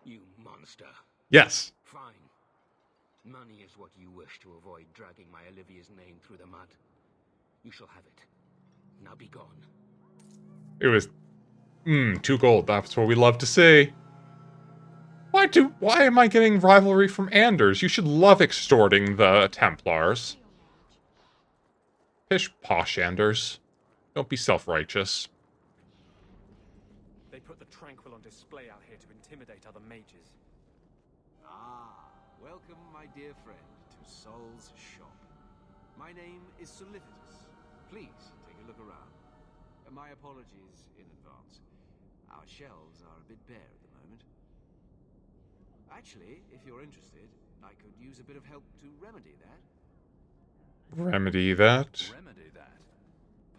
You monster. Yes. Fine. Money is what you wish to avoid dragging my Olivia's name through the mud. You shall have it. Now be gone. It was 2 gold. That's what we love to see. Why am I getting rivalry from Anders? You should love extorting the Templars. Pish posh, Anders. Don't be self-righteous. They put the Tranquil on display out here to intimidate other mages. Ah, welcome, my dear friend, to Sol's shop. My name is Solicitus. Please take a look around. My apologies in advance. Our shelves are a bit bare at the moment. Actually, if you're interested, I could use a bit of help to remedy that. Remedy that? Remedy that?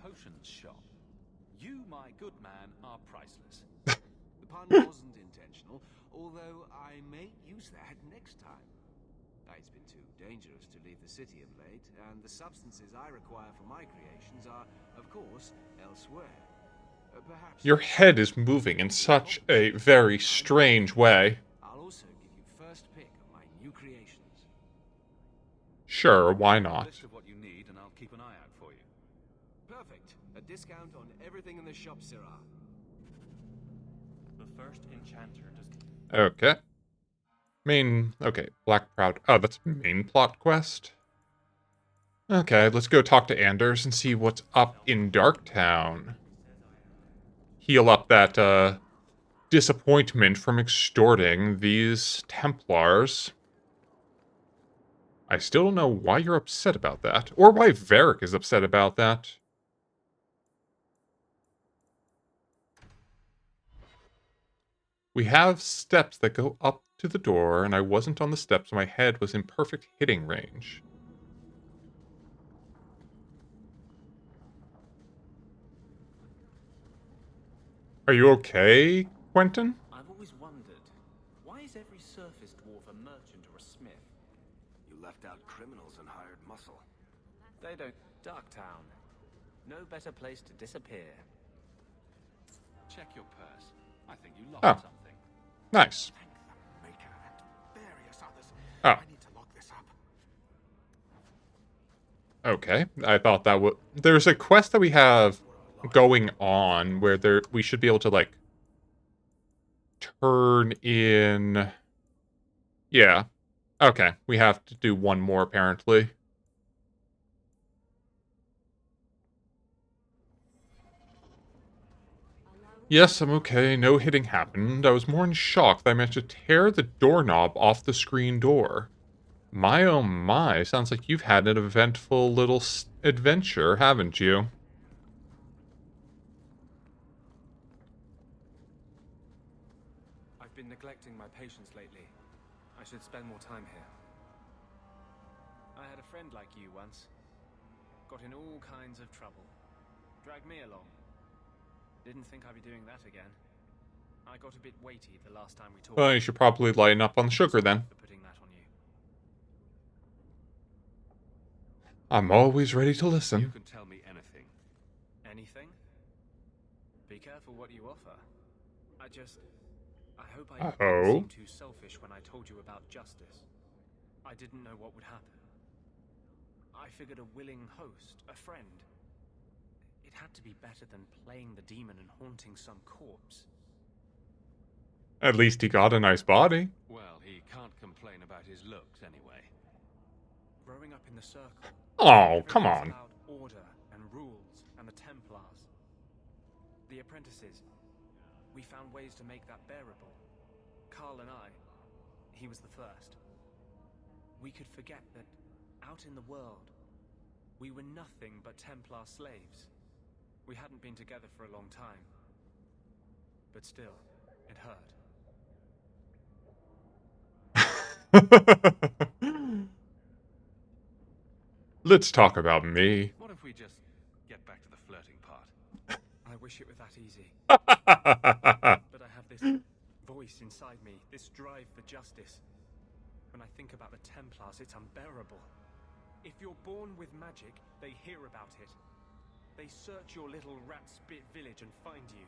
Potions shop. You, my good man, are priceless. The pun wasn't intentional, although I may use that next time. It's been too dangerous to leave the city of late, and the substances I require for my creations are, of course, elsewhere. Perhaps Your head is moving in such a very strange way. I'll also give you first pick of my new creations. Sure, why not? List of what you need, and I'll keep an eye out for you. Perfect. A discount on everything in the shop, Sirrah. The first enchanter does. Okay. Okay, Black Proud. Oh, that's main plot quest? Okay, let's go talk to Anders and see what's up in Darktown. Heal up that, disappointment from extorting these Templars. I still don't know why you're upset about that, or why Varric is upset about that. We have steps that go up to the door, and I wasn't on the steps, so my head was in perfect hitting range. Are you okay, Quentin? I've always wondered, why is every surface dwarf a merchant or a smith? You left out criminals and hired muscle. They don't. Darktown. No better place to disappear. Check your purse. I think you lost something. Nice. Maker and various others. Oh. I need to lock this up. Okay, I thought that would... There's a quest that we have going on where we should be able to, like, turn in... Yeah. Okay, we have to do one more, apparently. Yes, I'm okay. No hitting happened. I was more in shock that I managed to tear the doorknob off the screen door. My oh my, sounds like you've had an eventful little adventure, haven't you? I've been neglecting my patients lately. I should spend more time here. I had a friend like you once. Got in all kinds of trouble. Dragged me along. Didn't think I'd be doing that again. I got a bit weighty the last time we talked. Well, you should probably lighten up on the sugar then. For putting that on you. I'm always ready to listen. You can tell me anything. Anything? Be careful what you offer. I hope I didn't seem too selfish when I told you about justice. I didn't know what would happen. I figured a willing host, a friend. It had to be better than playing the demon and haunting some corpse. At least he got a nice body. Well, he can't complain about his looks anyway. Growing up in the circle. Oh, come on. About order and rules and the Templars. The apprentices. We found ways to make that bearable. Carl and I. He was the first. We could forget that out in the world, we were nothing but Templar slaves. We hadn't been together for a long time. But still, it hurt. Let's talk about me. What if we just get back to the flirting part? I wish it were that easy. But I have this voice inside me, this drive for justice. When I think about the Templars, it's unbearable. If you're born with magic, they hear about it. They search your little rat-spit village and find you.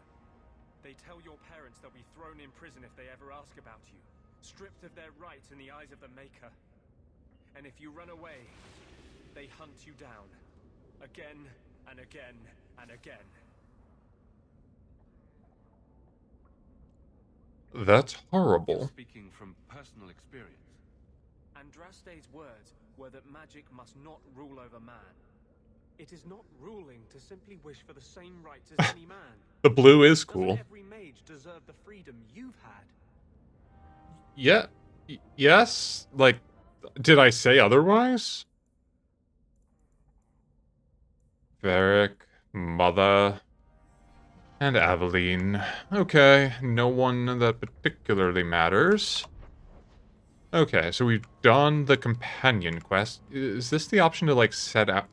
They tell your parents they'll be thrown in prison if they ever ask about you, stripped of their rights in the eyes of the Maker. And if you run away, they hunt you down. Again and again and again. That's horrible. You're speaking from personal experience. Andraste's words were that magic must not rule over man. It is not ruling to simply wish for the same rights as any man. The blue is cool. Doesn't every mage deserve the freedom you've had? Yeah. Yes? Like, did I say otherwise? Varric, Mother, and Aveline. Okay, no one that particularly matters. Okay, so we've done the companion quest. Is this the option to, like, set out?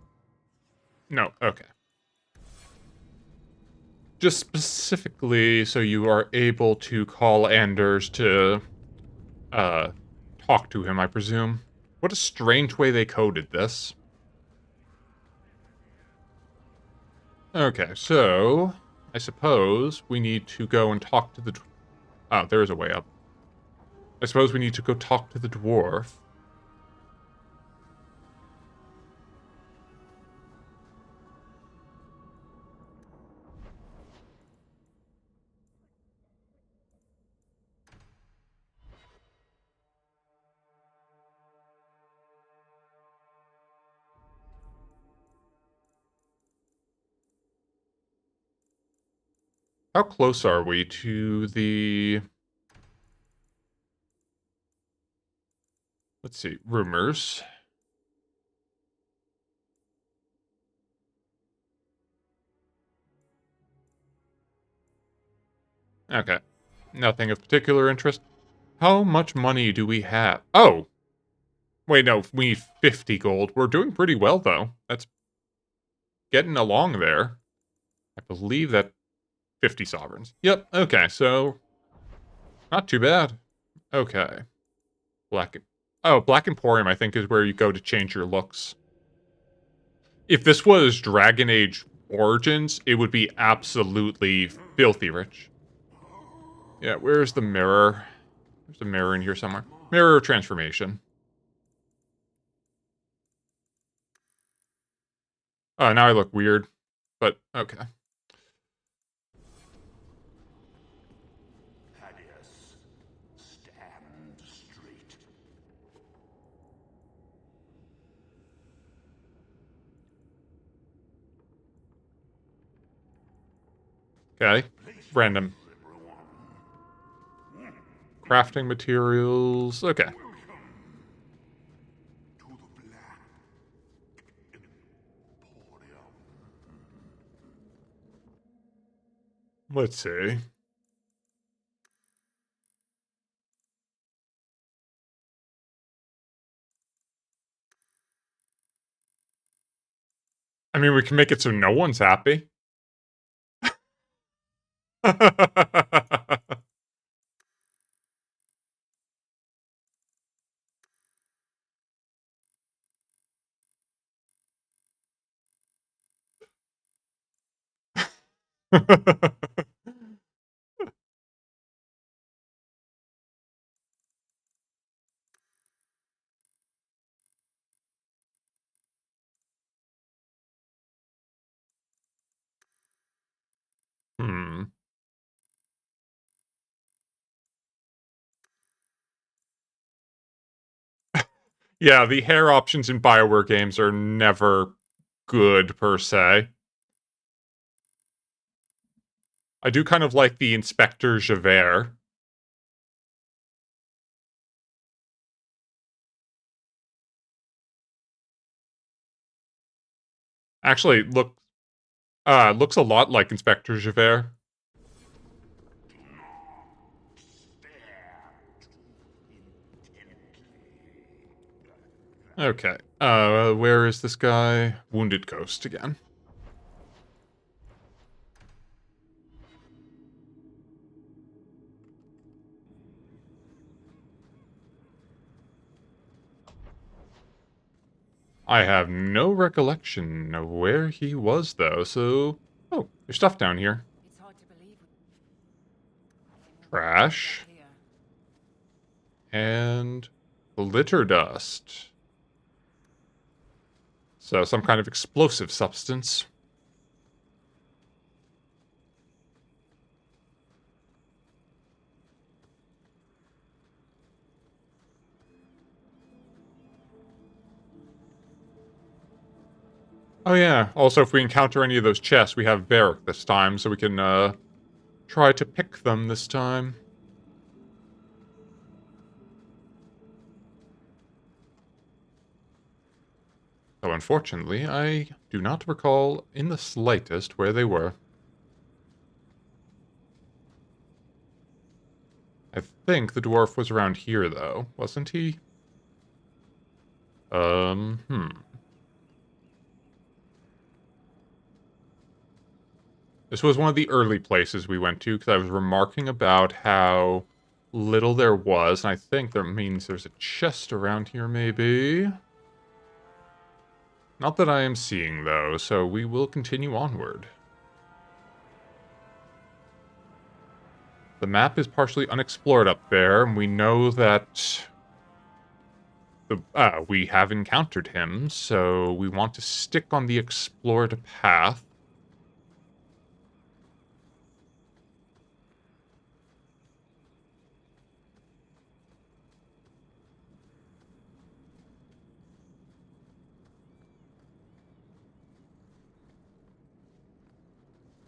No, okay. Just specifically so you are able to call Anders to, talk to him, I presume. What a strange way they coded this. Okay, so I suppose we need to go and talk to the... Oh, there is a way up. I suppose we need to go talk to the dwarf. How close are we to the... Let's see, rumors. Okay. Nothing of particular interest. How much money do we have? Oh! Wait, no, we need 50 gold. We're doing pretty well, though. That's getting along there. I believe that 50 sovereigns. Yep, okay, so... Not too bad. Okay. Black... Oh, Black Emporium, I think, is where you go to change your looks. If this was Dragon Age Origins, it would be absolutely filthy rich. Yeah, where's the mirror? There's a mirror in here somewhere. Mirror transformation. Oh, now I look weird. But, okay. Thaddeus, stand straight. Okay. Random. Crafting materials. Okay. Let's see. I mean, we can make it so no one's happy. Hmm. Yeah, the hair options in BioWare games are never good, per se. I do kind of like the Inspector Javert. Actually, looks a lot like Inspector Javert. Okay. Where is this guy? Wounded Ghost again. I have no recollection of where he was, though, so... Oh, there's stuff down here. It's hard to believe. Trash. And glitter dust. So some kind of explosive substance. Oh yeah, also if we encounter any of those chests, we have Varric this time, so we can, try to pick them this time. Though unfortunately, I do not recall in the slightest where they were. I think the dwarf was around here, though, wasn't he? This was one of the early places we went to, because I was remarking about how little there was, and I think that means there's a chest around here, maybe? Not that I am seeing, though, so we will continue onward. The map is partially unexplored up there, and we know that we have encountered him, so we want to stick on the explored path.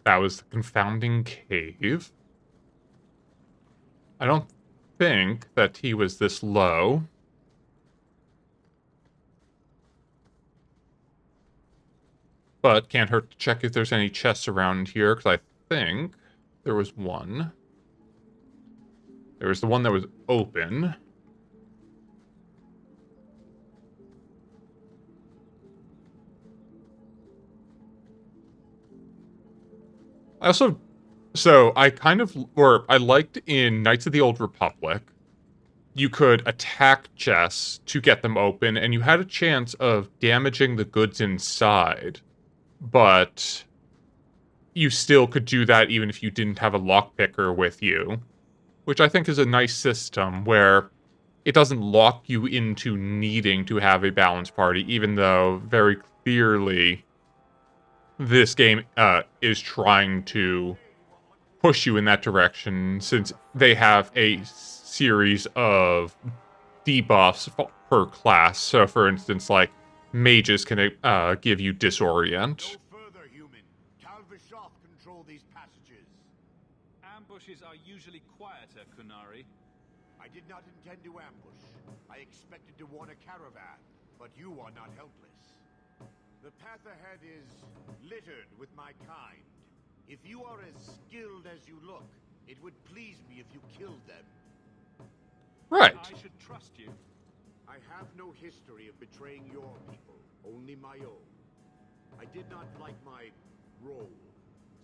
That was the confounding cave. I don't think that he was this low. But can't hurt to check if there's any chests around here, because I think there was one. There was the one that was open. I also... So, I kind of... Or, I liked in Knights of the Old Republic, you could attack chests to get them open, and you had a chance of damaging the goods inside. But you still could do that even if you didn't have a lockpicker with you. Which I think is a nice system, where it doesn't lock you into needing to have a balanced party, even though very clearly this game is trying to push you in that direction, since they have a series of debuffs per class. So, for instance, like, mages can give you disorient. Ambushes are usually quieter, Kunari. I did not intend to ambush. I expected to warn a caravan, but you are not helpless. The path ahead is littered with my kind. If you are as skilled as you look, it would please me if you killed them. Right. I should trust you. I have no history of betraying your people, only my own. I did not like my role,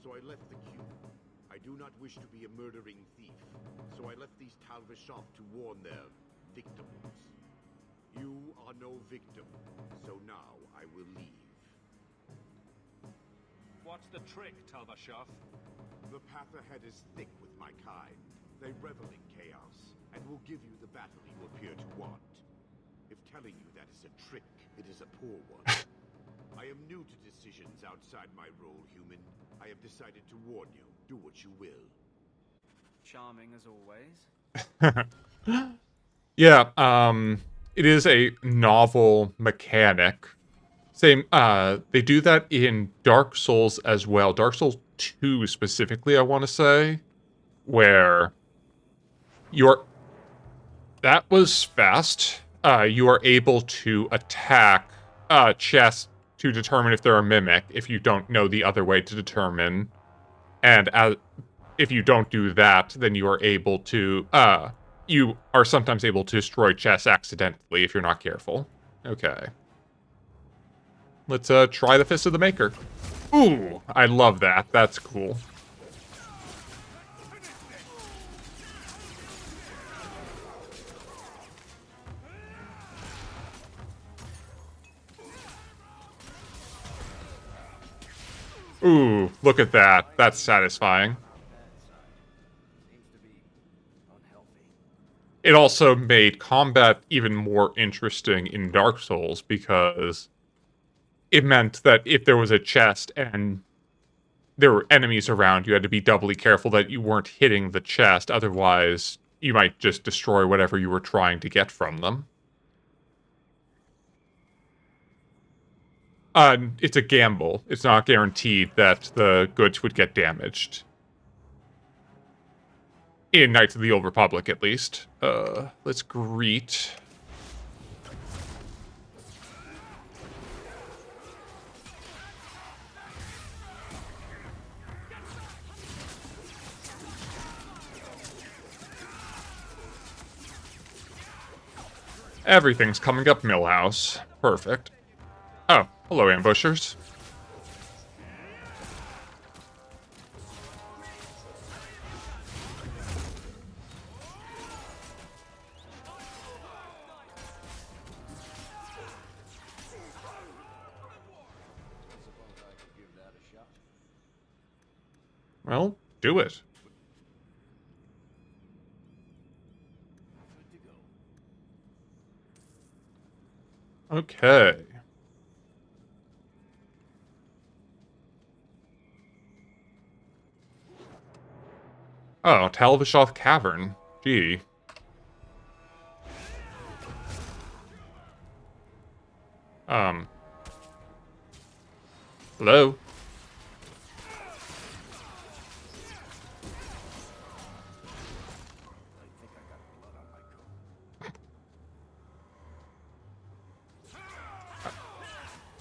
so I left the queue. I do not wish to be a murdering thief, so I left these Talvishov to warn their victims. You are no victim, so now I will leave. What's the trick, Talvashov? The path ahead is thick with my kind. They revel in chaos, and will give you the battle you appear to want. If telling you that is a trick, it is a poor one. I am new to decisions outside my role, human. I have decided to warn you. Do what you will. Charming as always. Yeah, it is a novel mechanic. Same, they do that in Dark Souls as well. Dark Souls 2 specifically, I want to say, where that was fast. You are able to attack chests to determine if they're a mimic, if you don't know the other way to determine. And if you don't do that, then you are able to, you are sometimes able to destroy chests accidentally if you're not careful. Okay. Let's, try the Fist of the Maker. Ooh, I love that. That's cool. Ooh, look at that. That's satisfying. It also made combat even more interesting in Dark Souls because it meant that if there was a chest and there were enemies around, you had to be doubly careful that you weren't hitting the chest, otherwise you might just destroy whatever you were trying to get from them. It's a gamble. It's not guaranteed that the goods would get damaged. In Knights of the Old Republic, at least. Let's greet. Everything's coming up Millhouse. Perfect. Oh, hello, ambushers. Well, do it. Okay. Oh, Talvishoth Cavern. Gee. Hello?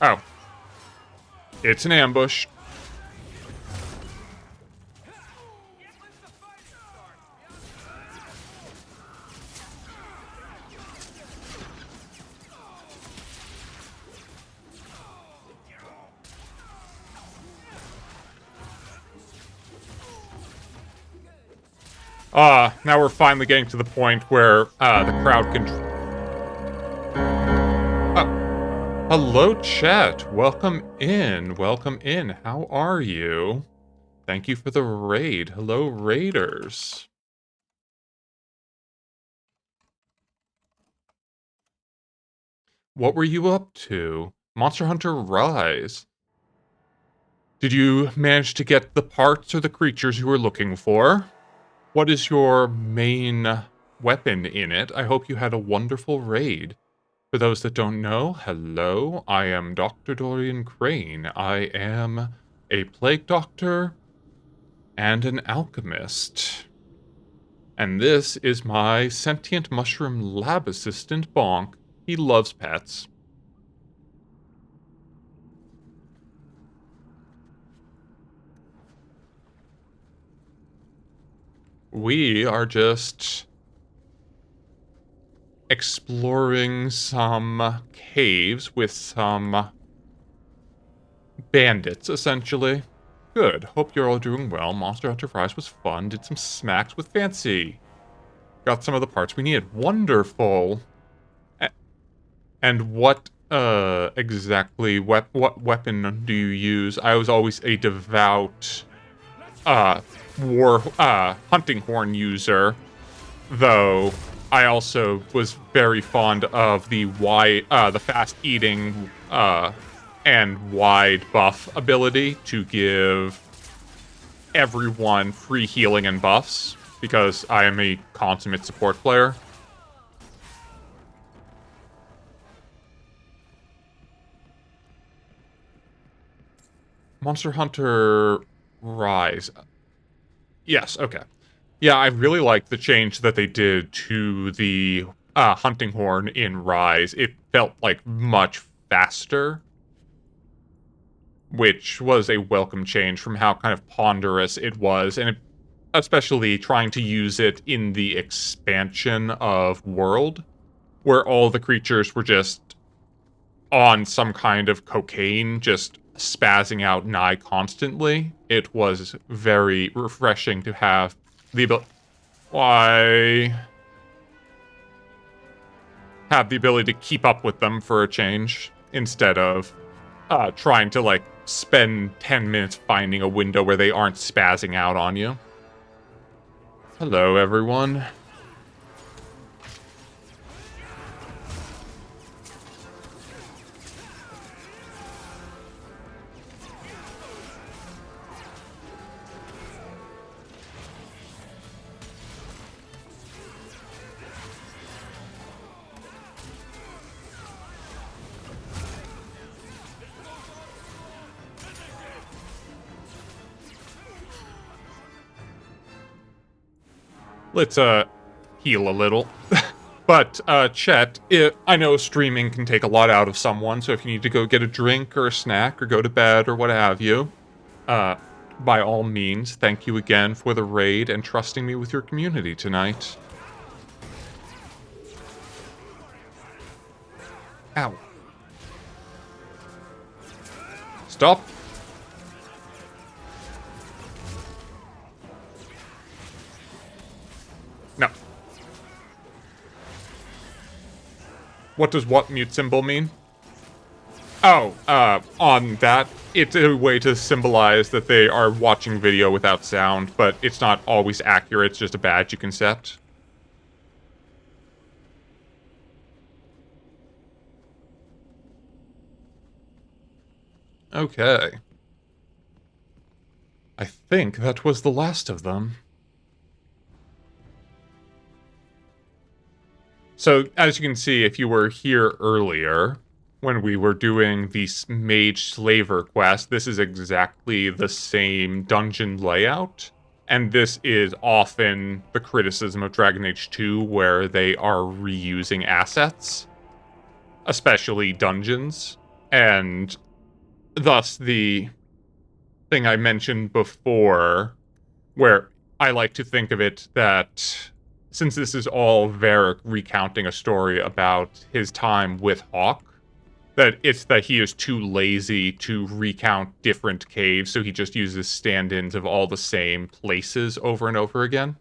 Oh. It's an ambush. Now we're finally getting to the point where, the crowd can... Hello, chat. Welcome in. Welcome in. How are you? Thank you for the raid. Hello, raiders. What were you up to? Monster Hunter Rise. Did you manage to get the parts or the creatures you were looking for? What is your main weapon in it? I hope you had a wonderful raid. For those that don't know, hello, I am Dr. Dorian Crane. I am a plague doctor and an alchemist. And this is my sentient mushroom lab assistant, Bonk. He loves pets. We are just exploring some caves with some bandits, essentially. Good. Hope you're all doing well. Monster Hunter Rise was fun. Did some smacks with Fancy. Got some of the parts we needed. Wonderful. And what, exactly, what weapon do you use? I was always a devout, hunting horn user, though I also was very fond of the fast-eating, and wide buff ability to give everyone free healing and buffs, because I am a consummate support player. Monster Hunter Rise. Yes, okay. Yeah, I really like the change that they did to the hunting horn in Rise. It felt like much faster, which was a welcome change from how kind of ponderous it was, and especially trying to use it in the expansion of World, where all the creatures were just on some kind of cocaine, just spazzing out nigh constantly. It was very refreshing to have the ability... Why... have the ability to keep up with them for a change, instead of trying to, like, spend 10 minutes finding a window where they aren't spazzing out on you. Hello, everyone. Let's, heal a little. But, Chet, I know streaming can take a lot out of someone, so if you need to go get a drink or a snack or go to bed or what have you, by all means, thank you again for the raid and trusting me with your community tonight. Ow. Stop. No. What does what mute symbol mean? Oh, on that, it's a way to symbolize that they are watching video without sound, but it's not always accurate, it's just a badge you can set. Okay. I think that was the last of them. So, as you can see, if you were here earlier, when we were doing the Mage Slaver quest, this is exactly the same dungeon layout. And this is often the criticism of Dragon Age 2, where they are reusing assets, especially dungeons. And thus the thing I mentioned before, where I like to think of it that since this is all Varric recounting a story about his time with Hawk, that it's that he is too lazy to recount different caves, so he just uses stand-ins of all the same places over and over again.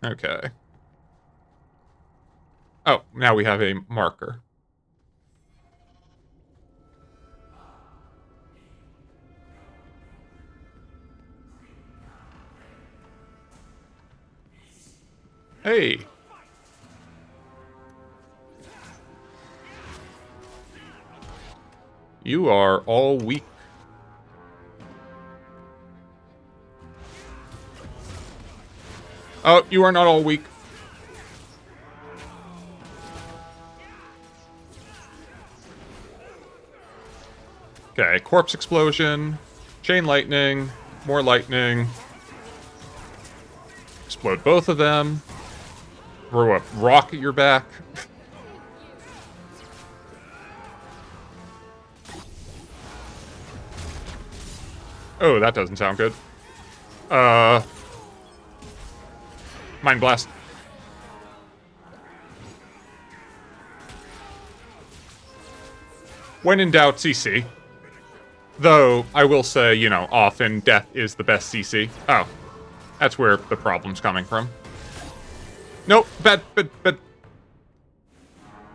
Okay. Oh, now we have a marker. Hey! You are all weak. Oh, you are not all weak. Okay, corpse explosion, chain lightning, more lightning. Explode both of them. Throw a rock at your back. Oh, that doesn't sound good. Mind blast. When in doubt, CC. Though, I will say, you know, often death is the best CC. Oh. That's where the problem's coming from. Nope, but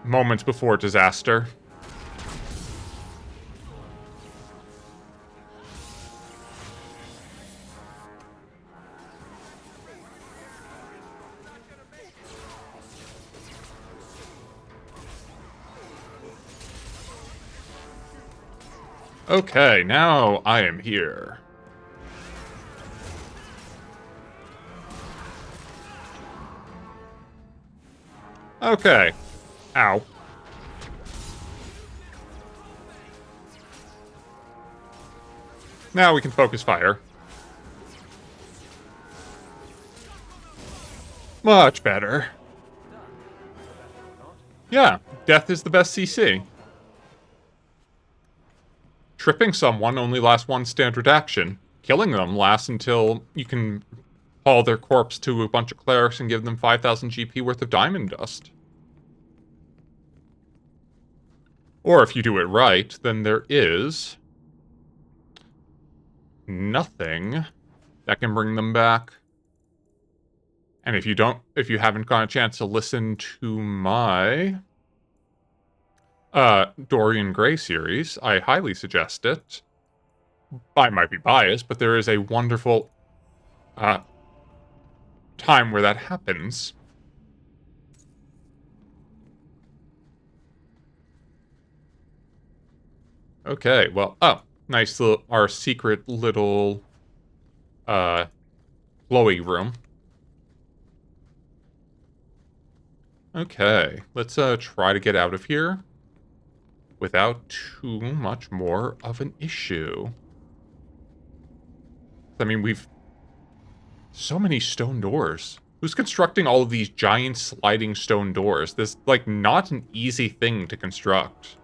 moments before disaster. Okay, now I am here. Okay. Ow. Now we can focus fire. Much better. Yeah, death is the best CC. Tripping someone only lasts one standard action. Killing them lasts until you can haul their corpse to a bunch of clerics and give them 5,000 GP worth of diamond dust. Or if you do it right, then there is nothing that can bring them back. And if you haven't got a chance to listen to my Dorian Gray series. I highly suggest it. I might be biased, but there is a wonderful time where that happens. Okay, well, nice little, our secret little, glowy room. Okay, let's, try to get out of here without too much more of an issue. I mean, we've... so many stone doors. Who's constructing all of these giant sliding stone doors? This, like, not an easy thing to construct.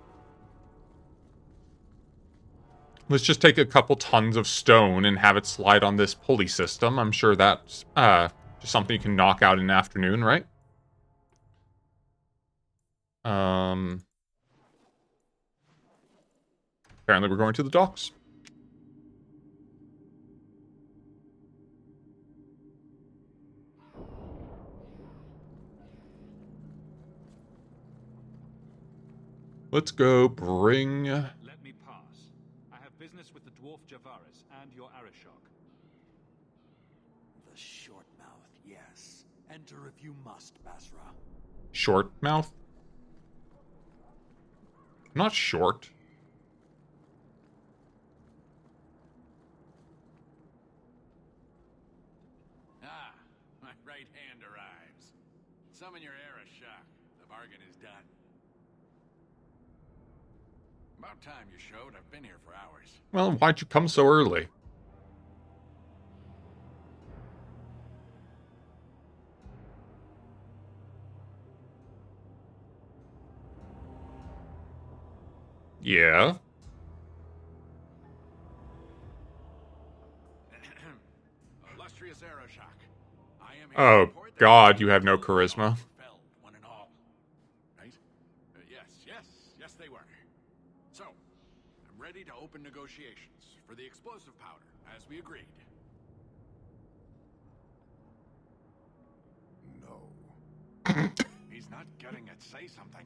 Let's just take a couple tons of stone and have it slide on this pulley system. I'm sure that's, just something you can knock out in an afternoon, right? Apparently we're going to the docks. Let's go bring... Let me pass. I have business with the dwarf Javaris and your Arishok. The short mouth, yes. Enter if you must, Basra. Short mouth? Not short. Ah, my right hand arrives. Summon your Arishok. The bargain is done. About time you showed. I've been here for hours. Well, why'd you come so early? Yeah? Illustrious Arishok. I am here to Oh, report that God, you have no charisma. one and all. Right? Yes, they were. So, I'm ready to open negotiations for the explosive powder, as we agreed. No. He's not getting it. Say something.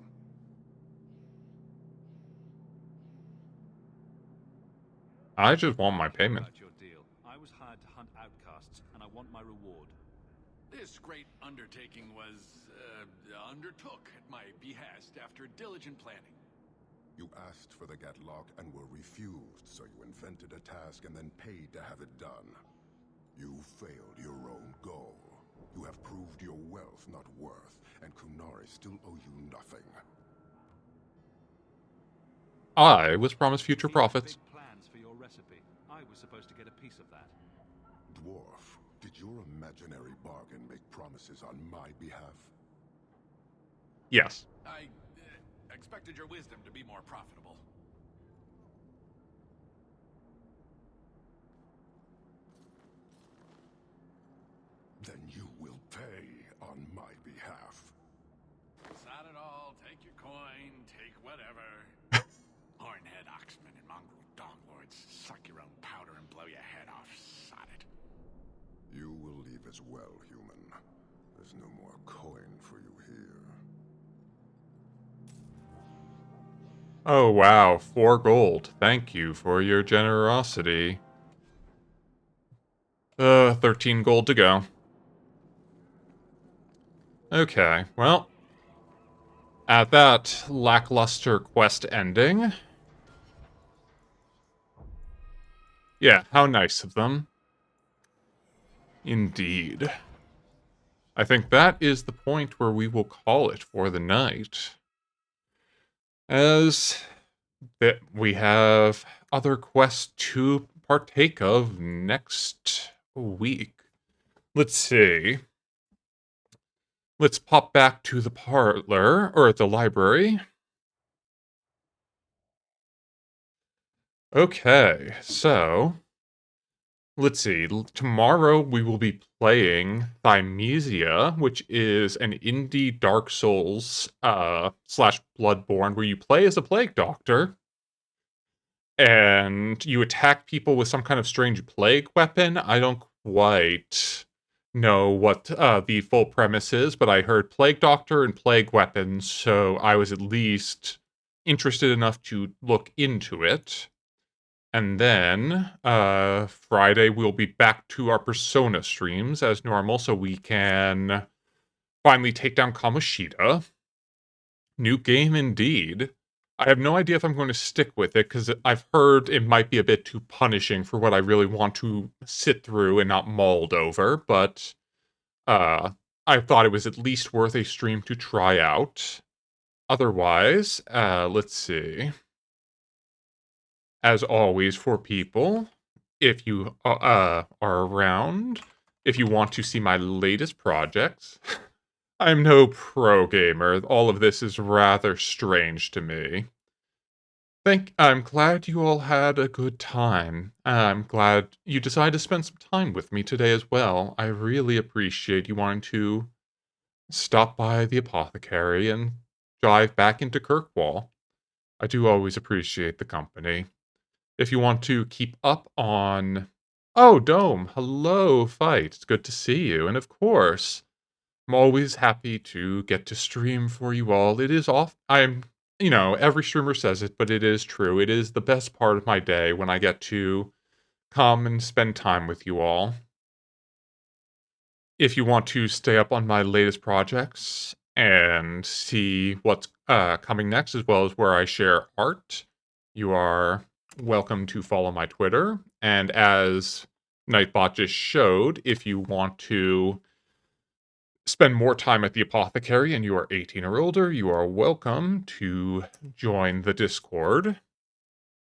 I just want my payment. About your deal. I was hired to hunt outcasts, and I want my reward. This great undertaking was, undertook at my behest after diligent planning. You asked for the Gatlock and were refused, so you invented a task and then paid to have it done. You failed your own goal. You have proved your wealth not worth, and Kunari still owe you nothing. I was promised future profits. Big plans for your recipe. I was supposed to get a piece of that. Dwarf, did your imaginary bargain make promises on my behalf? Yes. I expected your wisdom to be more profitable. Then you will pay on my behalf. Not at all. Take your coin. Take whatever. Hornhead oxmen and mongrel donglords. Suck your own powder and blow your head off. Sod it. You will leave as well, human. There's no more coin for you here. Oh, wow. 4 gold. Thank you for your generosity. 13 gold to go. Okay, well. At that lackluster quest ending. Yeah, how nice of them. Indeed. I think that is the point where we will call it for the night. As that we have other quests to partake of next week. Let's see. Let's pop back to the parlor, or at the library. Okay, so let's see. Tomorrow we will be playing Thymesia, which is an indie Dark Souls slash Bloodborne where you play as a plague doctor and you attack people with some kind of strange plague weapon. I don't quite know what the full premise is, but I heard plague doctor and plague weapons, so I was at least interested enough to look into it. And then Friday we'll be back to our Persona streams as normal, so we can finally take down Kamoshida. New game indeed. I have no idea if I'm going to stick with it, because I've heard it might be a bit too punishing for what I really want to sit through and not mauled over, but I thought it was at least worth a stream to try out. Otherwise, let's see. As always for people, if you are around, if you want to see my latest projects, I'm no pro gamer. All of this is rather strange to me. I'm glad you all had a good time. I'm glad you decided to spend some time with me today as well. I really appreciate you wanting to stop by the apothecary and dive back into Kirkwall. I do always appreciate the company. If you want to keep up on... Oh, Dome! Hello, Fight! It's good to see you. And of course, I'm always happy to get to stream for you all. It is off... every streamer says it, but it is true. It is the best part of my day when I get to come and spend time with you all. If you want to stay up on my latest projects and see what's coming next, as well as where I share art, you are welcome to follow my Twitter. And as Nightbot just showed, if you want to spend more time at the apothecary and you are 18 or older, you are welcome to join the Discord.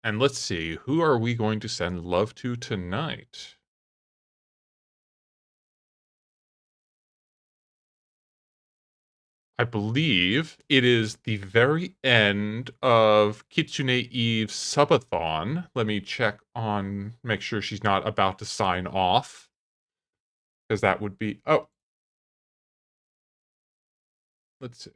And let's see, who are we going to send love to tonight? I believe it is the very end of Kitsune Eve's subathon. Let me check on, make sure she's not about to sign off. Because that would be, oh. Let's see.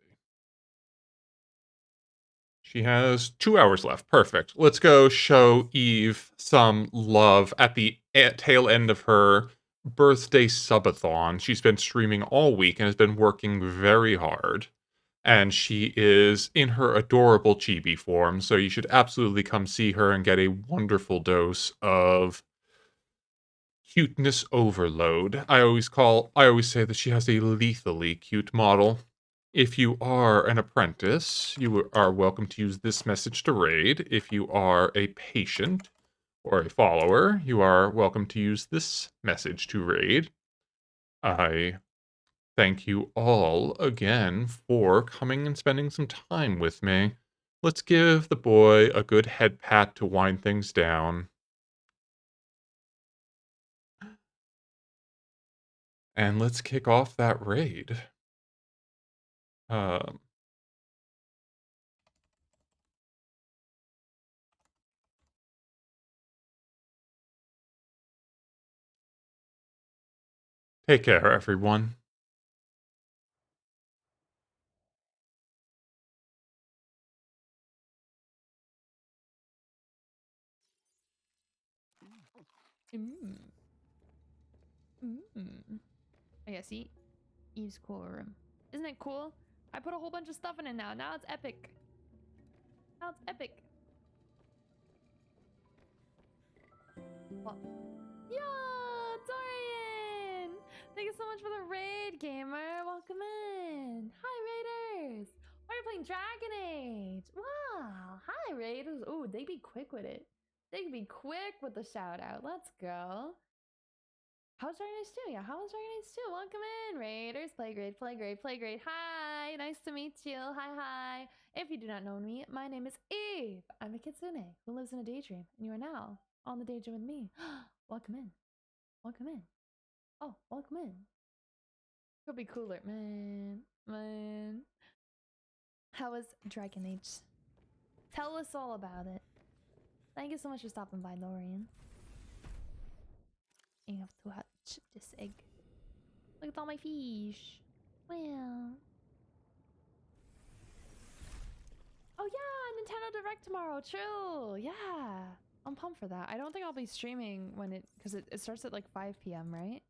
She has 2 hours left. Perfect. Let's go show Eve some love at the tail end of her birthday subathon. She's been streaming all week and has been working very hard. And she is in her adorable chibi form, so you should absolutely come see her and get a wonderful dose of cuteness overload. I always say that she has a lethally cute model. If you are an apprentice, you are welcome to use this message to raid. If you are a patient or a follower, you are welcome to use this message to raid. I thank you all again for coming and spending some time with me. Let's give the boy a good head pat to wind things down. And let's kick off that raid. Take care, everyone. Oh yeah, see? Eve's cool room. Isn't it cool? I put a whole bunch of stuff in it now. Now it's epic. Now it's epic. Well, yo, Dorian! Thank you so much for the raid, gamer. Welcome in. Hi, raiders. Why are you playing Dragon Age? Wow. Hi, raiders. Ooh, they be quick with it. They can be quick with the shout out. Let's go. How's Dragon Age 2? Yeah, how was Dragon Age 2? Welcome in, raiders. Play great, play great, play great. Hi, nice to meet you. Hi, hi. If you do not know me, my name is Eve. I'm a kitsune who lives in a daydream, and you are now on the daydream with me. Welcome in. Welcome in. Oh, welcome in. Could be cooler, man. Man. How was Dragon Age? Tell us all about it. Thank you so much for stopping by, Dorian. You have to hatch this egg. Look at all my fish. Well. Oh yeah, Nintendo Direct tomorrow. True. Yeah. I'm pumped for that. I don't think I'll be streaming when because it starts at like 5 p.m., right?